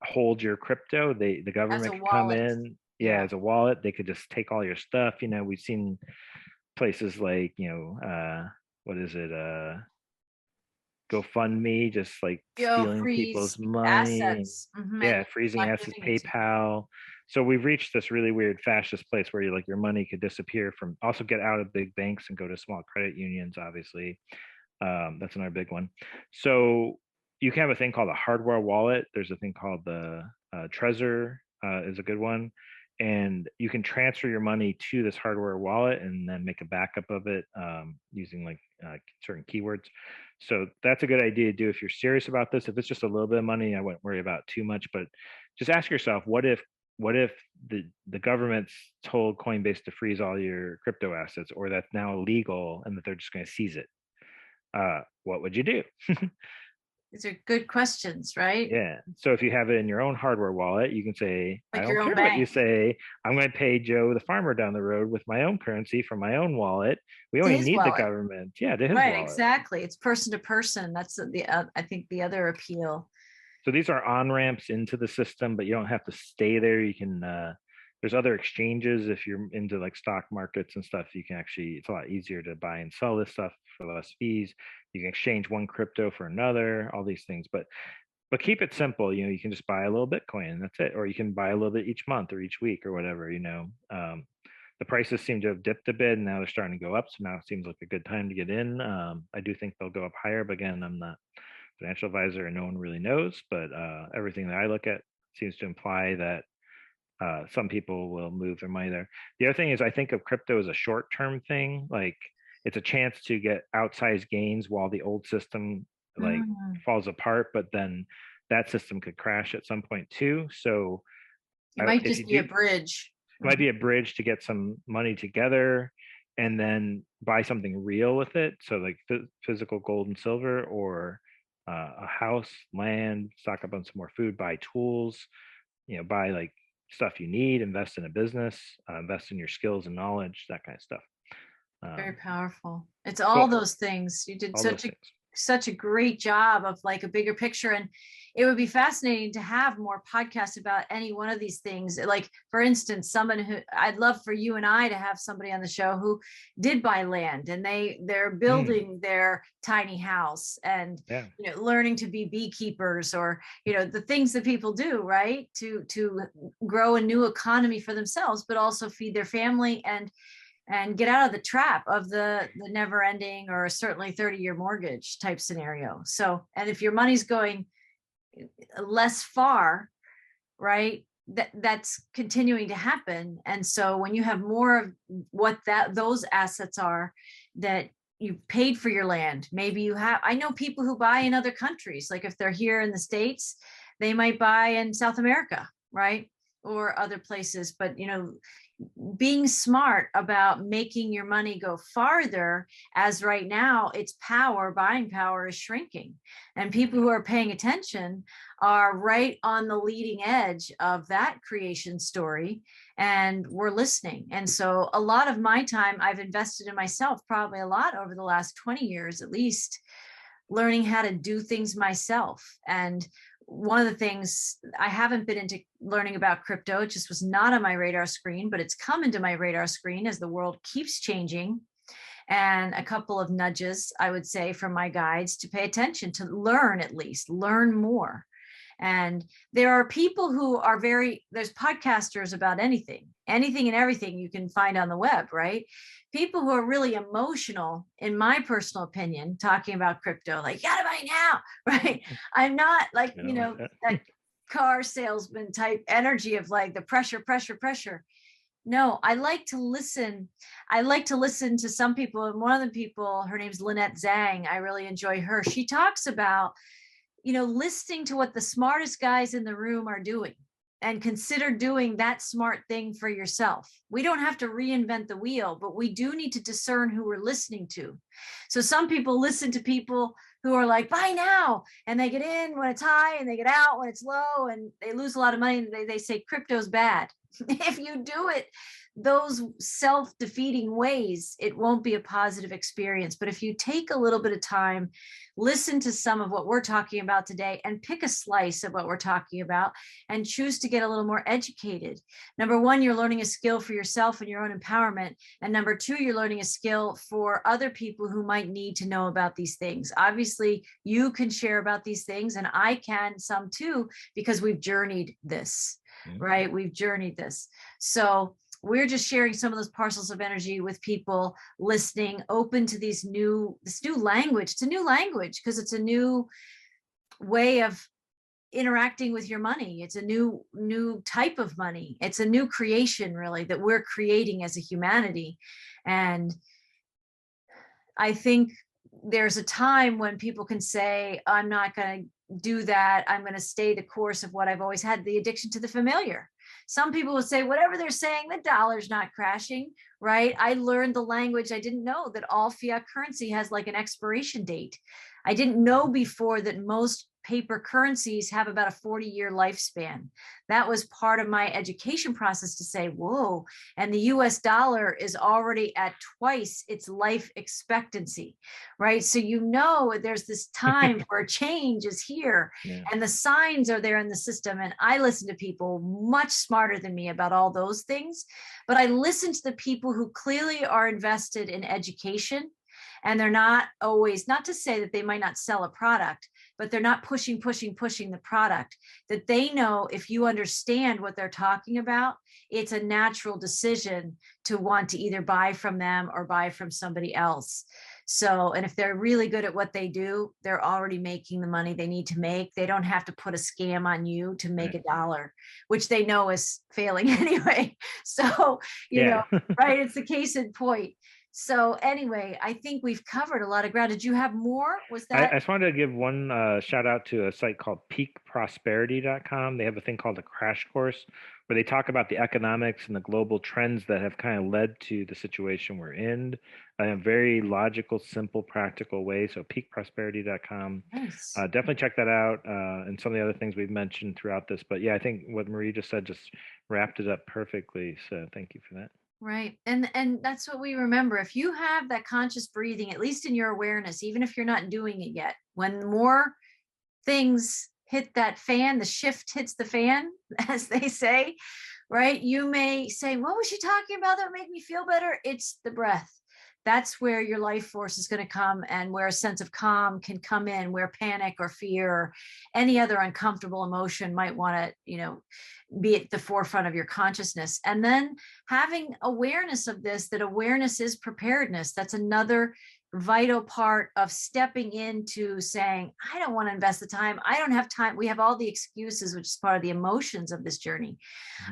[SPEAKER 3] hold your crypto. The
[SPEAKER 2] As a
[SPEAKER 3] government could come
[SPEAKER 2] wallet.
[SPEAKER 3] in, yeah,
[SPEAKER 2] Yeah.
[SPEAKER 3] as a wallet. They could just take all your stuff. You know, we've seen places like, you know, what is it, GoFundMe, just like stealing people's
[SPEAKER 2] freeze
[SPEAKER 3] money.
[SPEAKER 2] assets.
[SPEAKER 3] Yeah,
[SPEAKER 2] And
[SPEAKER 3] freezing
[SPEAKER 2] not
[SPEAKER 3] assets,
[SPEAKER 2] giving it to
[SPEAKER 3] PayPal. So we've reached this really weird fascist place where you like your money could disappear from, also get out of big banks and go to small credit unions, obviously. That's another big one. So you can have a thing called a hardware wallet. There's a thing called the Trezor is a good one. And you can transfer your money to this hardware wallet and then make a backup of it using like certain keywords. So that's a good idea to do if you're serious about this. If it's just a little bit of money, I wouldn't worry about too much, but just ask yourself, what if the government's told Coinbase to freeze all your crypto assets, or that's now illegal and that they're just going to seize it? What would you do?
[SPEAKER 2] These are good questions, right?
[SPEAKER 3] Yeah. So if you have it in your own hardware wallet, you can say, I
[SPEAKER 2] Like
[SPEAKER 3] don't
[SPEAKER 2] your own
[SPEAKER 3] care what you
[SPEAKER 2] bank.
[SPEAKER 3] say. I'm going to pay Joe, the farmer down the road, with my own currency from my own wallet. We
[SPEAKER 2] To
[SPEAKER 3] only
[SPEAKER 2] his
[SPEAKER 3] need the
[SPEAKER 2] wallet.
[SPEAKER 3] government. Yeah, to his
[SPEAKER 2] Right,
[SPEAKER 3] wallet.
[SPEAKER 2] exactly. It's person to person. That's I think the other appeal.
[SPEAKER 3] So these are on ramps into the system, but you don't have to stay there. You can, there's other exchanges. If you're into like stock markets and stuff, you can actually, it's a lot easier to buy and sell this stuff for less fees. You can exchange one crypto for another, all these things. But keep it simple. You can just buy a little Bitcoin and that's it. Or you can buy a little bit each month or each week or whatever. The prices seem to have dipped a bit and now they're starting to go up. So now it seems like a good time to get in. I do think they'll go up higher, but again, I'm not a financial advisor and no one really knows. But everything that I look at seems to imply that some people will move their money there. The other thing is I think of crypto as a short-term thing. Like it's a chance to get outsized gains while the old system like falls apart, but then that system could crash at some point too. So
[SPEAKER 2] It might
[SPEAKER 3] if
[SPEAKER 2] just
[SPEAKER 3] you
[SPEAKER 2] be
[SPEAKER 3] do,
[SPEAKER 2] a bridge.
[SPEAKER 3] it might be a bridge to get some money together and then buy something real with it. So like physical gold and silver, or a house, land, stock up on some more food, buy tools, buy like stuff you need, invest in a business, invest in your skills and knowledge, that kind of stuff.
[SPEAKER 2] Very powerful. It's all
[SPEAKER 3] Well,
[SPEAKER 2] those things. You did
[SPEAKER 3] all those things.
[SPEAKER 2] such a great job of like a bigger picture, and it would be fascinating to have more podcasts about any one of these things. Like for instance, someone who I'd love for you and I to have somebody on the show who did buy land and they're building their tiny house and
[SPEAKER 3] Yeah.
[SPEAKER 2] learning to be beekeepers, or the things that people do, right, to grow a new economy for themselves, but also feed their family and get out of the trap of the never ending or certainly 30-year mortgage type scenario. So, and if your money's going less far, right, that's continuing to happen. And so when you have more of what those assets are that you paid for your land, maybe you have, I know people who buy in other countries, like if they're here in the States, they might buy in South America, right? Or other places, but being smart about making your money go farther, as right now its buying power is shrinking, and people who are paying attention are right on the leading edge of that creation story, and we're listening. And so a lot of my time I've invested in myself, probably a lot over the last 20 years at least, learning how to do things myself. And one of the things, I haven't been into learning about crypto, it just was not on my radar screen, but it's come into my radar screen as the world keeps changing. And a couple of nudges, I would say, from my guides to pay attention, to learn, at least learn more. And there are people who are there's podcasters about anything and everything you can find on the web, right? People who are really emotional, in my personal opinion, talking about crypto, like, you gotta buy now, right? I'm not like, that car salesman type energy of like the pressure. No, I like to listen. I like to listen to some people. And one of the people, her name's Lynette Zhang. I really enjoy her. She talks about listening to what the smartest guys in the room are doing, and consider doing that smart thing for yourself. We don't have to reinvent the wheel, but we do need to discern who we're listening to. So some people listen to people who are like, buy now, and they get in when it's high and they get out when it's low, and they lose a lot of money, and they say crypto's bad. If you do it those self-defeating ways, it won't be a positive experience. But if you take a little bit of time, listen to some of what we're talking about today and pick a slice of what we're talking about and choose to get a little more educated. Number one, you're learning a skill for yourself and your own empowerment. And number two, you're learning a skill for other people who might need to know about these things. Obviously, you can share about these things, and I can some too, because we've journeyed this, right? We've journeyed this. So we're just sharing some of those parcels of energy with people listening, open to this new language. It's a new language because it's a new way of interacting with your money. It's a new type of money. It's a new creation, really, that we're creating as a humanity. And I think there's a time when people can say, I'm not going to do that. I'm going to stay the course of what I've always had, the addiction to the familiar. Some people will say, whatever they're saying, the dollar's not crashing, right? I learned the language. I didn't know that all fiat currency has like an expiration date. I didn't know before that most paper currencies have about a 40-year lifespan. That was part of my education process to say, whoa, and the US dollar is already at twice its life expectancy, right? So you know there's this time where change is here, and the signs are there in the system. And I listen to people much smarter than me about all those things, but I listen to the people who clearly are invested in education. And they're not always, not to say that they might not sell a product, but they're not pushing the product, that they know if you understand what they're talking about, it's a natural decision to want to either buy from them or buy from somebody else. So, and if they're really good at what they do, they're already making the money they need to make. They don't have to put a scam on you to make a dollar, which they know is failing anyway. So, you know, right, it's the case in point. So anyway, I think we've covered a lot of ground. Did you have more? Was that?
[SPEAKER 3] I just wanted to give one shout out to a site called peakprosperity.com. They have a thing called a crash course where they talk about the economics and the global trends that have kind of led to the situation we're in a very logical, simple, practical way. So peakprosperity.com.
[SPEAKER 2] Nice.
[SPEAKER 3] Definitely check that out, and some of the other things we've mentioned throughout this. But yeah, I think what Marie just said just wrapped it up perfectly. So thank you for that.
[SPEAKER 2] Right. And that's what we remember. If you have that conscious breathing, at least in your awareness, even if you're not doing it yet, when more things hit that fan, the shift hits the fan, as they say, right? You may say, what was she talking about that would make me feel better? It's the breath. That's where your life force is going to come, and where a sense of calm can come in, where panic or fear or any other uncomfortable emotion might want to, be at the forefront of your consciousness. And then having awareness of this, that awareness is preparedness. That's another vital part of stepping into saying, I don't want to invest the time. I don't have time. We have all the excuses, which is part of the emotions of this journey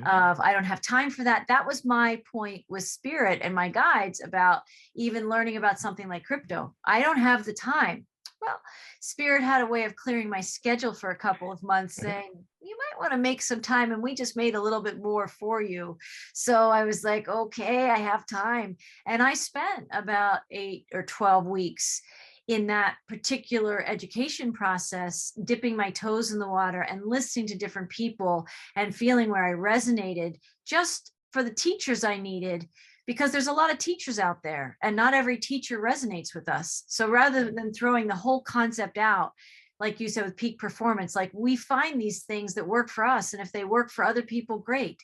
[SPEAKER 2] of I don't have time for that. That was my point with Spirit and my guides about even learning about something like crypto. I don't have the time. Well, Spirit had a way of clearing my schedule for a couple of months, saying, you might want to make some time. And we just made a little bit more for you. So I was like, okay, I have time. And I spent about 8 or 12 weeks in that particular education process, dipping my toes in the water and listening to different people and feeling where I resonated just for the teachers I needed. Because there's a lot of teachers out there and not every teacher resonates with us. So rather than throwing the whole concept out, like you said with peak performance, like we find these things that work for us. And if they work for other people, great.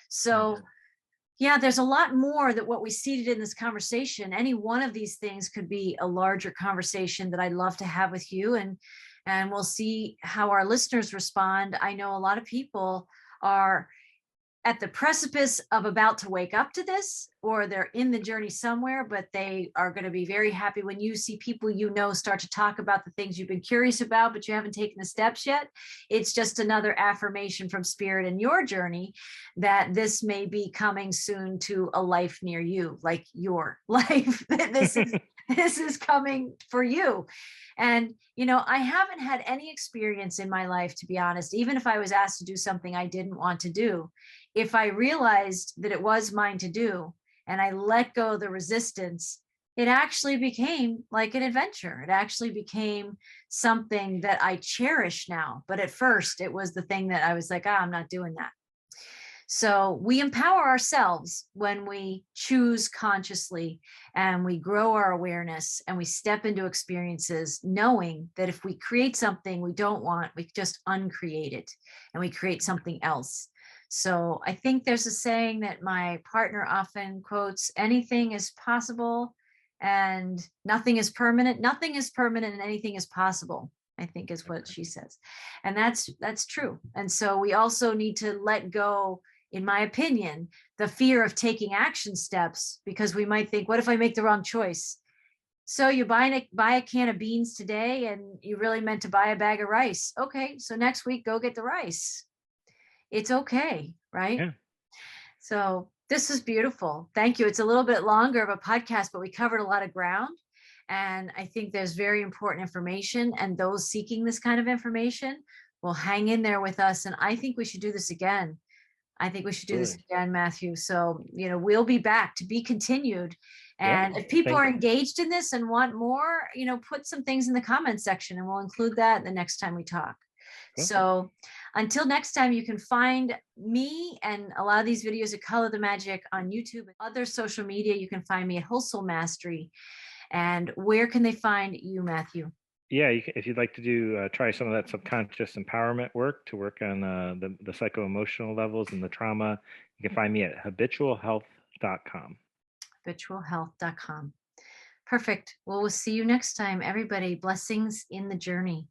[SPEAKER 2] So yeah, there's a lot more that what we seeded in this conversation. Any one of these things could be a larger conversation that I'd love to have with you. And we'll see how our listeners respond. I know a lot of people are at the precipice of about to wake up to this, or they're in the journey somewhere, but they are going to be very happy when you see people start to talk about the things you've been curious about, but you haven't taken the steps yet. It's just another affirmation from Spirit in your journey that this may be coming soon to a life near you, like your life. This is coming for you. And, I haven't had any experience in my life, to be honest, even if I was asked to do something I didn't want to do. If I realized that it was mine to do and I let go of the resistance, it actually became like an adventure. It actually became something that I cherish now. But at first it was the thing that I was like, I'm not doing that. So we empower ourselves when we choose consciously and we grow our awareness and we step into experiences knowing that if we create something we don't want, we just uncreate it and we create something else. So I think there's a saying that my partner often quotes, anything is possible and nothing is permanent. Nothing is permanent and anything is possible, I think is what she says. And that's true. And so we also need to let go, in my opinion, the fear of taking action steps, because we might think, what if I make the wrong choice? So you buy a can of beans today and you really meant to buy a bag of rice. Okay, so next week, go get the rice. It's okay, right?
[SPEAKER 3] Yeah.
[SPEAKER 2] So this is beautiful. Thank you. It's a little bit longer of a podcast, but we covered a lot of ground. And I think there's very important information, and those seeking this kind of information will hang in there with us. And I think we should do this again. I think we should do this again, Matthew. So, we'll be back to be continued. And if people are engaged in this and want more, put some things in the comments section and we'll include that the next time we talk. Cool. So until next time, you can find me and a lot of these videos of Color the Magic on YouTube and other social media. You can find me at Whole Soul Mastery. And where can they find you, Matthew?
[SPEAKER 3] Yeah, if you'd like to try some of that subconscious empowerment work to work on the psycho-emotional levels and the trauma, you can find me at habitualhealth.com.
[SPEAKER 2] Habitualhealth.com. Perfect. Well, we'll see you next time, everybody. Blessings in the journey.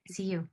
[SPEAKER 2] See you.